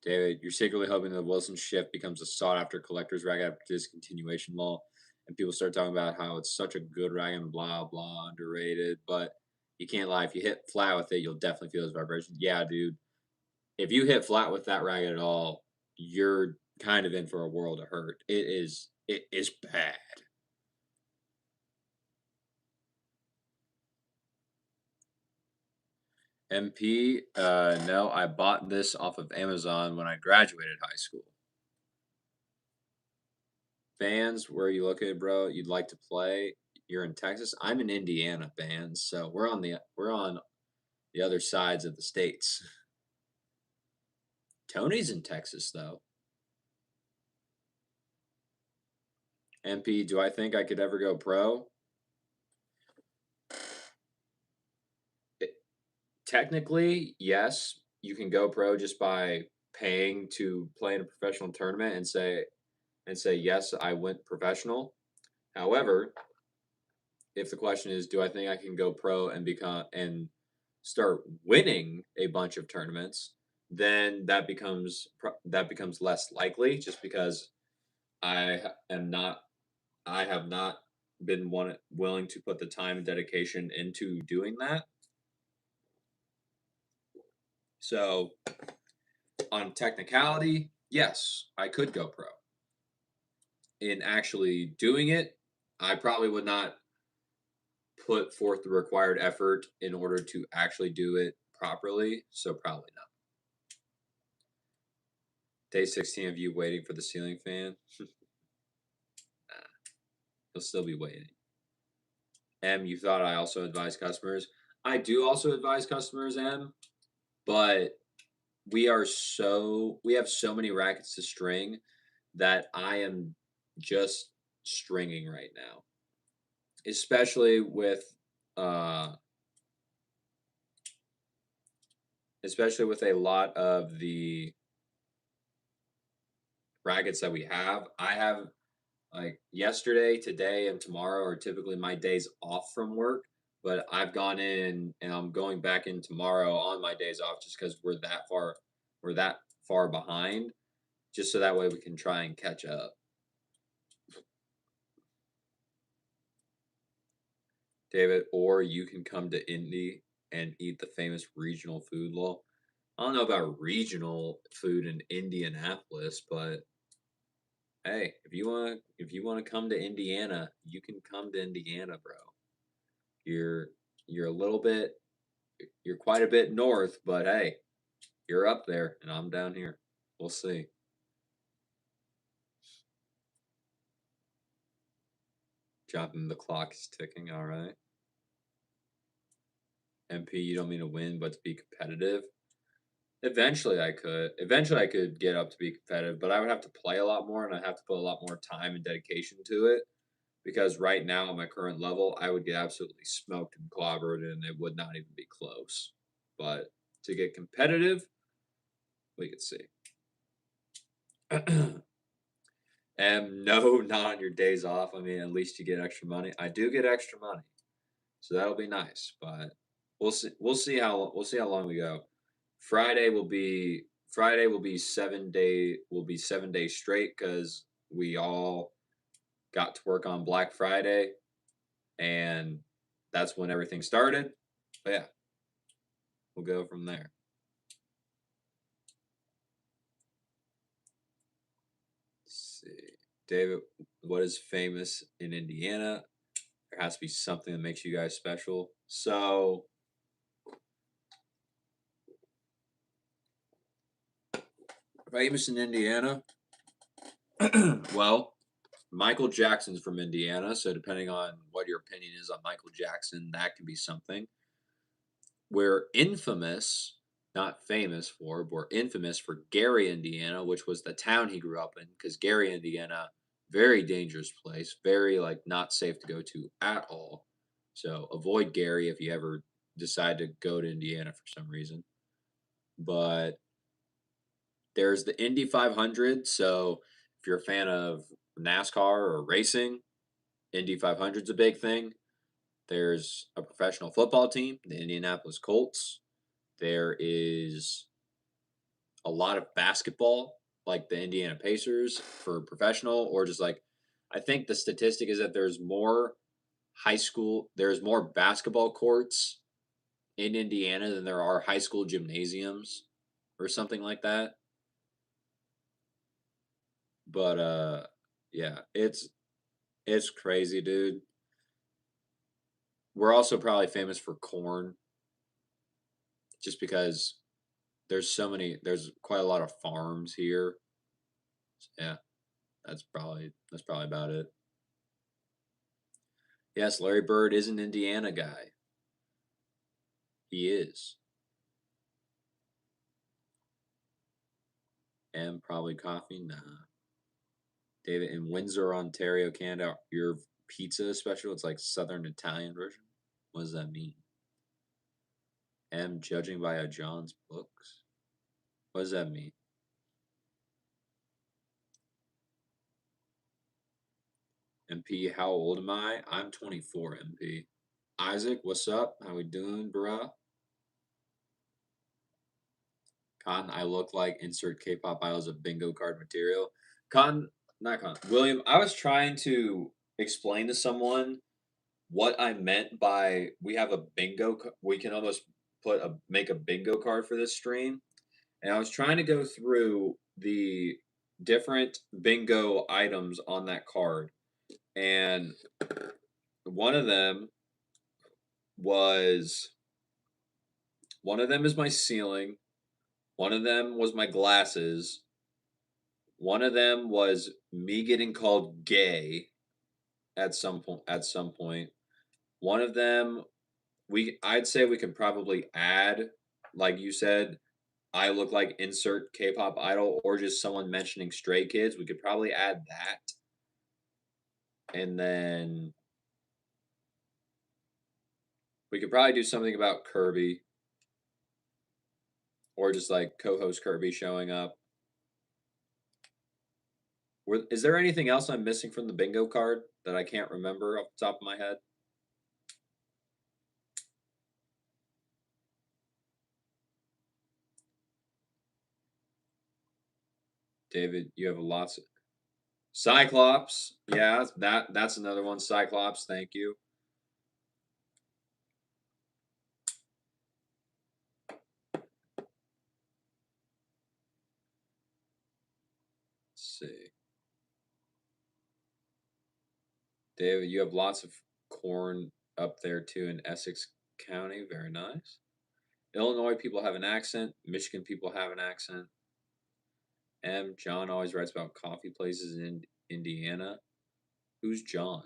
David, you're secretly hoping that Wilson shift becomes a sought after collector's rag after discontinuation law, and people start talking about how it's such a good rag and blah blah underrated. But you can't lie. If you hit flat with it, you'll definitely feel those vibrations. Yeah, dude. If you hit flat with that rag at all, you're kind of in for a world of hurt. It is bad. MP, no, I bought this off of Amazon when I graduated high school. Fans, where are you located, bro? You'd like to play? You're in Texas. I'm in Indiana, fans. So we're on the other sides of the states. Tony's in Texas though. MP, do I think I could ever go pro? Technically, yes, you can go pro just by paying to play in a professional tournament and say yes, I went professional. However, if the question is, do I think I can go pro and become and start winning a bunch of tournaments, then that becomes less likely just because am not I have not been willing to put the time and dedication into doing that. So, on technicality, yes, I could go pro. In actually doing it, I probably would not put forth the required effort in order to actually do it properly, so probably not. Day 16 of you waiting for the ceiling fan? Nah, you'll still be waiting. M, you thought I also advise customers. I do also advise customers, M, but we have so many rackets to string that I am just stringing right now. Especially with uh especially with a lot of the rackets that we have. I have like yesterday, today, and tomorrow are typically my days off from work. But I've gone in and I'm going back in tomorrow on my days off just because we're that far behind, just so that way we can try and catch up. David, or you can come to Indy and eat the famous regional food. Well, I don't know about regional food in Indianapolis, but hey, if you want to come to Indiana, you can come to Indiana, bro. You're you're a little bit you're quite a bit north, but hey, you're up there and I'm down here. We'll see. Dropping the clock is ticking, all right. MP, you don't mean to win, but to be competitive. Eventually I could get up to be competitive, but I would have to play a lot more and I'd have to put a lot more time and dedication to it. Because right now at my current level, I would get absolutely smoked and clobbered and it would not even be close. But to get competitive, we could see. And no, not on your days off. I mean, at least you get extra money. I do get extra money, so that'll be nice. But we'll see. We'll see how long we go. Friday will be 7 day. Will be 7 days straight because we all got to work on Black Friday, and that's when everything started. But yeah, we'll go from there. Let's see, David, what is famous in Indiana? There has to be something that makes you guys special. So, famous in Indiana? Well, Michael Jackson's from Indiana, so depending on what your opinion is on Michael Jackson, that could be something. We're infamous, not famous for, but we're infamous for Gary, Indiana, which was the town he grew up in, because Gary, Indiana, very dangerous place, very like not safe to go to at all. So avoid Gary if you ever decide to go to Indiana for some reason. But there's the Indy 500. So if you're a fan of NASCAR or racing, Indy 500 is a big thing. There's a professional football team, the Indianapolis Colts. There is a lot of basketball, like the Indiana Pacers for professional, or just like, I think the statistic is that there's more basketball courts in Indiana than there are high school gymnasiums or something like that. But yeah, it's crazy, dude. We're also probably famous for corn just because there's quite a lot of farms here. So, yeah, that's probably about it. Yes, Larry Bird is an Indiana guy. He is. And probably coffee? Nah. David, in Windsor, Ontario, Canada, your pizza special, it's like Southern Italian version. What does that mean? M, judging by a John's books. What does that mean? MP, how old am I? I'm 24, MP. Isaac, what's up? How we doing, bruh? Cotton, I look like insert K-pop idols of bingo card material. Cotton, not Cotton. William, I was trying to explain to someone what I meant by we have a bingo. We can almost make a bingo card for this stream, and I was trying to go through the different bingo items on that card, and one of them was one of them is my ceiling. One of them was my glasses. One of them was me getting called gay at some point. One of them, I'd say we could probably add, like you said, I look like insert K-pop idol, or just someone mentioning Stray Kids. We could probably add that, and then we could probably do something about Kirby, or just like co-host Kirby showing up. Is there anything else I'm missing from the bingo card that I can't remember off the top of my head? David, you have lots of Cyclops. Yeah, that's another one. Cyclops, thank you. Let's see. David, you have lots of corn up there too in Essex County. Very nice. Illinois people have an accent. Michigan people have an accent. M. John always writes about coffee places in Indiana. Who's John?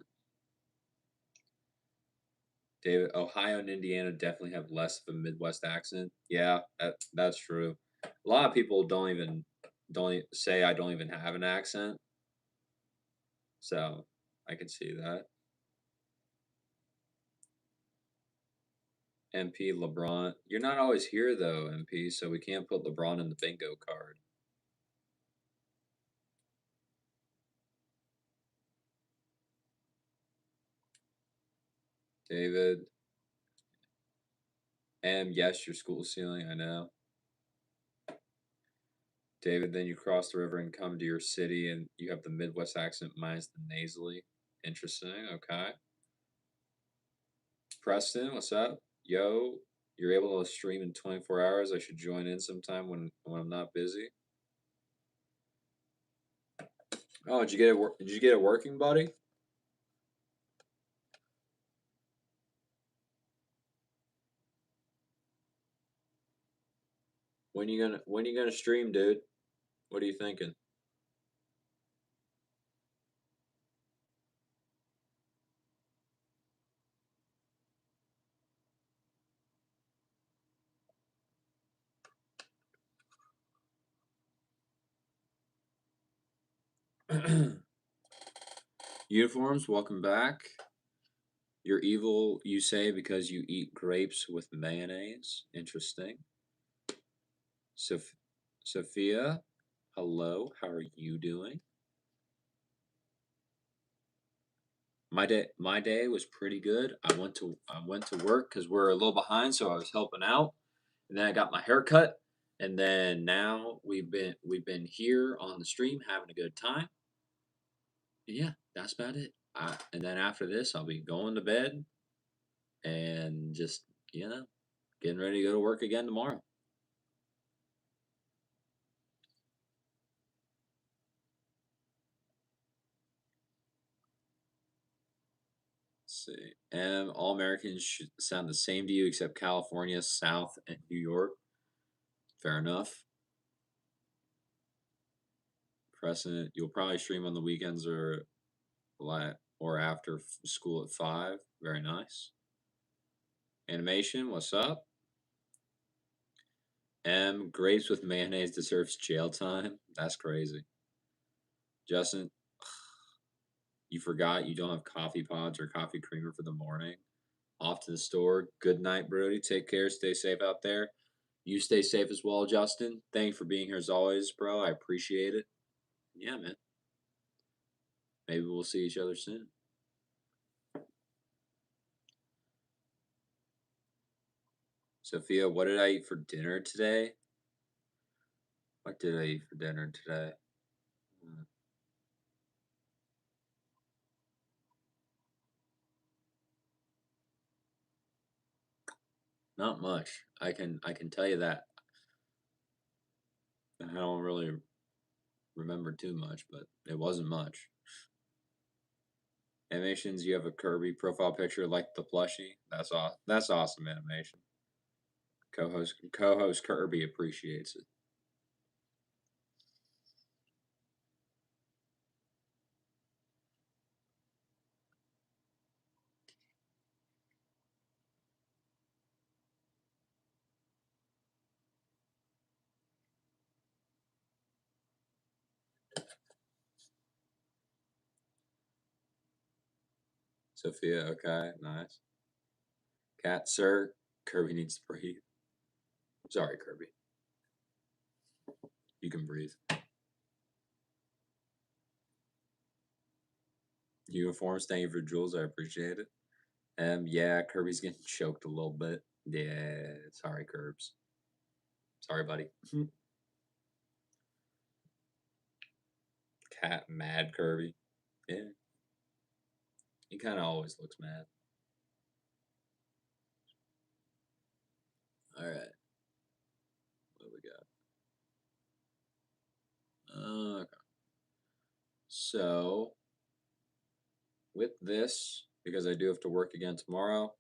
David, Ohio and Indiana definitely have less of a Midwest accent. Yeah, that's true. A lot of people don't say I don't even have an accent. So I can see that. MP LeBron. You're not always here though, MP, so we can't put LeBron in the bingo card. David. Yes, your school ceiling, I know. David, then you cross the river and come to your city and you have the Midwest accent minus the nasally. Interesting, okay. Preston, what's up? Yo, you're able to stream in 24 hours. I should join in sometime when I'm not busy. Oh, did you get it working, buddy? When you gonna stream, dude? What are you thinking? Uniforms, welcome back. You're evil, you say, because you eat grapes with mayonnaise. Interesting. Sophia, hello. How are you doing? My day was pretty good. I went to work because we're a little behind, so I was helping out, and then I got my hair cut, and then now we've been here on the stream having a good time. And yeah, that's about it. And then after this, I'll be going to bed and just getting ready to go to work again tomorrow. Let's see. All Americans should sound the same to you except California, South, and New York. Fair enough. Precedent. You'll probably stream on the weekends or after school at 5. Very nice. Animation. What's up? M. Grapes with mayonnaise deserves jail time. That's crazy. Justin, you forgot you don't have coffee pods or coffee creamer for the morning. off to the store. Good night, Brody. Take care. Stay safe out there. You stay safe as well, Justin. Thank you for being here as always, bro. I appreciate it. Yeah, man. Maybe we'll see each other soon. Sophia, what did I eat for dinner today? What did I eat for dinner today? Not much. I can tell you that. I don't really remember too much, but it wasn't much. Animations, you have a Kirby profile picture like the plushie. That's awesome animation. Co-host Kirby appreciates it. Sophia, okay, nice. Cat, sir, Kirby needs to breathe. Sorry, Kirby. You can breathe. Uniforms, thank you for jewels. I appreciate it. Yeah, Kirby's getting choked a little bit. Yeah, sorry, Curbs. Sorry, buddy. Cat mad Kirby. Yeah, he kind of always looks mad. All right, what do we got? Okay. So with this, because I do have to work again tomorrow,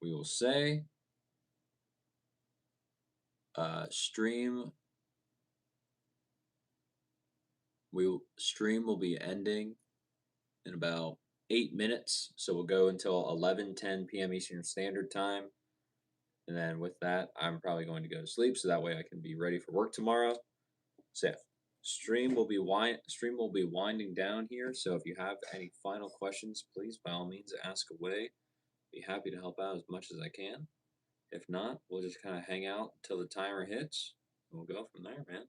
we will say stream stream will be ending in about 8 minutes. So we'll go until 11:10 p.m. Eastern Standard Time. And then with that, I'm probably going to go to sleep so that way I can be ready for work tomorrow. So yeah, stream will be winding down here. So if you have any final questions, please by all means ask away. Be happy to help out as much as I can. If not, we'll just kind of hang out until the timer hits. And we'll go from there, man.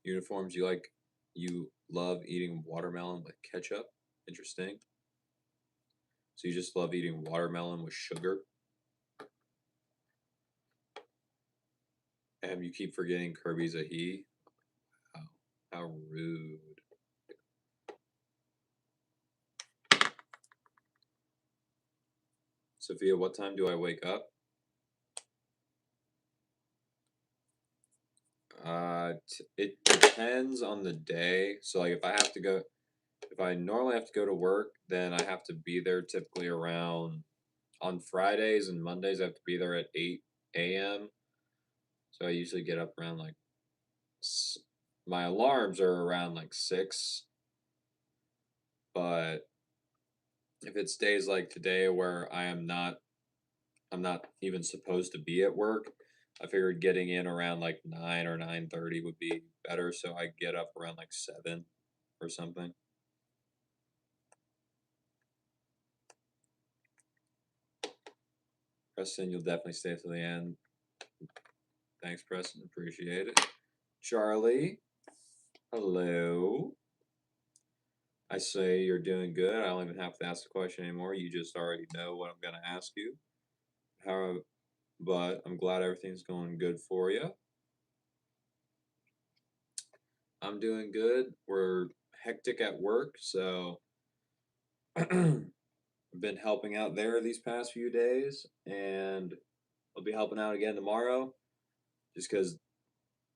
Uniforms, you love eating watermelon with ketchup. Interesting. So you just love eating watermelon with sugar. And you keep forgetting Kirby's a he. How rude. Sophia, what time do I wake up? It depends on the day. So like if I normally have to go to work, then I have to be there typically around on Fridays and Mondays. I have to be there at 8 a.m. So I usually get up around like my alarms are around like 6. But if it's days like today where I'm not even supposed to be at work, I figured getting in around like 9 or 9:30 would be better, so I get up around like 7 or something. Preston, you'll definitely stay till the end. Thanks, Preston. Appreciate it. Charlie, hello. I say you're doing good. I don't even have to ask the question anymore. You just already know what I'm going to ask you. But I'm glad everything's going good for you. I'm doing good. We're hectic at work, so I've been helping out there these past few days, and I'll be helping out again tomorrow, just because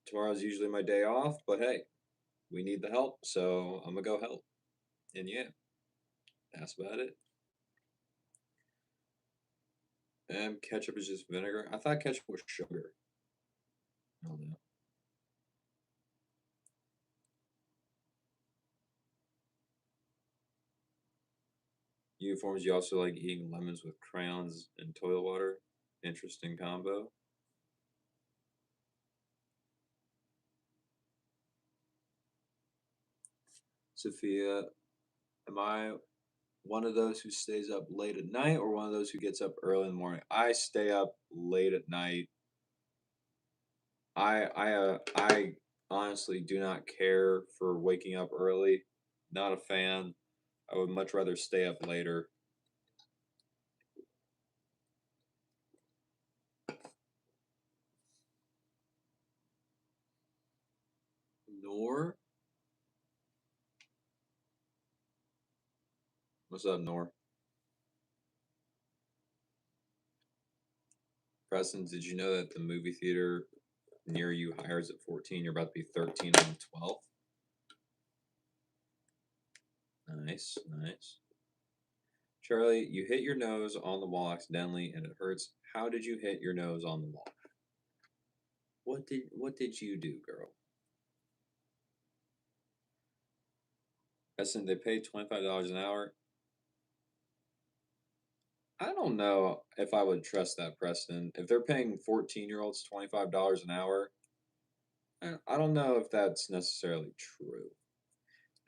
tomorrow's usually my day off. But hey, we need the help, so I'm gonna go help. And yeah, that's about it. And ketchup is just vinegar. I thought ketchup was sugar. I don't know. Uniforms, you also like eating lemons with crayons and toilet water. Interesting combo. Sophia, am I one of those who stays up late at night or one of those who gets up early in the morning? I stay up late at night. I honestly do not care for waking up early. Not a fan. I would much rather stay up later. Nor? What's up, Nor? Preston, did you know that the movie theater near you hires at 14? You're about to be 13 on the 12th. Nice, nice. Charlie, you hit your nose on the wall accidentally and it hurts. How did you hit your nose on the wall? What did you do, girl? Preston, they pay $25 an hour. I don't know if I would trust that, Preston. If they're paying 14-year-olds $25 an hour, I don't know if that's necessarily true.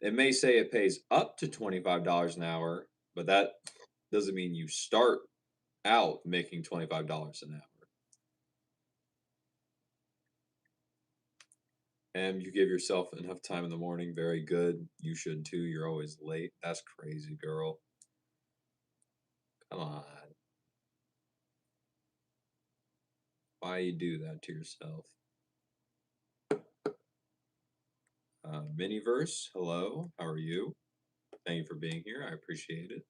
It may say it pays up to $25 an hour, but that doesn't mean you start out making $25 an hour. And you give yourself enough time in the morning, very good. You should too. You're always late. That's crazy, girl. Come on. Why you do that to yourself? Miniverse, hello. How are you? Thank you for being here. I appreciate it.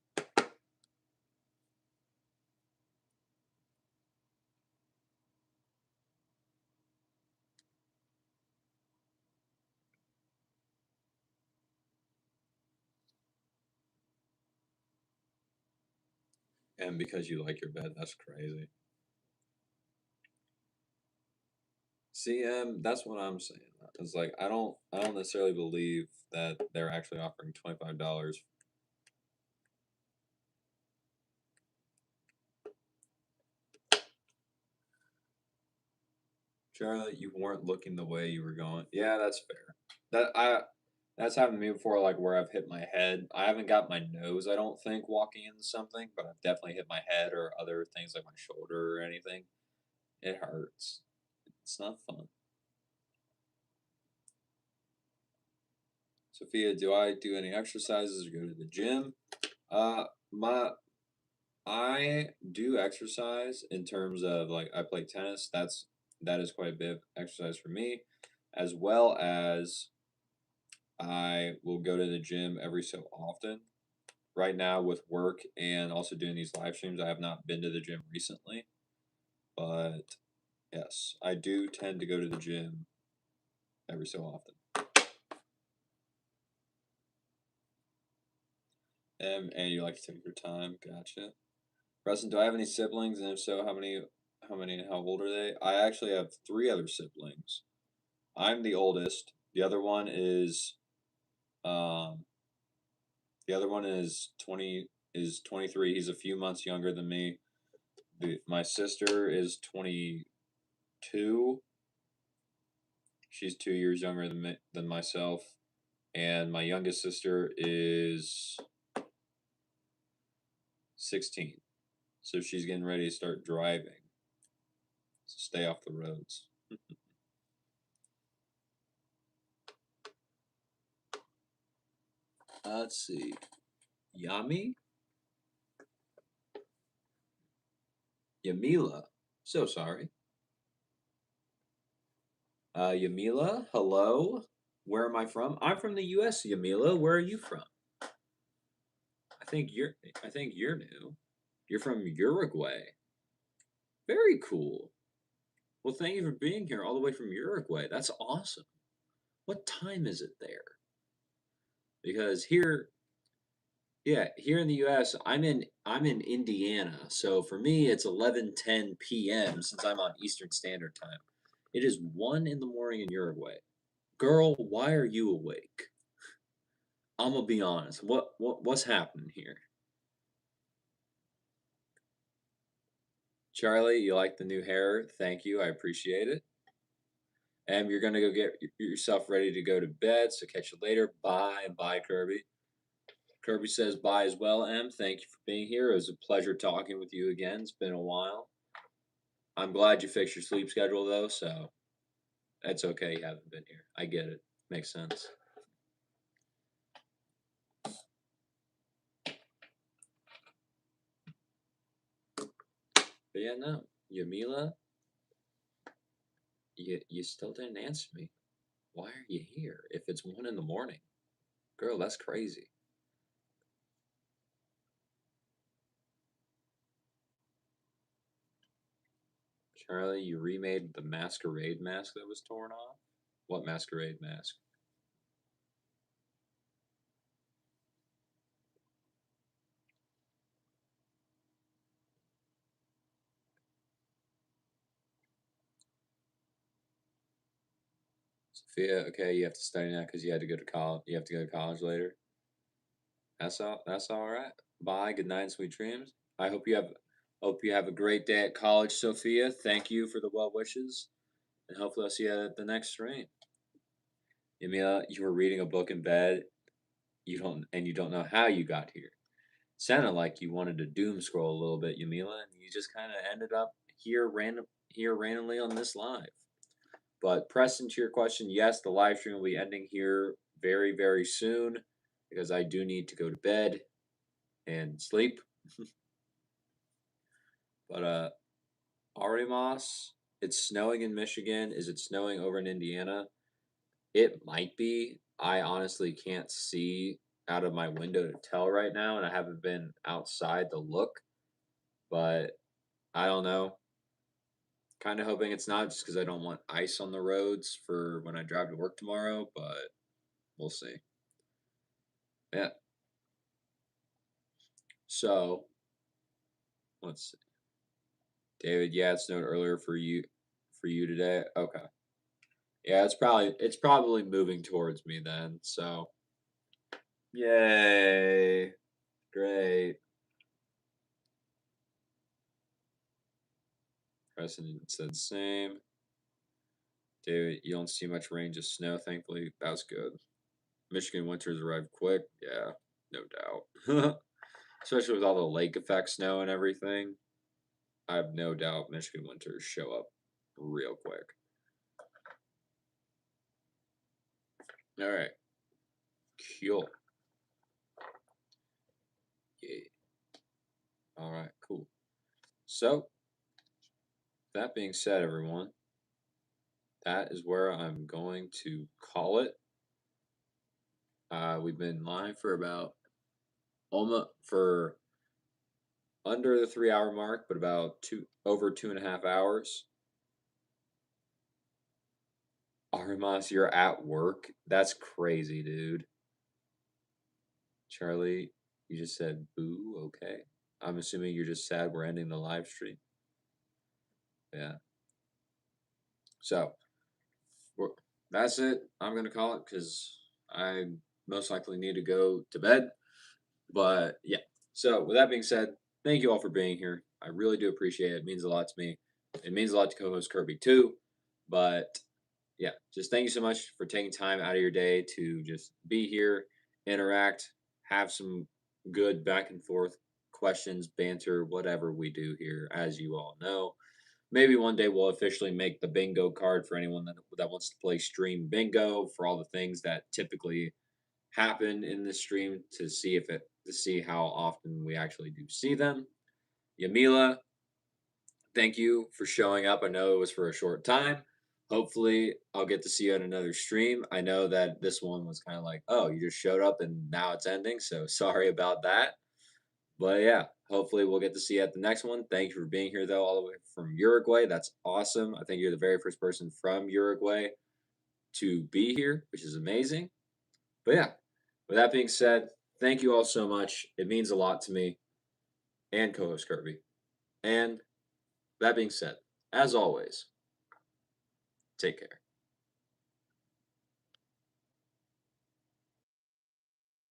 And because you like your bed, that's crazy. See, that's what I'm saying. It's like I don't necessarily believe that they're actually offering $25. Charlotte, you weren't looking the way you were going. Yeah, that's fair. That's happened to me before, like where I've hit my head. I haven't got my nose, I don't think, walking into something, but I've definitely hit my head or other things like my shoulder or anything. It hurts. It's not fun. Sophia, do I do any exercises or go to the gym? My I do exercise in terms of like I play tennis. That is quite a bit of exercise for me, as well as I will go to the gym every so often. Right now with work and also doing these live streams, I have not been to the gym recently, but yes, I do tend to go to the gym every so often. And you like to take your time. Gotcha. Preston, do I have any siblings? And if so, how many? How many? And how old are they? I actually have three other siblings. I'm the oldest. Um, the other one is 23. He's a few months younger than me. My sister is 22. She's 2 years younger than myself, and my youngest sister is 16. So she's getting ready to start driving. So stay off the roads. Let's see. Yami? Yamila. So sorry. Yamila, hello. Where am I from? I'm from the US, Yamila. Where are you from? I think you're new. You're from Uruguay. Very cool. Well, thank you for being here all the way from Uruguay. That's awesome. What time is it there? Because here, yeah, here in the US, I'm in Indiana. So for me it's 11:10 p.m. since I'm on Eastern Standard Time. It is 1 in the morning in Uruguay. Girl, why are you awake? I'm gonna be honest. What's happening here? Charlie, you like the new hair? Thank you. I appreciate it. And you're gonna go get yourself ready to go to bed. So catch you later. Bye, and bye, Kirby. Kirby says bye as well. Em, thank you for being here. It was a pleasure talking with you again. It's been a while. I'm glad you fixed your sleep schedule though, so that's okay. You haven't been here. I get it. Makes sense. But yeah, no, Yamila, you still didn't answer me. Why are you here? If it's 1 in the morning, girl, that's crazy. Charlie, you remade the masquerade mask that was torn off? What masquerade mask? Sophia, okay, you have to study now because you had to go to college. You have to go to college later. That's all. That's all right. Bye. Good night. Sweet dreams. I hope you have a great day at college, Sophia. Thank you for the well wishes, and hopefully I'll see you at the next stream. Emilia, you were reading a book in bed. You don't know how you got here. Sounded like you wanted to doom scroll a little bit, Yamila, and you just kind of ended up here randomly on this live. But Preston, to your question, yes, the live stream will be ending here very, very soon because I do need to go to bed and sleep. But Arimas, it's snowing in Michigan. Is it snowing over in Indiana? It might be. I honestly can't see out of my window to tell right now, and I haven't been outside to look. But I don't know. Kind of hoping it's not just because I don't want ice on the roads for when I drive to work tomorrow, but we'll see. Yeah. So, let's see. David, yeah, it snowed earlier for you today. Okay. Yeah, it's probably moving towards me then. So, yay. Great. President said same. David, you don't see much rain, just snow, thankfully. That's good. Michigan winters arrived quick. Yeah, no doubt. Especially with all the lake effect snow and everything. I have no doubt Michigan winters show up real quick. All right. Cool. Yeah. All right, cool. So, that being said, everyone, that is where I'm going to call it. We've been live for about almost for under the 3 hour mark, but about over 2.5 hours. Arimas, you're at work? That's crazy, dude. Charlie, you just said boo, okay. I'm assuming you're just sad we're ending the live stream. Yeah. So, that's it. I'm going to call it because I most likely need to go to bed. But yeah. So, with that being said, thank you all for being here. I really do appreciate it. It means a lot to me. It means a lot to co host Kirby too. But yeah, just thank you so much for taking time out of your day to just be here, interact, have some good back and forth questions, banter, whatever we do here, as you all know. Maybe one day we'll officially make the bingo card for anyone that wants to play stream bingo for all the things that typically happen in the stream to see how often we actually do see them. Yamila, thank you for showing up. I know it was for a short time. Hopefully, I'll get to see you on another stream. I know that this one was kind of like, oh, you just showed up and now it's ending. So sorry about that. But yeah, hopefully we'll get to see you at the next one. Thank you for being here, though, all the way from Uruguay. That's awesome. I think you're the very first person from Uruguay to be here, which is amazing. But yeah, with that being said, thank you all so much. It means a lot to me and co host Kirby. And that being said, as always, take care.